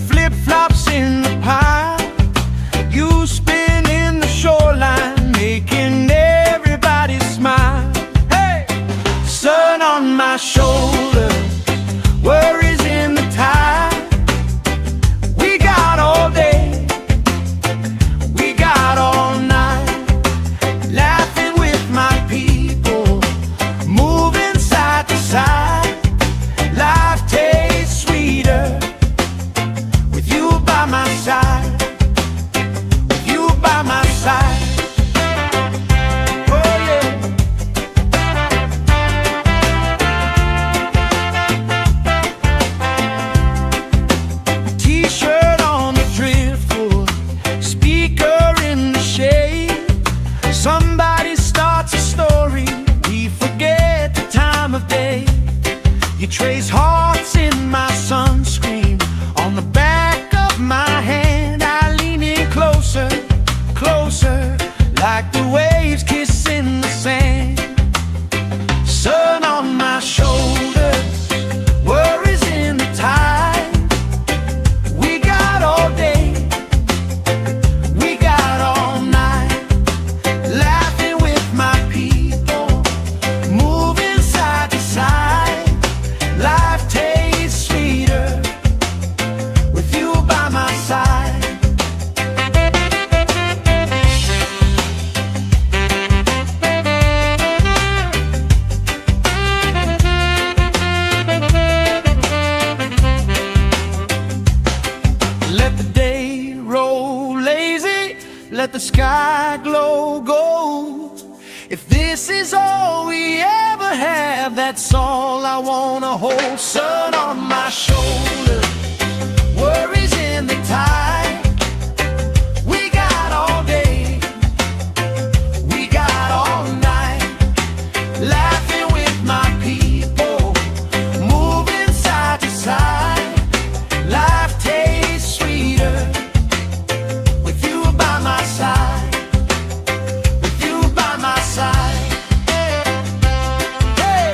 S1: flip-flops in the pile. You spinning the shoreline, making everybody smile. Hey! Sun on my shoulders, worries in the tide. We got all day, we got all night, laughing with my people, moving side to side. Life tastes sweeter with you by my side, with you by my side. Oh yeah. T-shirt on the driftwood, speaker in the shade. Somebody starts a story, we forget the time of day. You trace hearts in my sunscreen. On the back of my hand, I lean in closer, closer, like the waves kissing the sand. Sun on my shoulders, worries in the tide. We got all day, we got all night, laughing with my people, moving side to side. Life tastes sweeter with you by my side. Let the day roll lazy, let the sky glow gold. If this is all we ever have, that's all I wanna hold. Sun on my shoulders, worries in the tide. We got all day, we got all night, laughing with my people, moving side to side. Life tastes sweeter with you by my side, with you by my side. Hey.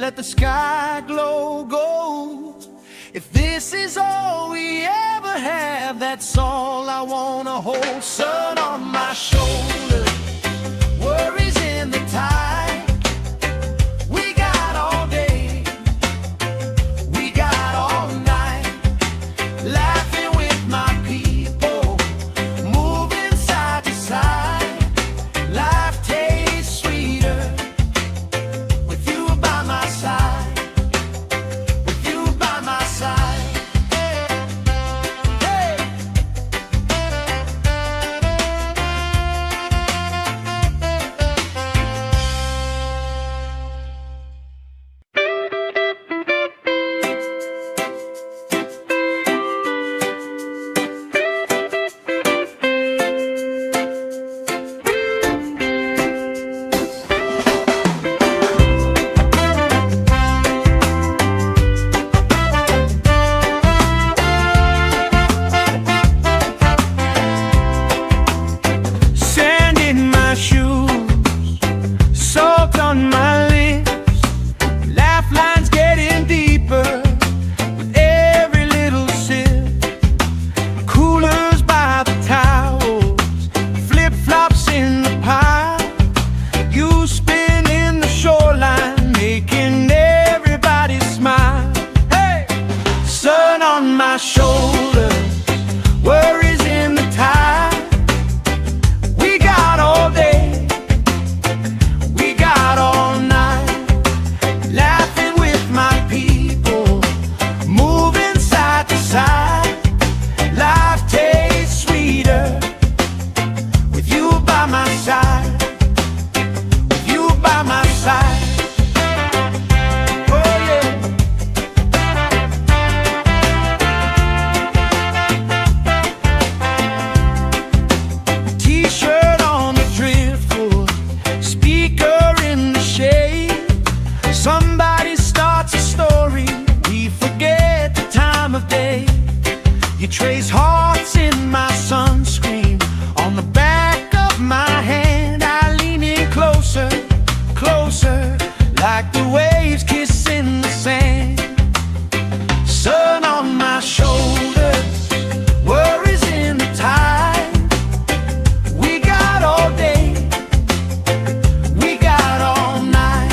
S1: let the sky glow gold. If this is all we ever have, that's all I wanna hold. Sun on my shoulder, worries in the tide. We got all day, we got all night, laughing with my people, moving side to side. Life tastes sweeter with you by my side, with you by my side. Hey. Sand in my shoes, salt on my lips, laugh lines getting deeper with every little sip. Coolers by the towels, flip-flops in the pile. You spin in the shoreline, making everybody smile. Hey! Sun on my shoulder, worries in the tide. We got all day, we got all night, laughing with my people, moving side to side. Life tastes sweeter with you by my side, with you by my side. Oh yeah. T-shirt on the driftwood, speaker in the shade. Somebody starts a story, we forget the time of day. You trace hearts in my sunscreen, on the back of my hand. I lean in closer, closer, like the waves kissing the sand. Sun on my shoulders, worries in the tide. We got all day, we got all night,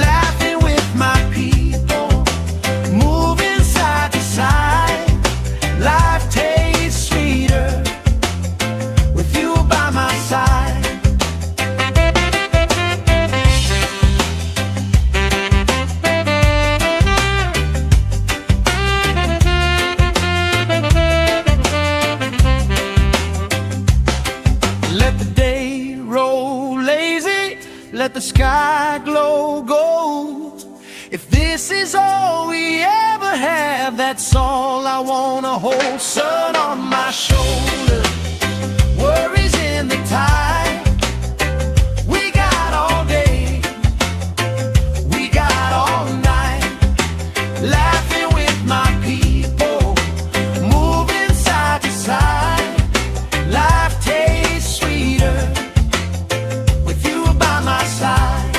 S1: laughing with my people, moving side to side. Life tastes sweeter with you by my side. Let the day roll lazy, let the sky glow gold. If this is all we ever have, that's all I wanna hold. Sun on my shoulder, worries in the tide. We got all day, we got all night, laughing with my people, moving side to side. Life tastes sweeter with you by my side,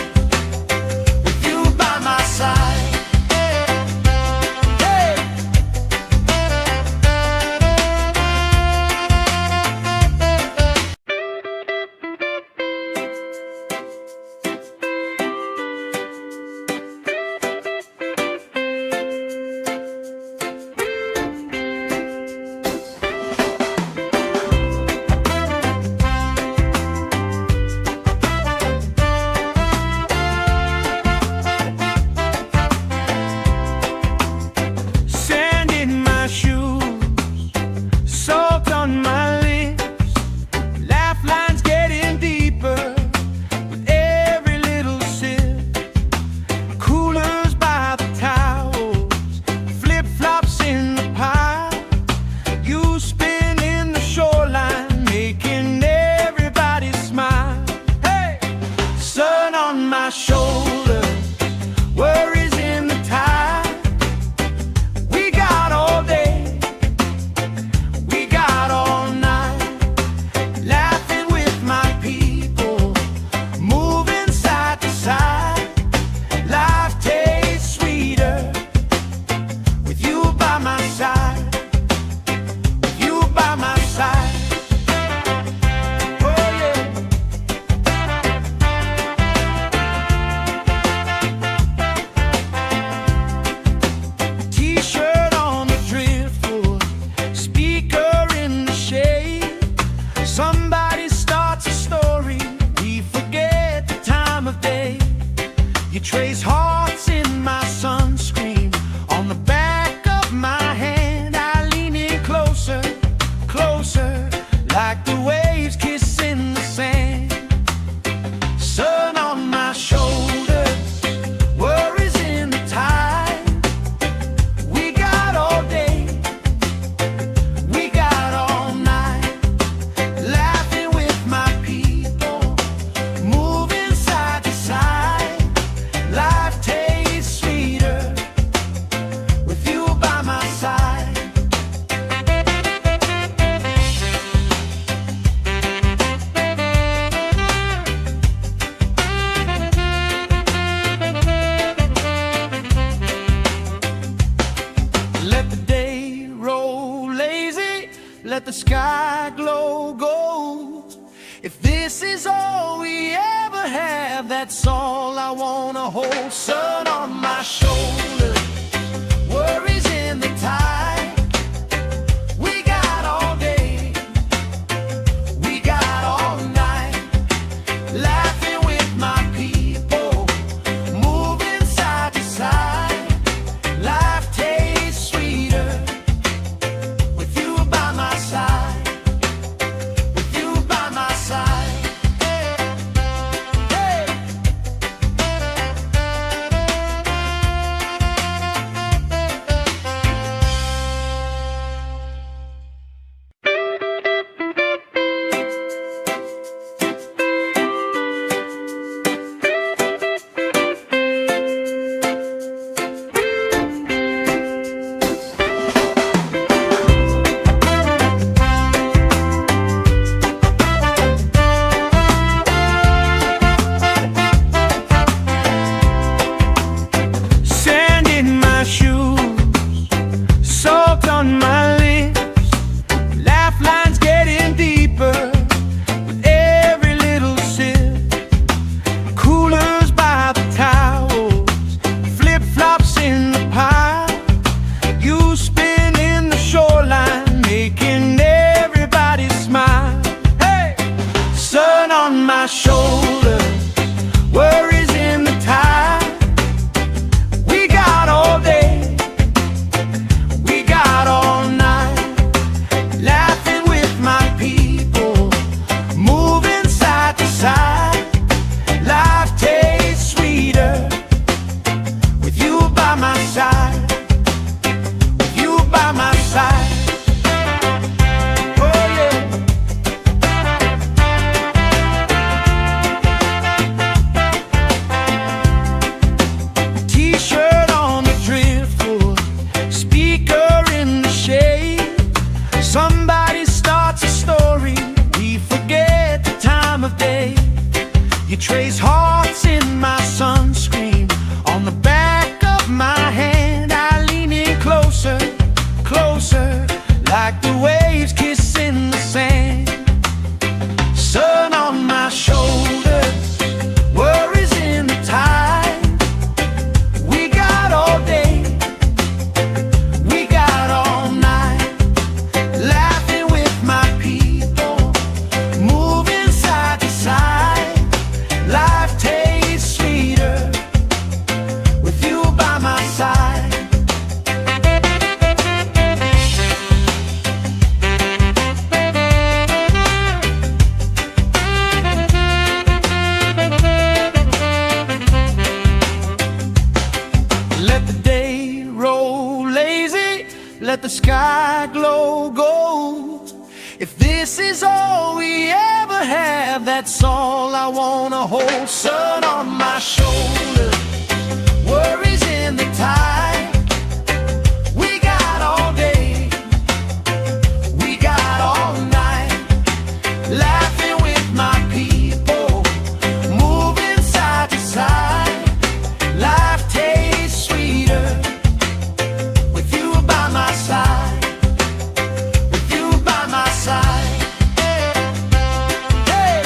S1: with you by my side. Hey. Sand in my shoes, salt on my lips, laugh lines getting deeper with every little sip. Coolers by the towels, flip-flops in the pile. You spin in the shoreline, making everybody smile. Hey! Sun on my shoulder, worries in the tide. We got all day, we got all night, laughing with my people, moving side to side. Life You trace hearts in my sunscreen. On the back of my hand I lean in closer, closer, like the waves kissing the sand. Sun on my shoulders, worries in the tide. We got all day, we got all night, laughing with my people, moving side to side. Life tastes sweeter with you by my side. Let the day roll lazy, let the sky glow gold. If this is all we ever have, that's all I wanna hold. Sun on my shoulders, worries in the tide. We got all day, we got all night, laughing with my people, moving side to side. Life tastes sweeter with you by my side, with you by my side. Hey. Sand in my shoes, salt on my lips, laugh lines getting deeper with every little sip. Coolers by the towels, flip-flops in the pile. You spin in the shoreline, making everybody smile. Hey! Sun on my shoulders, worries in the tide. We got all day, we got all night, laughing with my people, moving side to side. Life tastes sweeter with you by my side, with you by my side. Oh yeah. T-shirt on the driftwood, speaker in the shade. Somebody starts a story, we forget the time of day. You trace hearts in my sunscreen. On the back of my hand I lean in closer, closer, like the waves kissing the sand. Sun on my shoulders, worries in the tide. We got all day, we got all night, laughing with my people, moving side to side. Life tastes sweeter with you by my side. Let the day roll lazy, let the sky glow gold. If this is all we ever have, that's all I wanna hold. Sun on my shoulders, worries in the tide. We got all day, we got all night, laughing with my people, moving side to side. Life tastes sweeter with you by my side, with you by my side. Hey.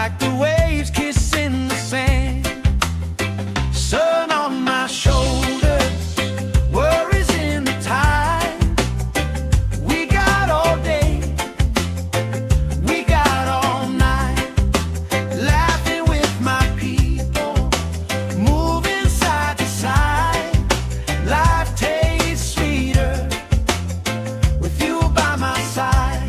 S1: like the waves kissing the sand. Sun on my shoulders, worries in the tide. We got all day, we got all night, laughing with my people, moving side to side. Life tastes sweeter with you by my side.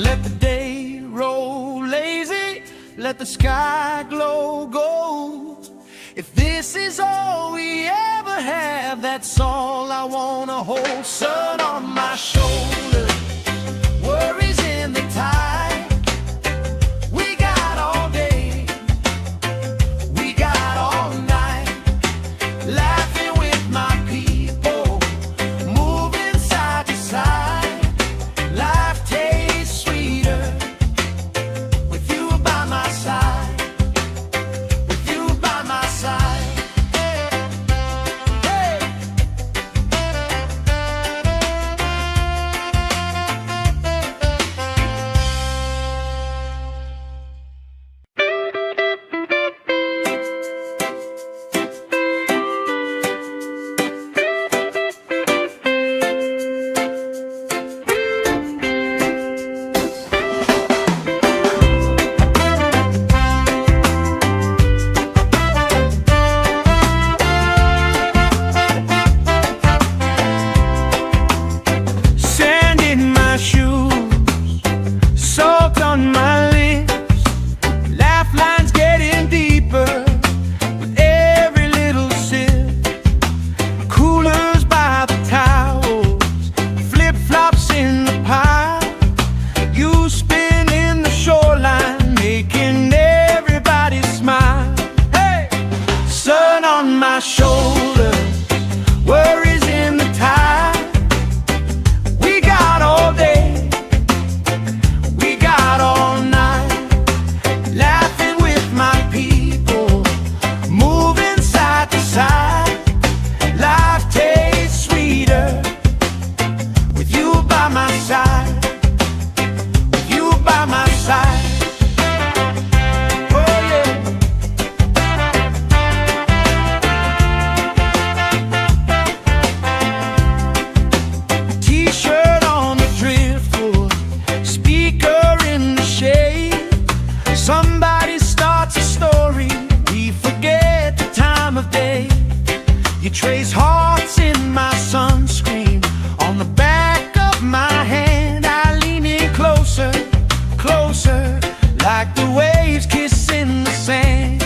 S1: Let the day roll lazy, let the sky glow gold. If this is all we ever have, that's all I wanna hold. Sun on my shoulders, worries in the tide. We got all day, we got all night, laughing with my people, moving side to side. Life tastes sweeter with you by my side, with you by my side. Hey. Sand in my shoes, salt on my lips, laugh lines getting deeper with every little sip. Coolers by the towels, flip-flops in the pile. You spinning the shoreline, making everybody smile. Hey! Sun on my shoulders, worries in the tide. We got all day, we got all night, laughing with my people, moving side to side. Life tastes sweeter with you by my side, with you by my side. Oh yeah. T-shirt on the driftwood, speaker in the shade. Somebody starts a story, we forget the time of day. You trace hearts in my sunscreen, on the back of my hand. I lean in closer, closer, like the waves kissing the sand.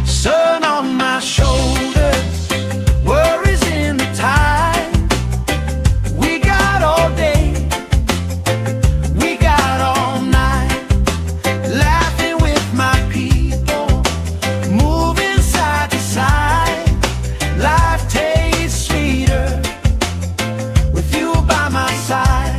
S1: Sun on my shoulders, worries in the tide. We got all day, we got all night, laughing with my people, moving side to side. Life tastes sweeter with you by my side.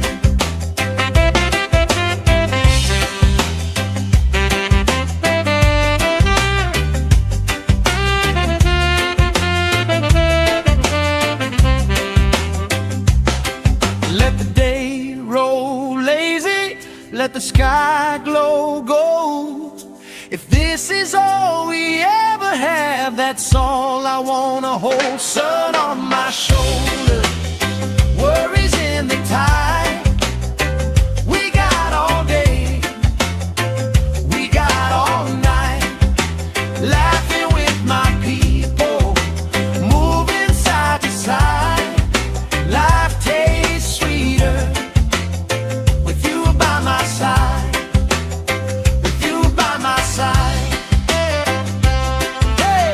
S1: Let the day roll lazy, let the sky glow gold. If this is all we ever have, that's all I wanna hold. Sun on my shoulders, worries in the tide. We got all day, we got all night, laughing with my people, moving side to side. Life tastes sweeter with you by my side, with you by my side. Hey.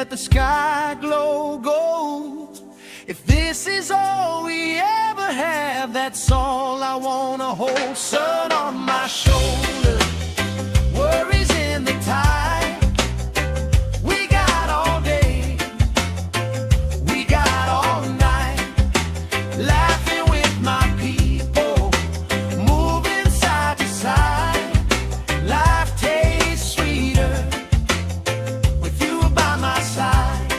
S1: let the sky glow gold. If this is all we ever have, that's all I wanna hold. Sun on my shoulder, worries in the tide. We got all day, we got all night, laughing with my people, moving side to side. Life tastes sweeter with you by my side,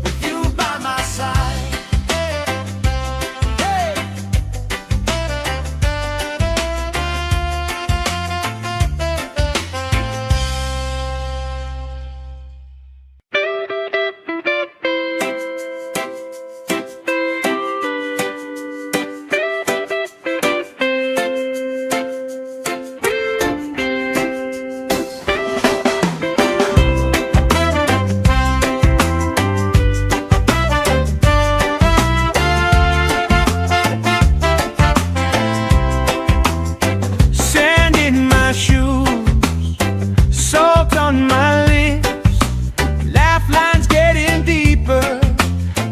S1: with you by my side. Hey. Sand in my shoes, salt on my lips, laugh lines getting deeper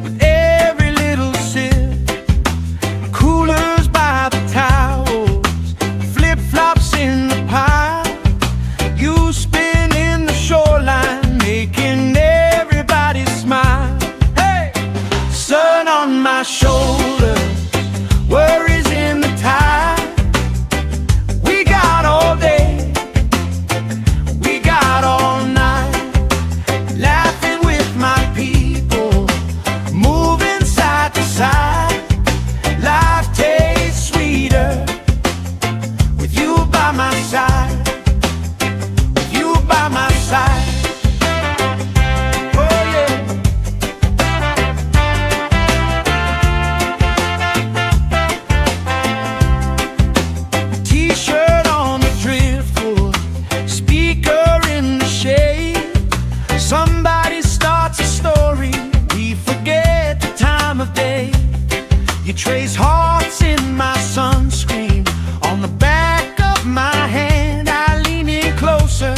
S1: with every little sip. Coolers by the towels, flip-flops in the pile, you spinning the shoreline, making everybody smile. Hey! Sun on my shoulder, worries in the tide. We got all day, we got all night, laughing with my people, moving side to side. Life tastes sweeter with you by my side, with you by my side. Oh yeah. T-shirt on the driftwood, speaker in the shade. Somebody starts a story, we forget the time of day. You trace hearts in my sunscreen, on the back of my hand. I lean in closer,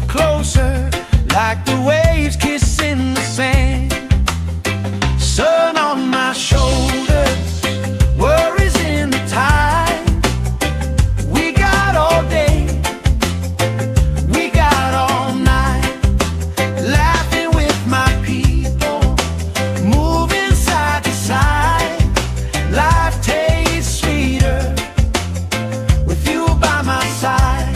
S1: closer, like the waves kissing the sand. Sun on my shoulders, worries in the tide. We got all day, we got all night, laughing with my people, moving side to side. Life tastes sweeter with you by my side.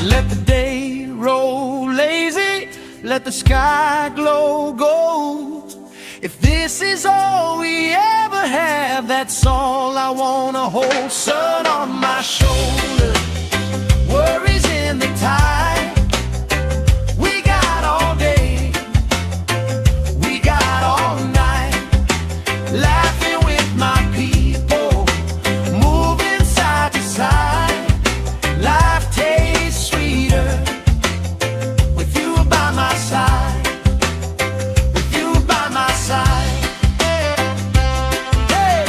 S1: Let the day roll lazy, let the sky glow gold. If this is all we ever have, that's all I wanna hold. Sun on my shoulder, worries in the tide. We got all day, we got all night, laughing with my people, moving side to side. Life tastes sweeter with you by my side, with you by my side. Hey.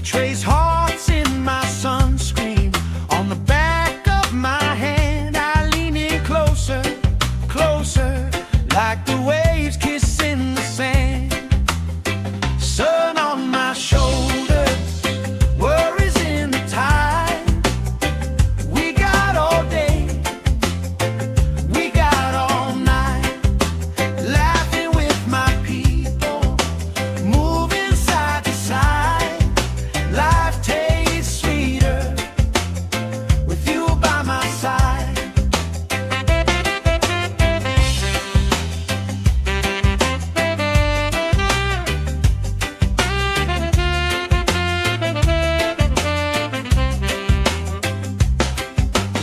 S1: trace hearts in my sunscreen. On the back of my hand, I lean in closer, closer, like the waves kissing the sand. Sun on my shoulders, worries in the tide. We got all day, we got all night, laughing with my people, moving side to side. Life tastes sweeter with you by my side.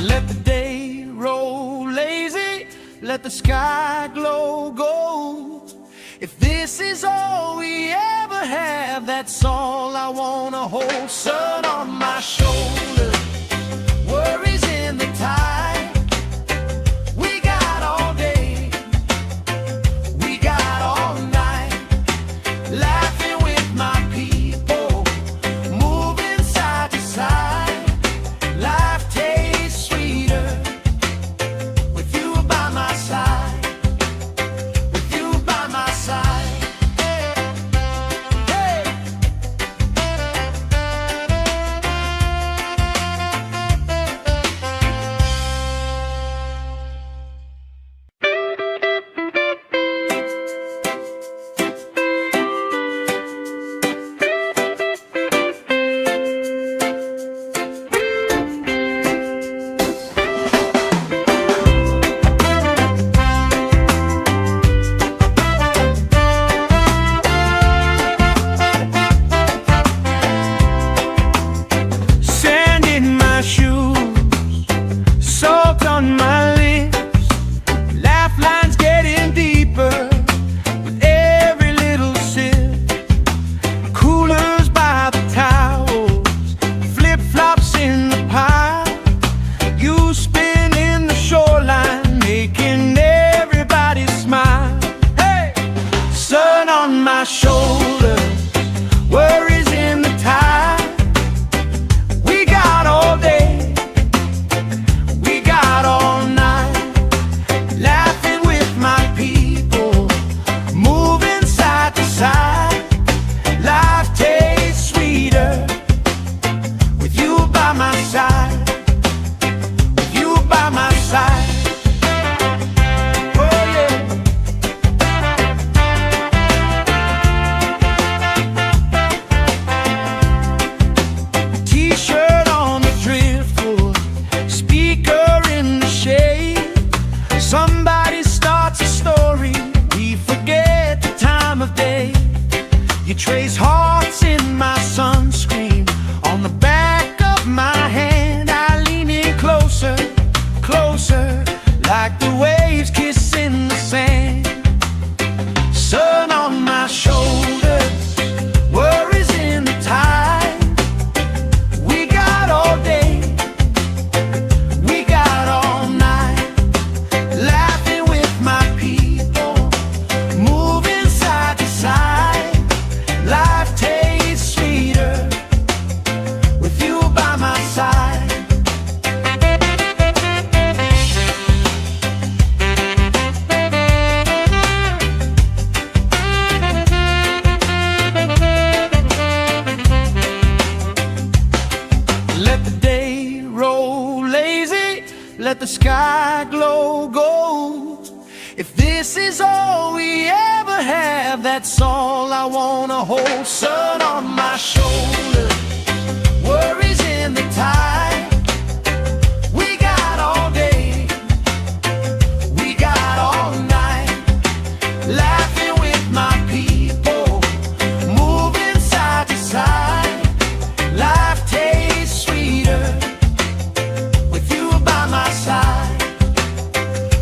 S1: Let the day roll lazy, let the sky glow gold. If this is all we ever have, that's all I wanna hold. Sun on my shoulders, worries in the tide. We got all day, we got all night, laughing with my people, moving side to side. Life tastes sweeter with you by my side, with you by my side. Hey. Sand in my shoes, salt on my lips, laugh lines getting deeper with every little sip. Coolers by the towels, flip-flops in the pile. You spin in the shoreline, making everybody smile. Hey! Sun on my shoulders, worries in the tide. We got all day, we got all night, laughing with my people, moving side to side. Life tastes sweeter with you by my side, with you by my side. Oh yeah. T-shirt on the driftwood, speaker in the shade. Somebody starts a story, we forget the time of day. You trace hearts in my sunscreen. On the back of my hand, I lean in closer, closer, like the waves kissing the sand. Sun on my shoulders, worries in the tide. We got all day, we got all night, laughing with my people, moving side to side. Life tastes sweeter with you by my side. Let the day roll lazy, let the sky glow gold. If this is all we ever have, that's all I wanna hold. Sun on my shoulders, worries in the tide. We got all day, we got all night, laughing with my people, moving side to side. Life tastes sweeter with you by my side,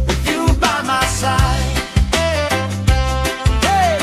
S1: with you by my side. Hey!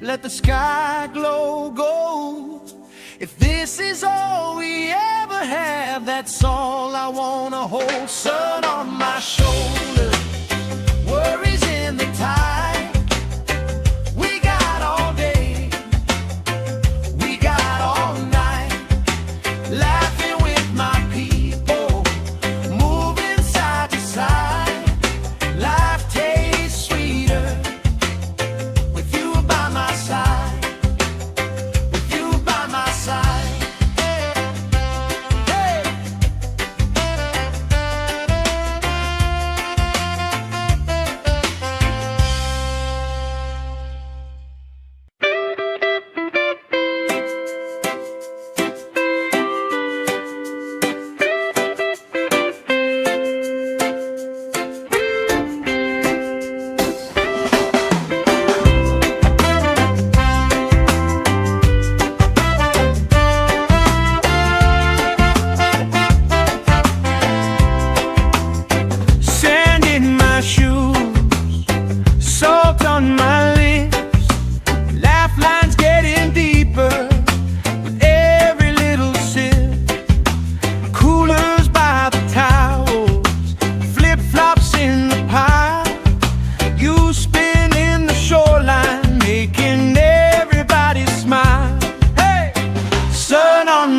S1: let the sky glow gold. If this is all we ever have, that's all I wanna hold. Sun on my shoulder, worries in the tide. We got all day, we got all night, laughing with my people, moving side to side. Life tastes sweeter with you by my side.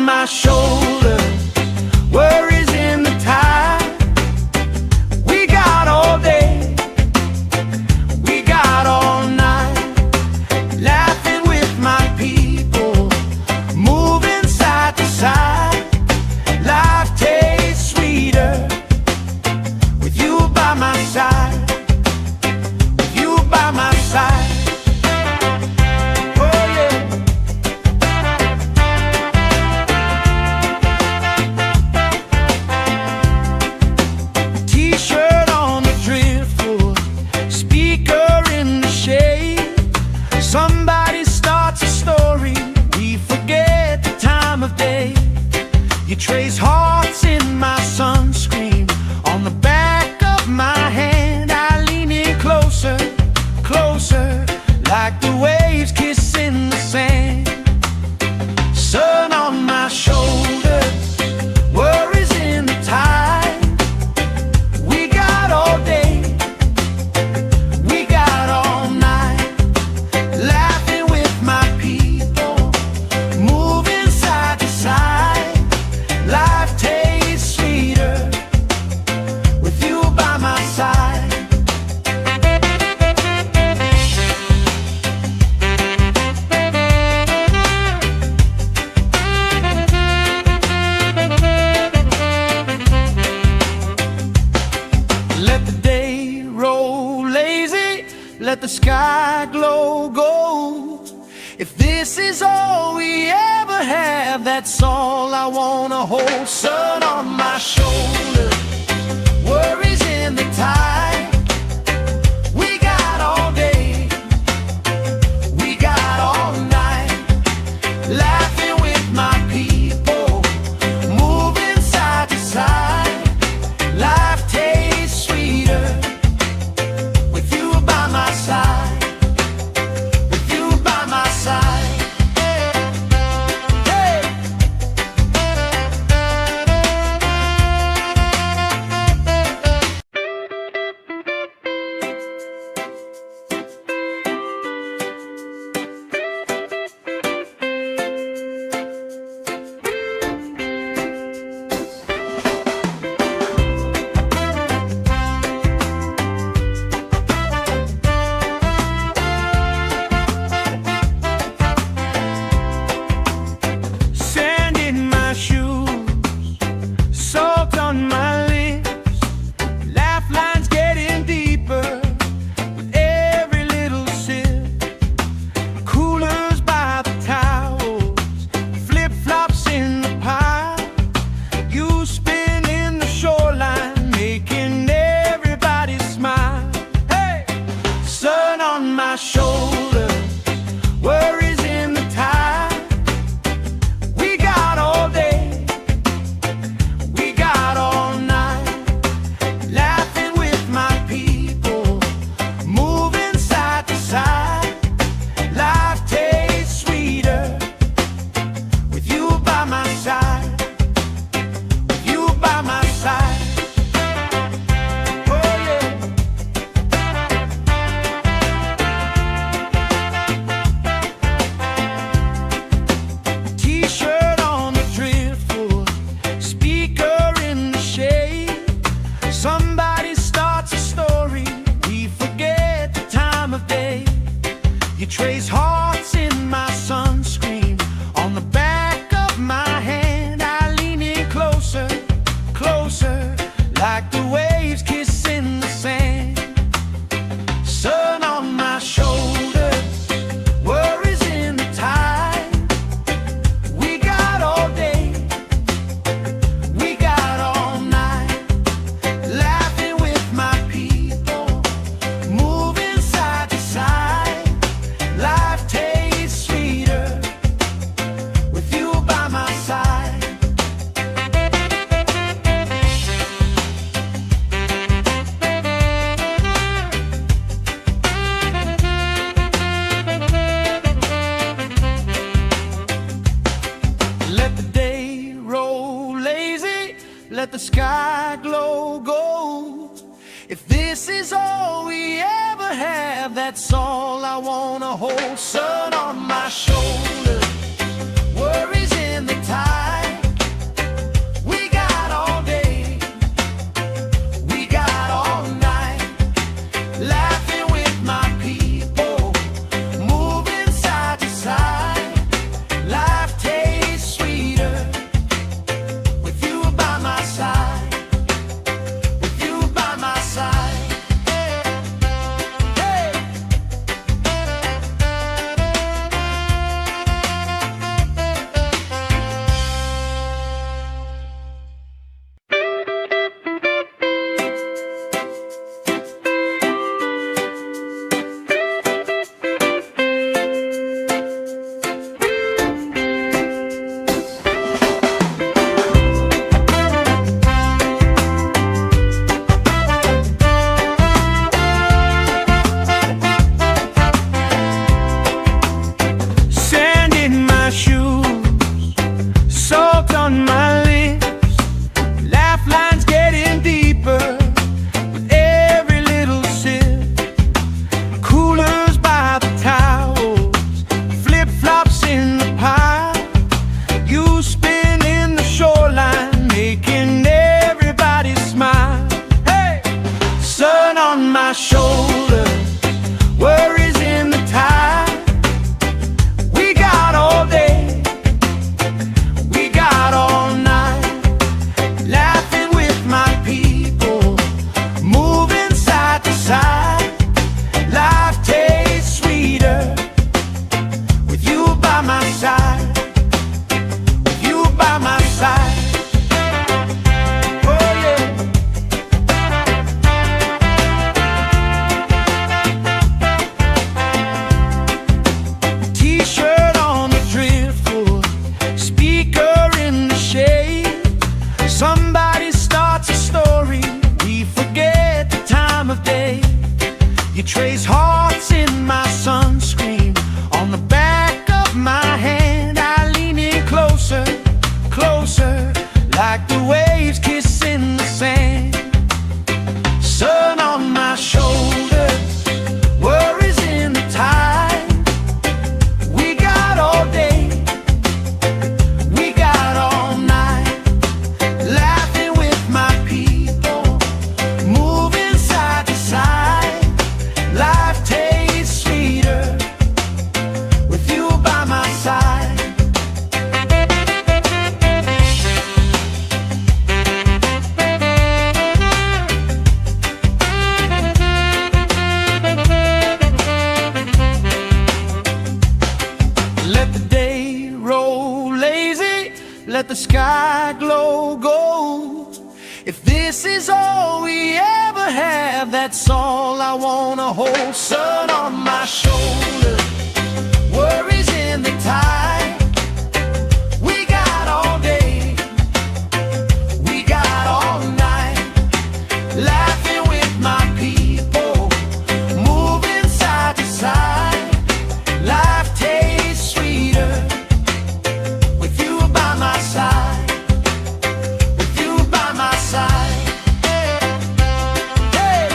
S1: My shoulders, worries in the tide. We got all day, we got all night, laughing with my people, moving side to side. Life tastes sweeter with you by my side, with you by my side. Somebody starts a story, we forget the time of day. You trace hearts in my sunscreen, on the back of my hand. I lean in closer, closer, like the waves kissing the sand. Sun on my shoulders, worries in the tide. We got all day, we got all night, laughing with my people, moving side to side. Life tastes sweeter with you by my side. Let the day roll lazy, let the sky glow gold. If this is all we ever have, that's all I wanna hold. Sun on my shoulder, worries in the tide. We got all day, we got all night, laughing with my people, moving side to side. Life tastes sweeter with you by my side, with you by my side. Sand in my shoes, salt on my lips, laugh lines getting deeper with every little sip. Coolers by the towels, flip-flops in the pile. You spin in the shoreline, making everybody smile. Hey, sun on my shoulder, worries in the tide. We got all day, we got all night, laughing with my people, moving side to side. Life trace hearts in my sunscreen. On the back of my hand, I lean in closer, closer, like the waves kissing the sand. Sun on my shoulders, worries in the tide. We got all day, we got all night, laughing with my people, moving side to side. Life tastes sweeter with you by my side. Let the day roll lazy, let the sky glow gold. If this is all we ever have, that's all I wanna hold. Sun on my shoulders, worries in the tide. We got all day, we got all night, laughing with my people, moving side to side. Life tastes sweeter with you by my side, with you by my side. Hey. Sand in my shoes, salt on my lips, laugh lines getting deeper with every little sip. Coolers by the towels, flip-flops in the pile. You spinning the shoreline, making everybody smile. Hey! Sun on my shoulders, worries in the tide. We got all day, we got all night, laughing with my people, moving side to side. Life tastes sweeter with you by my side, with you by my side. Oh yeah. T-shirt on the driftwood, speaker in the shade. Somebody starts a story, we forget the time of day. You trace hearts in my sunscreen. On the back of my hand, I lean in closer, closer, like the waves kissing the sand. Sun on my shoulders, worries in the tide. We got all day, we got all night, laughing with my people, moving side to side. Life tastes sweeter with you by my side. Let the day roll lazy, let the sky glow gold. If this is all we ever have, that's all I wanna hold. Sun on my shoulders, worries in the tide. We got all day, we got all night, laughing with my people, moving side to side. Life tastes sweeter with you by my side, with you by my side. Hey.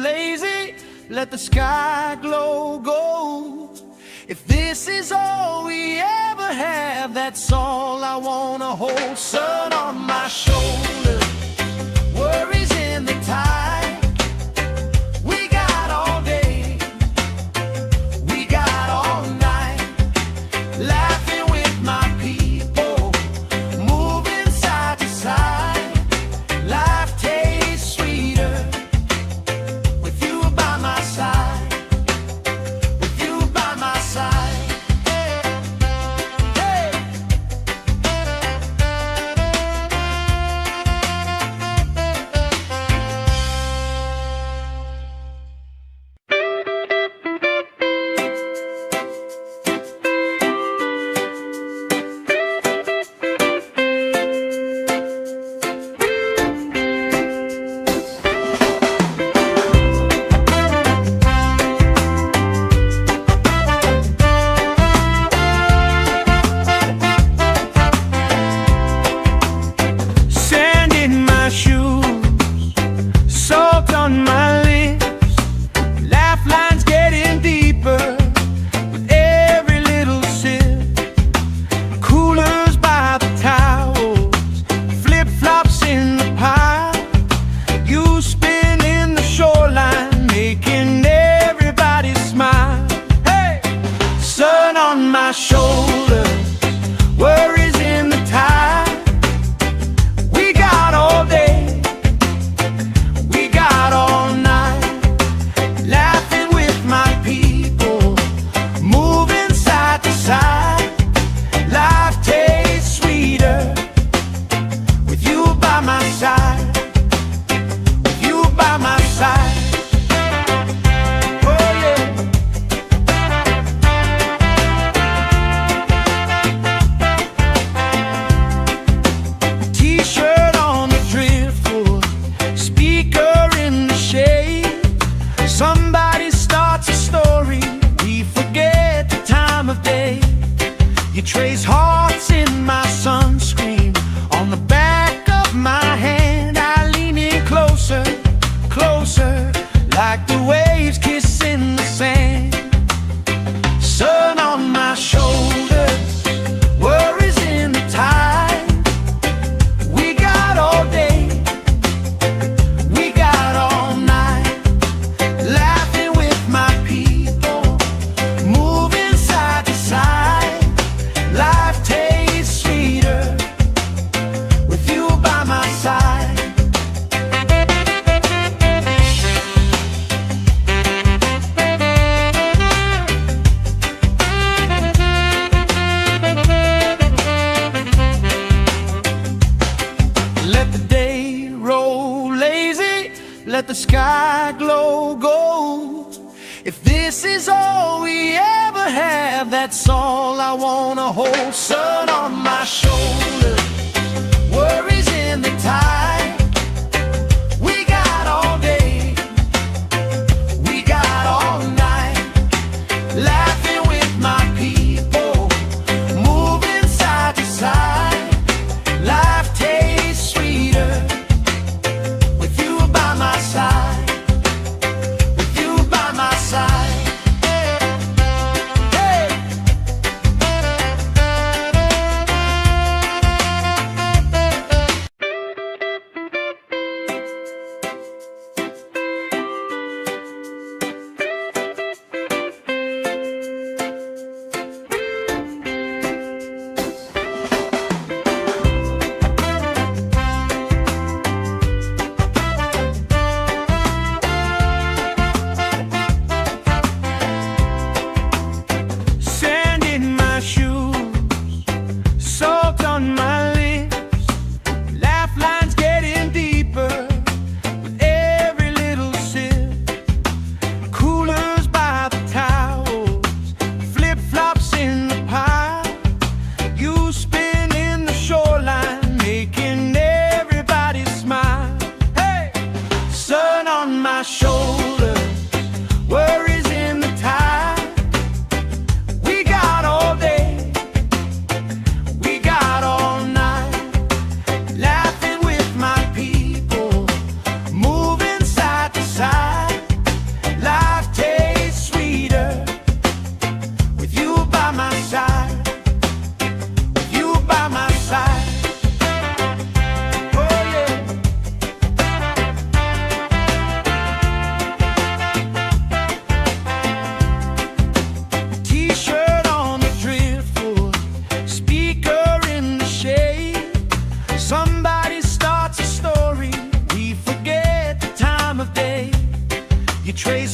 S1: lazy, let the sky glow gold. If this is all we ever have, that's all I wanna hold. Sun on my shoulder, worries in the tide. We got all day, we got all night, laughing with my people, moving side to side. Life tastes sweeter with you by my side, with you by my side. Hey. Sand in my shoes, salt on my lips, laugh lines getting deeper with every little sip. Coolers by the towels, flip-flops in the pile, you spin in the shoreline, making everybody smile. Hey! Sun on my shoulder, worries in the tide. We got all day, we got all night, laughing with my people, moving side to side. Life tastes sweeter with you by my side, with you by my side. Oh yeah. T-shirt on the driftwood, speaker in the shade. Somebody starts a story, we forget the time of day. You trace hearts in my sunscreen, on the back of my hand. I lean in closer, closer, like the waves kissing the sand. Sun on my shoulders, worries in the tide. We got all day, we got all night, laughing with my people, moving side to side. Life tastes sweeter with you by my side. Let the day roll lazy, let the sky glow gold. If this is all we ever have, that's all I wanna hold. Sun on my shoulder, worries in the tide. We got all day, we got all night, laughing with my people, moving side to side. Life tastes sweeter with you by my side, with you by my side. Hey.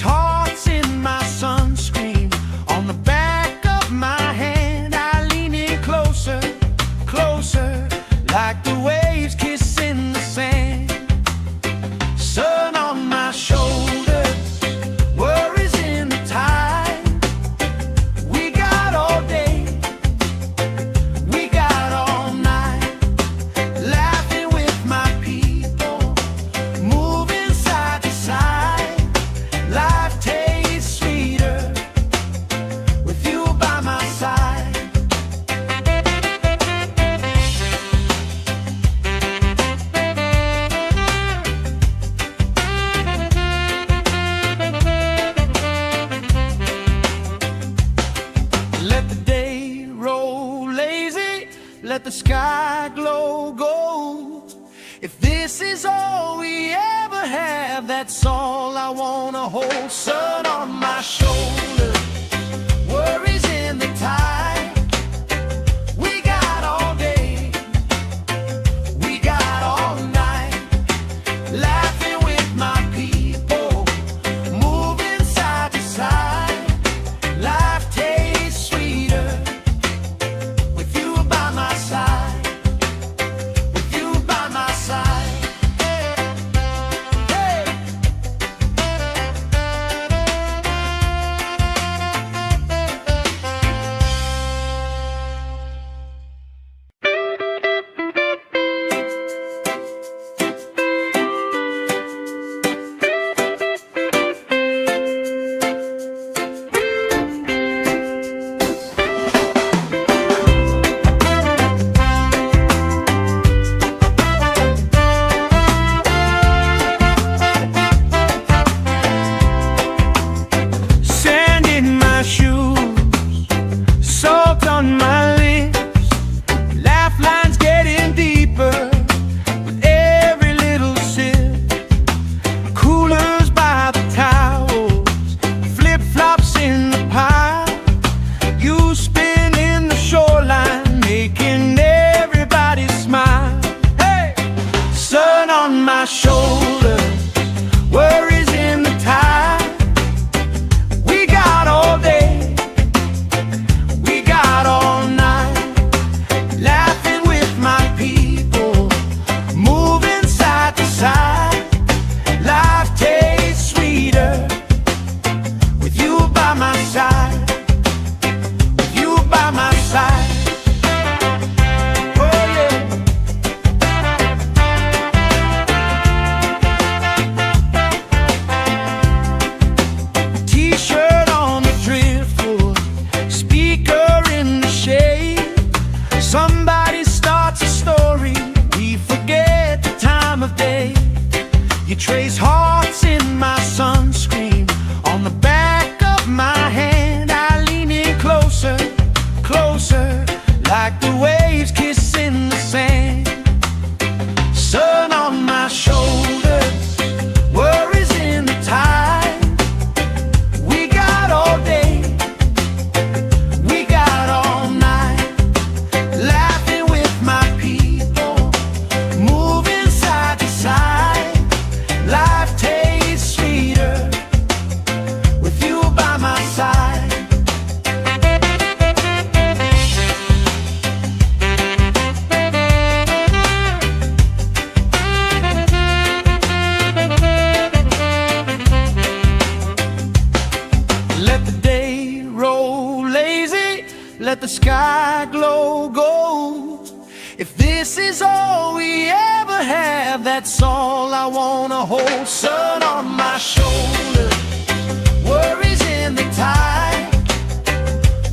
S1: trace hearts in my sunscreen. On the back of my hand I lean in closer, closer, like the waves kissing the sand. Sun on my shoulders, worries in the tide. We got all day, we got all night, laughing with my people, moving side to side. Life tastes sweeter with you by my side. Let the day roll lazy, let the sky glow gold. If this is all we ever have, that's all I wanna hold. Sun on my shoulders, worries in the tide. We got all day, we got all night, laughing with my people, moving side to side. Life tastes sweeter with you by my side, with you by my side. Hey. Sand in my shoes, salt on my lips, laugh lines getting deeper with every little sip. Coolers by the towels, flip-flops in the pile. You spin in the shoreline, making everybody smile. Hey! Sun on my shoulders, worries in the tide. We got all day, we got all night, laughing with my people, moving side to side. Life tastes sweeter with you by my side, with you by my side. Oh yeah. T-shirt on the driftwood, speaker in the shade. Somebody starts a story, we forget the time of day. You trace hearts in my sunscreen. On the back of my hand I lean in closer, closer, like the waves kissing the sand. Sun on my shoulders, worries in the tide. We got all day, we got all night, laughing with my people, moving side to side. Life tastes sweeter with you by my side. Let the day roll lazy, let the sky glow gold. If this is all we ever have, that's all I wanna hold. Sun on my shoulders, worries in the tide.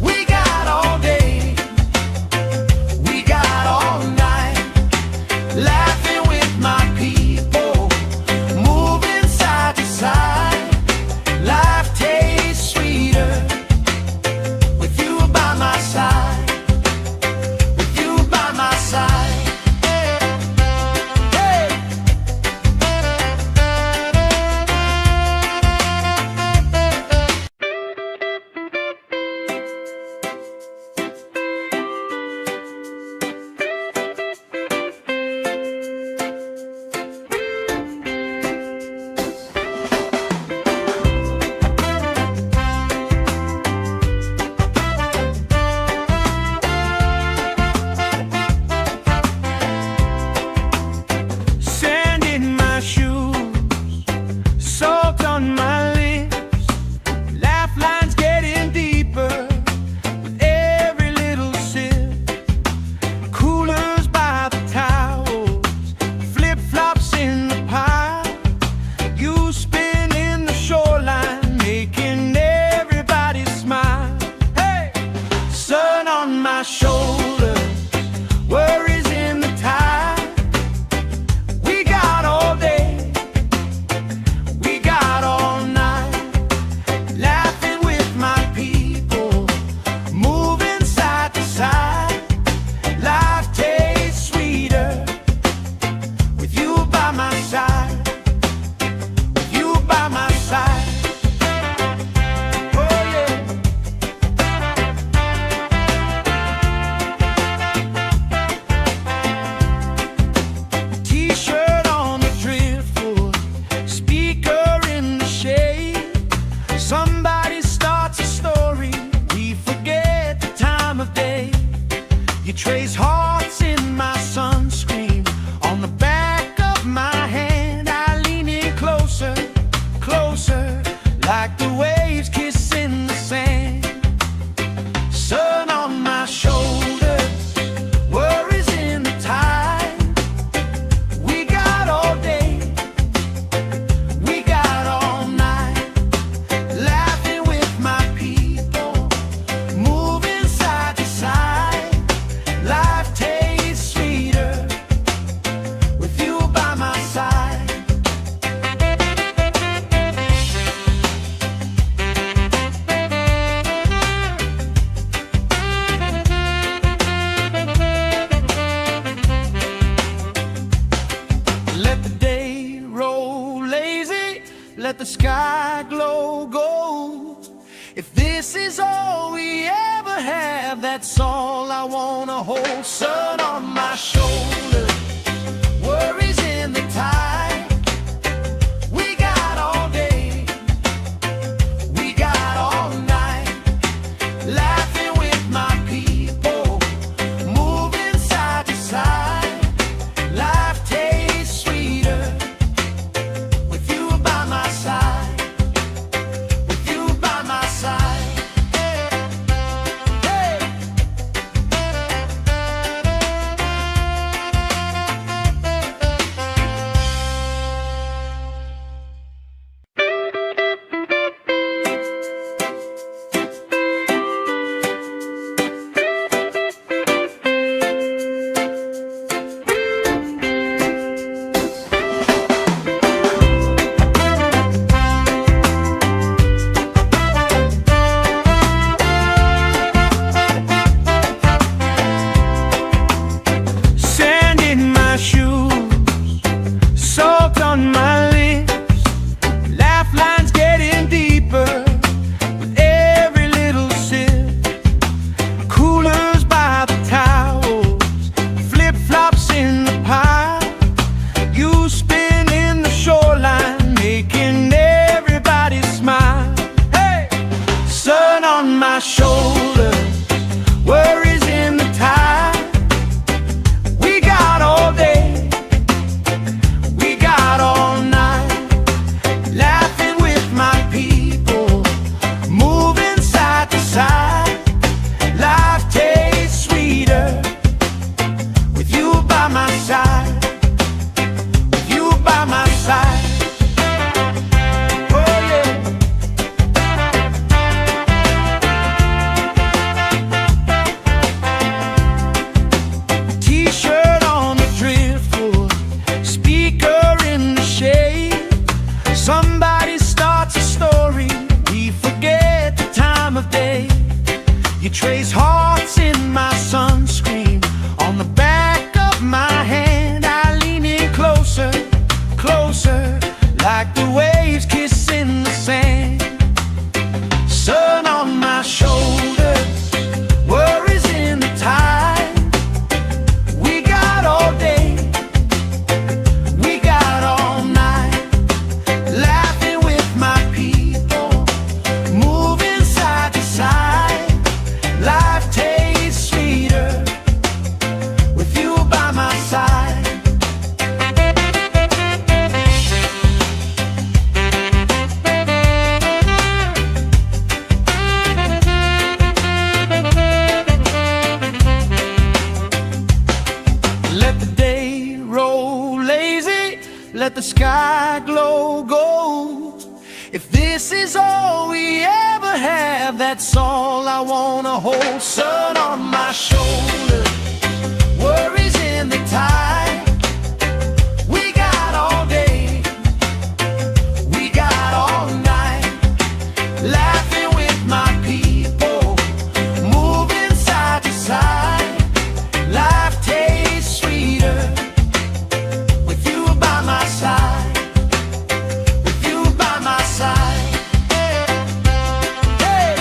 S1: We got all day, we got all night, laughing with my people, moving side to side. Life tastes sweeter with you by my side, with you by my side. Hey. Somebody starts a story, we forget the time of day. You trace hearts in my sunscreen, on the back of my hand. I lean in closer, closer, like the waves kissing the sand. Sun on my shoulders, worries in the tide. We got all day, we got all night, laughing with my people, moving side to side. Life tastes sweeter with you by my side. Let the day roll lazy, let the sky glow gold. If this is all we ever have, that's all I wanna hold. Sun on my shoulders, worries in the tide. We got all day, we got all night, laughing with my people, moving side to side. Life tastes sweeter with you by my side, with you by my side. Hey. Sand in my shoes, salt on my lips, laugh lines getting deeper with every little sip. Coolers by the towels, flip-flops in the pile. You spin in the shoreline, making everybody smile. Hey! Sun on my shoulders, worries in the tide. We got all day, we got all night, laughing with my people, moving side to side. Life tastes sweeter with you by my side, with you by my side. Oh yeah. T-shirt on the driftwood, speaker in the shade. Somebody starts a story, we forget the time of day. You trace hearts in my sunscreen, on the back of my hand. I lean in closer, closer, like the waves kissing the sand. Sun on my shoulders, worries in the tide. We got all day, we got all night, laughing with my people, moving side to side. Life tastes sweeter with you by my side. Let the day roll lazy, let the sky glow gold. If this is all we ever have, that's all I wanna hold. Sun on my shoulders, worries in the tide. We got all day, we got all night, laughing with my people, moving side to side. Life tastes sweeter with you by my side, with you by my side. Hey.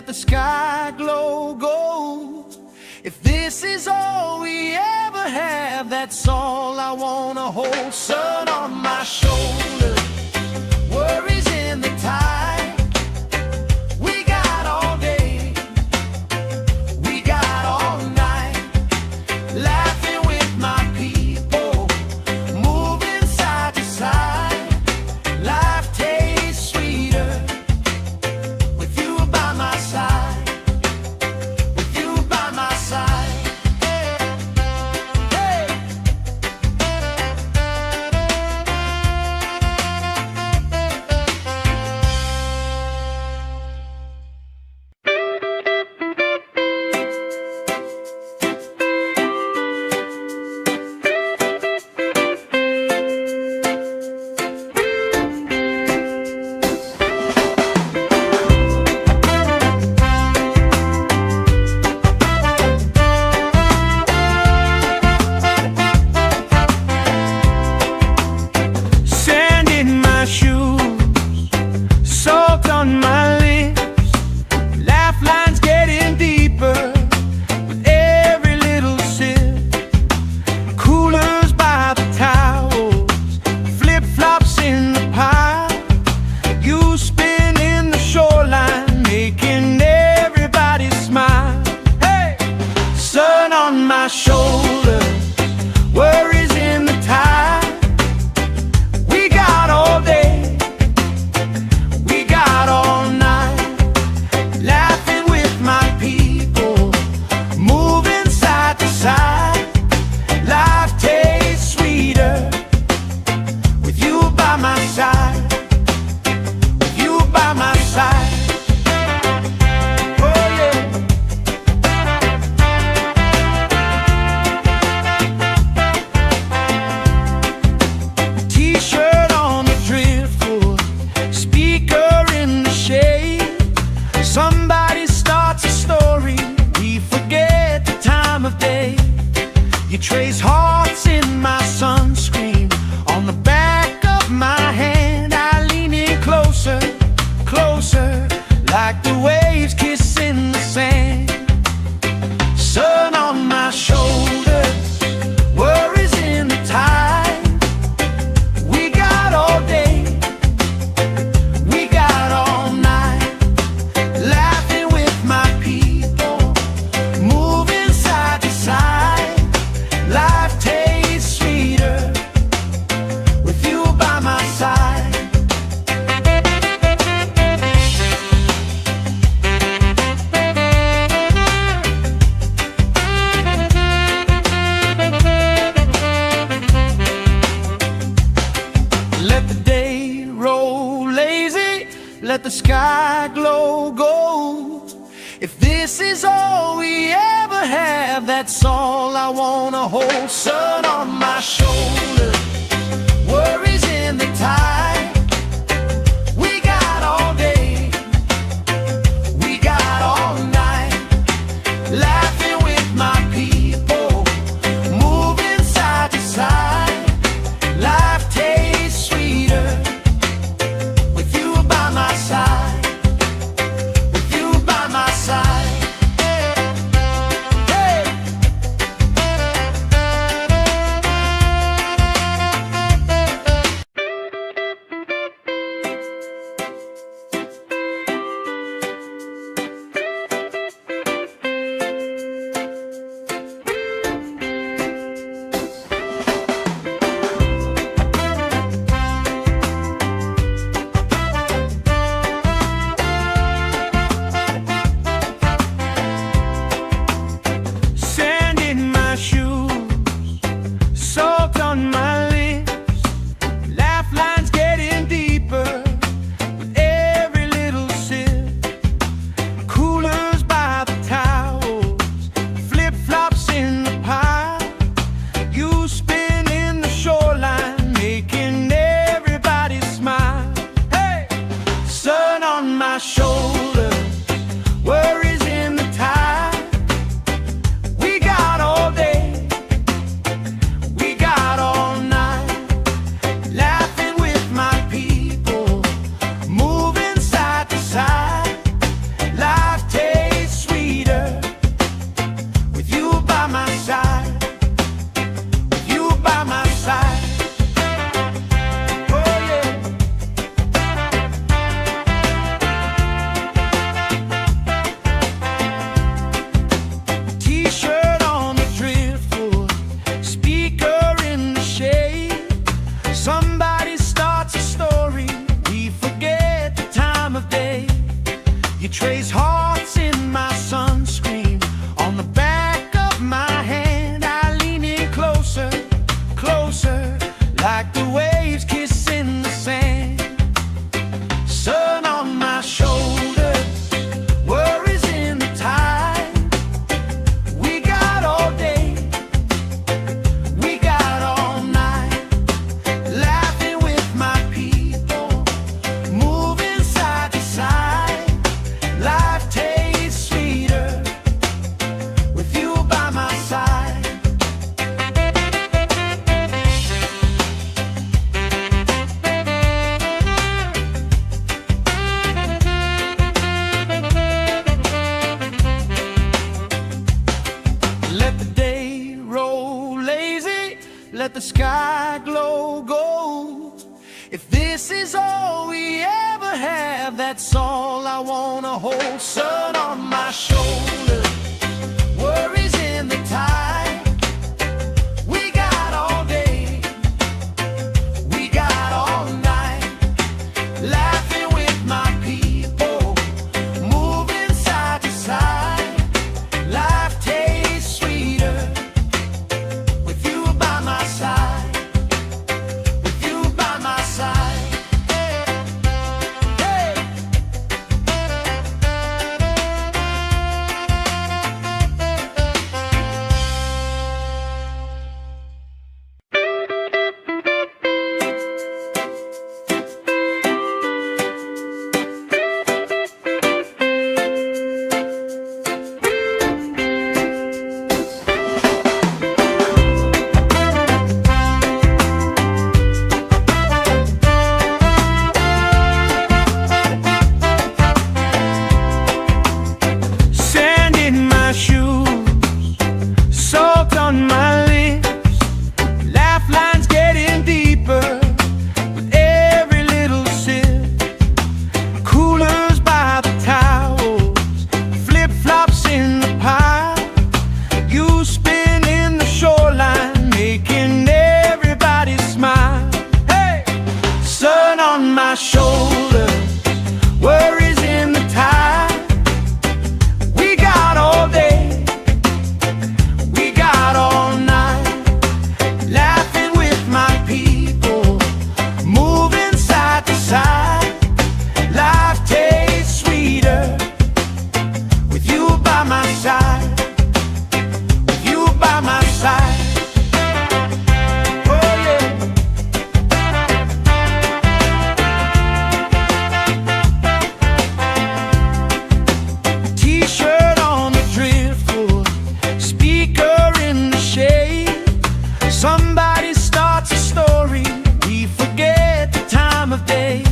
S1: the sky glow gold. If this is all we ever have, that's all I wanna hold. Sun on my shoulder, worries in the tide. We got all day, we got all night, laughing with my people, moving side to side. Life tastes sweeter with you by my side, with you by my side. Hey. Sand in my shoes, salt on my lips, laugh lines getting deeper with every little sip. Coolers by the towels, flip-flops in the pile, you spinning the shoreline, making everybody smile. Hey! Sun on my shoulders, worries in the tide. We got all day, we got all night, laughing with my people, moving side to side. Life tastes sweeter with you by my side, with you by my side. Oh yeah. T-shirt on the driftwood, speaker in the shade. Somebody starts a story, we forget the time of day. You trace hearts in my sunscreen, on the back of my hand. I lean in closer, closer, like the waves kissing the sand. Sun on my shoulders, worries in the tide. We got all day, we got all night, laughing with my people, moving side to side. Life tastes sweeter with you by my side. Let the day roll lazy, let the sky glow gold. If this is all we ever have, that's all I wanna hold. Sun on my shoulder, worries in the tide. We got all day, we got all night, laughing with my people, moving side to side. Life tastes sweeter with you by my side, with you by my side. Hey. trace hearts in my sunscreen. On the back of my hand I lean in closer, closer, like the waves kissing the sand. Sun on my shoulders, worries in the tide. We got all day, we got all night, laughing with my people, moving side to side. Life tastes sweeter with you by my side. Let the day roll lazy, let the sky glow gold. If this is all we ever have, that's all I wanna hold. Sun on my shoulders, worries in the tide. We got all day, we got all night, laughing with my people, moving side to side. Life tastes sweeter with you by my side, with you by my side. Hey. Sand in my shoes, salt on my lips, laugh lines getting deeper with every little sip. Coolers by the towels, flip-flops in the pile. You spin in the shoreline, making everybody smile. Hey! Sun on my shoulders, worries in the tide. We got all day, we got all night, laughing with my people, moving side to side. Life tastes sweeter with you by my side, with you by my side. Oh yeah. T-shirt on the driftwood, speaker in the shade. Somebody starts a story, we forget the time of day.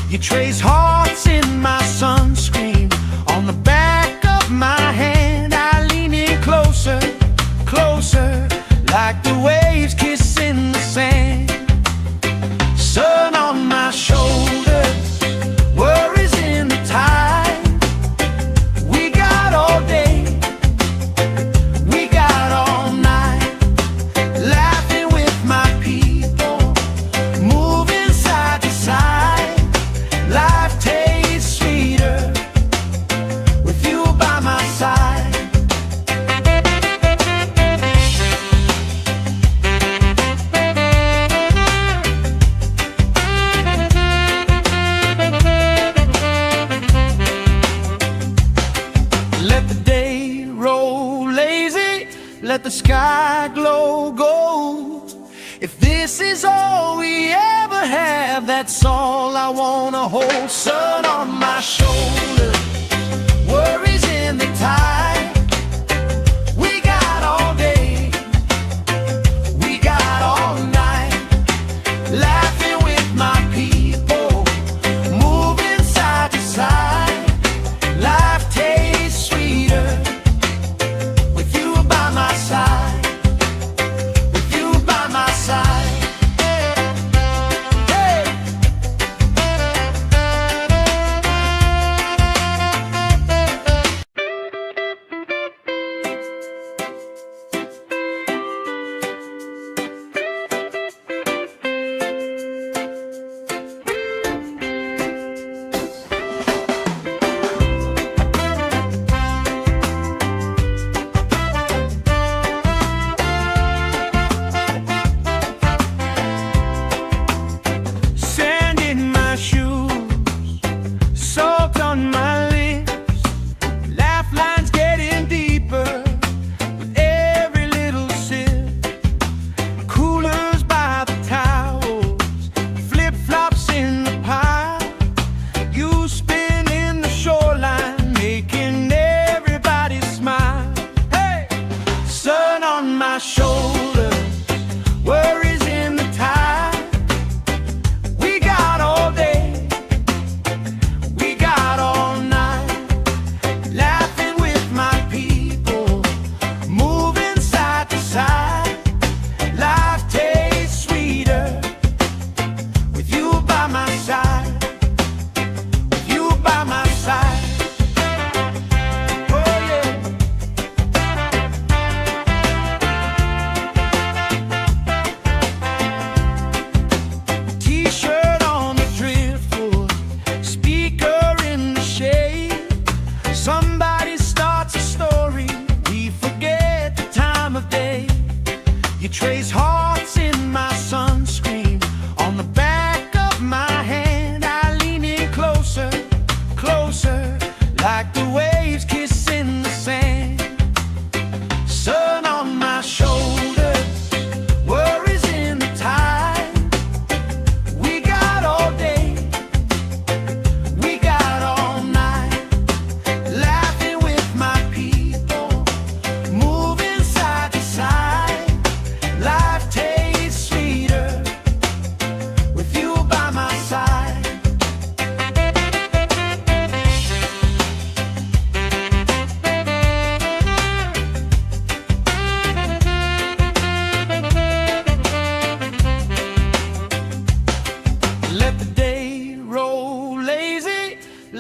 S1: You trace hearts in my sunscreen. On the back of my hand I lean in closer, closer, like the waves kissing the sand. Sun on my shoulders, worries in the tide. We got all day, we got all night, laughing with my people, moving side to side. Life tastes sweeter with you by my side. Let the day roll lazy, let the sky glow gold. If this is all we ever have, that's all I wanna hold. Sun on my shoulders, worries in the tide. We got all day, we got all night, laughing with my people, moving side to side. Life tastes sweeter with you by my side, with you by my side. Hey.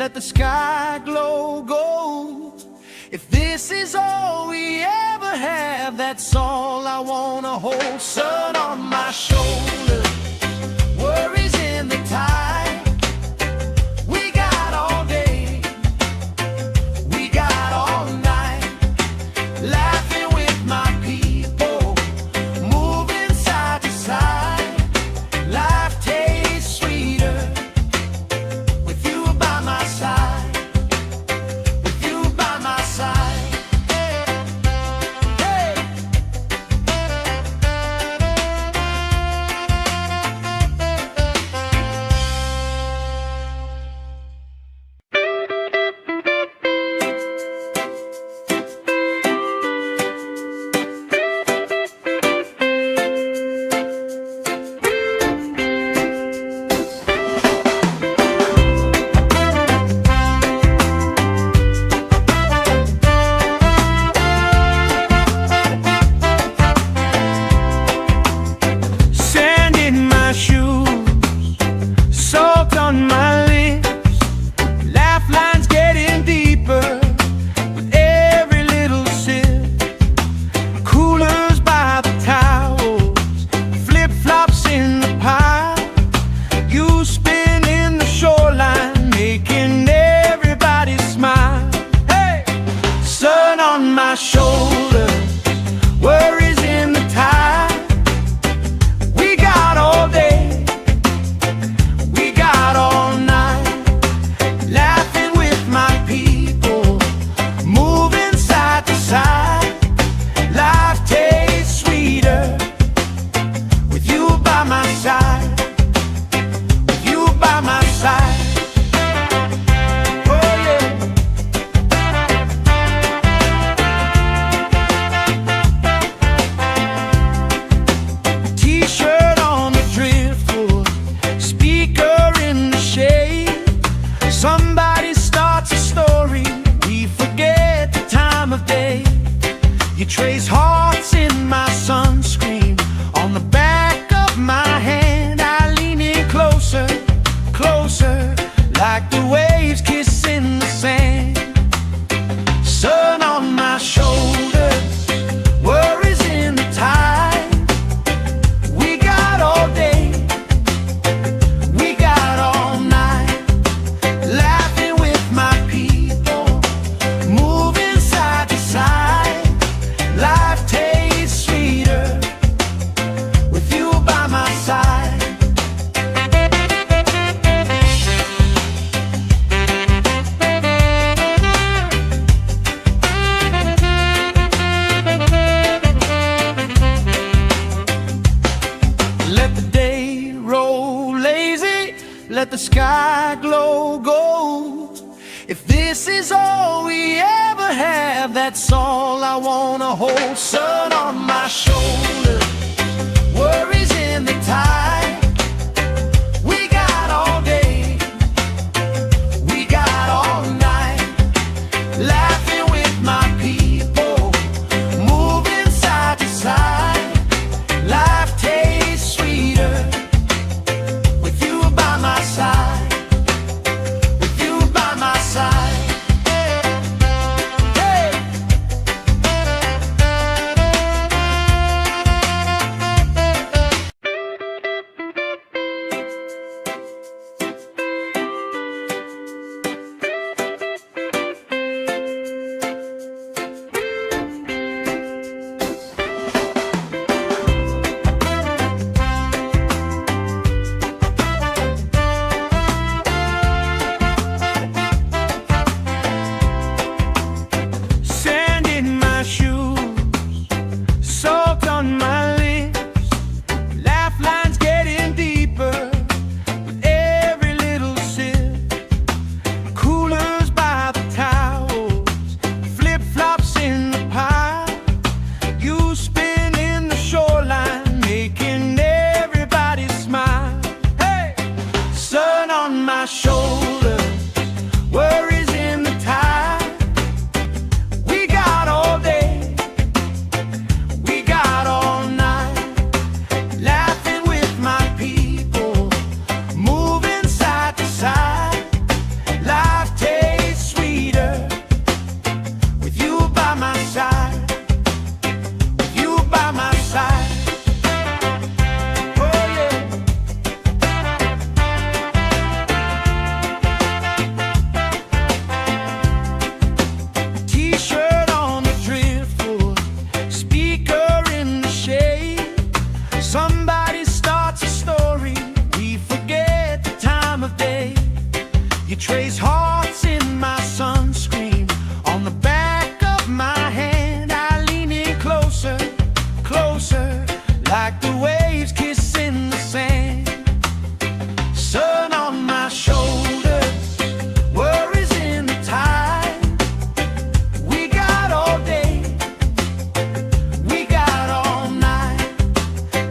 S1: let the sky glow gold. If this is all we ever have, that's all I wanna hold. Sun on my shoulder, worries in the tide. We got all day, we got all night, laughing with my people, moving side to side. Life tastes sweeter with you by my side, with you by my side. Hey! Sand in my shoes, salt on my lips, laugh lines getting deeper with every little sip. Coolers by the towels, flip-flops in the pile. You spin in the shoreline, making everybody smile. Hey! Sun on my shoulders, worries in the tide. We got all day, we got all night, laughing with my people, moving side to side. Life tastes sweeter with you by my side, with you by my side. Oh yeah. T-shirt on the driftwood, speaker in the shade. Somebody starts a story, we forget the time of day. You trace hearts in my sunscreen, on the back of my hand. I lean in closer, closer, like the waves kissing the sand. Sun on my shoulders, worries in the tide. We got all day, we got all night, laughing with my people, moving side to side. Life tastes sweeter with you by my side. Let the day roll lazy, let the sky glow gold. If this is all we ever have, that's all I wanna hold. Sun on my shoulder, worries in the tide. We got all day, we got all night, laughing with my people, moving side to side. Life tastes sweeter with you by my side, with you by my side. Hey! Sand in my shoes, salt on my lips, laugh lines getting deeper with every little sip. Coolers by the towels, flip-flops in the pile. You spin in the shoreline, making everybody smile. Hey! Sun on my shoulders, worries in the tide. We got all day, we got all night, laughing with my people, moving side to side. Life trace hearts in my sunscreen. On the back of my hand, I lean in closer, closer, like the waves kissing the sand. Sun on my shoulders, worries in the tide. We got all day, we got all night,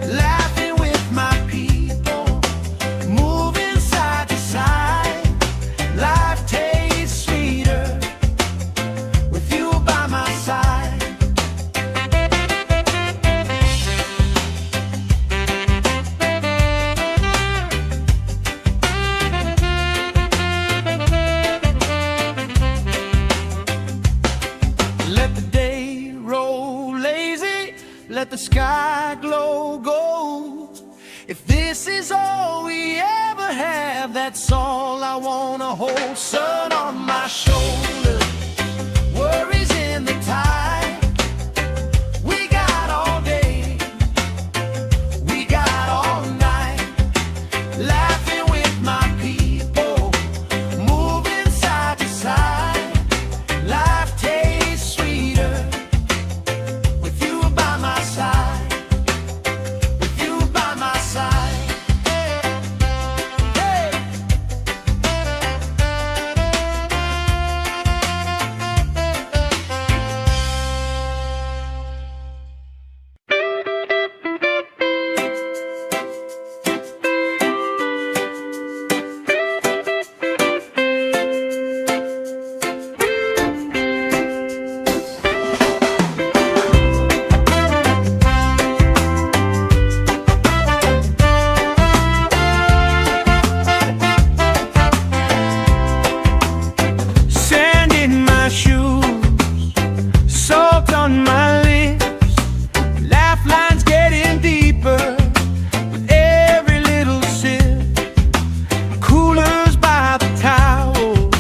S1: laughing with my people, moving side to side. Life tastes sweeter with you by my side. Let the day roll lazy, let the sky glow gold. If this is all we ever have, that's all I wanna hold. Sun on my shoulders, worries in the tide. We got all day, we got all night, laughing with my people, moving side to side. Life tastes sweeter with you by my side, with you by my side. Hey! Sand in my shoes, salt on my lips, laugh lines getting deeper with every little sip. Coolers by the towels,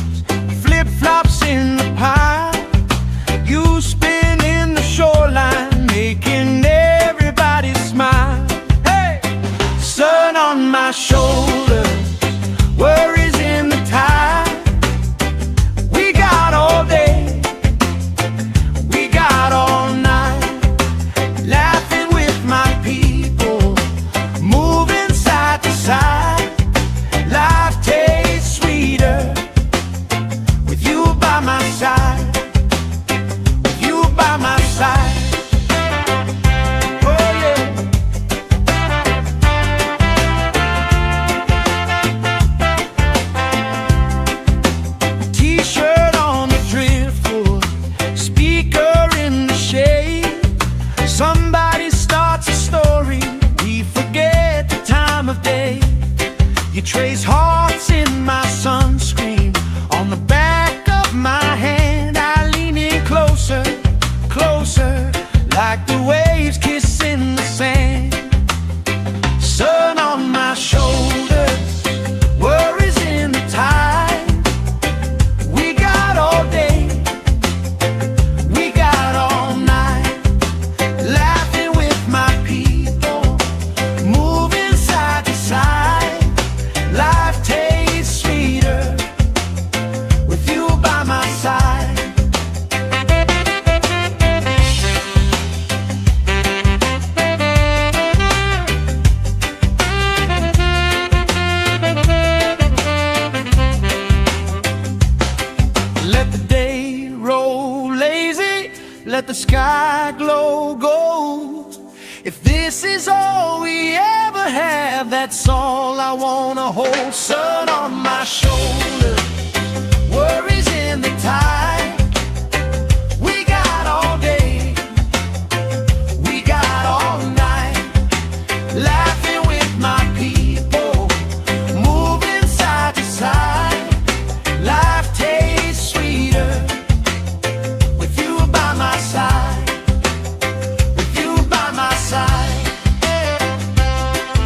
S1: flip-flops in the pile. You spinning the shoreline, making everybody smile. Hey! Sun on my shoulders, worries in the tide. We got all day, we got all night, laughing with my people, moving side to side. Life tastes sweeter with you by my side, with you by my side. Oh yeah. T-shirt on the driftwood, speaker in the shade. Somebody starts a story, we forget the time of day. You trace hearts in my sunscreen. On the back of my hand, I lean in closer, closer, like the waves kissing the sand. Sun on my shoulders, worries in the tide. We got all day, we got all night, laughing with my people, moving side to side. Life tastes sweeter with you by my side. Let the day roll lazy, let the sky glow gold. If this is all we ever have, that's all I wanna hold. Sun on my shoulders, worries in the tide. We got all day, we got all night, laughing with my people, moving side to side. Life tastes sweeter with you by my side, with you by my side.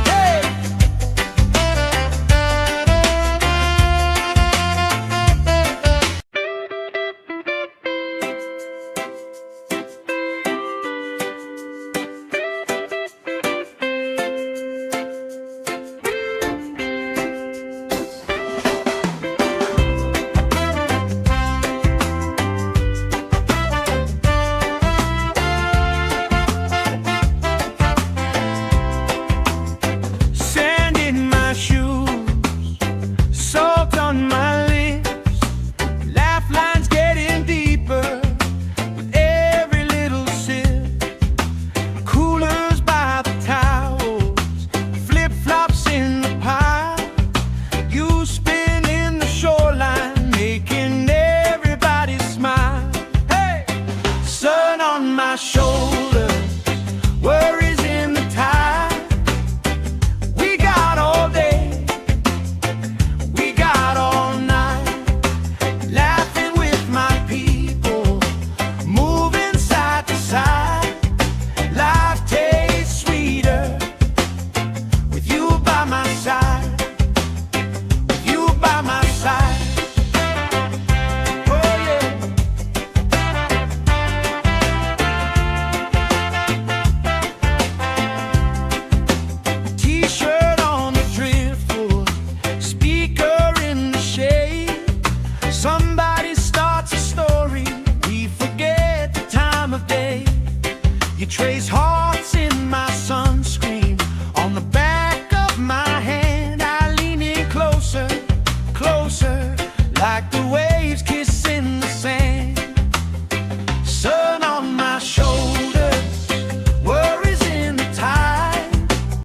S1: Hey! like the way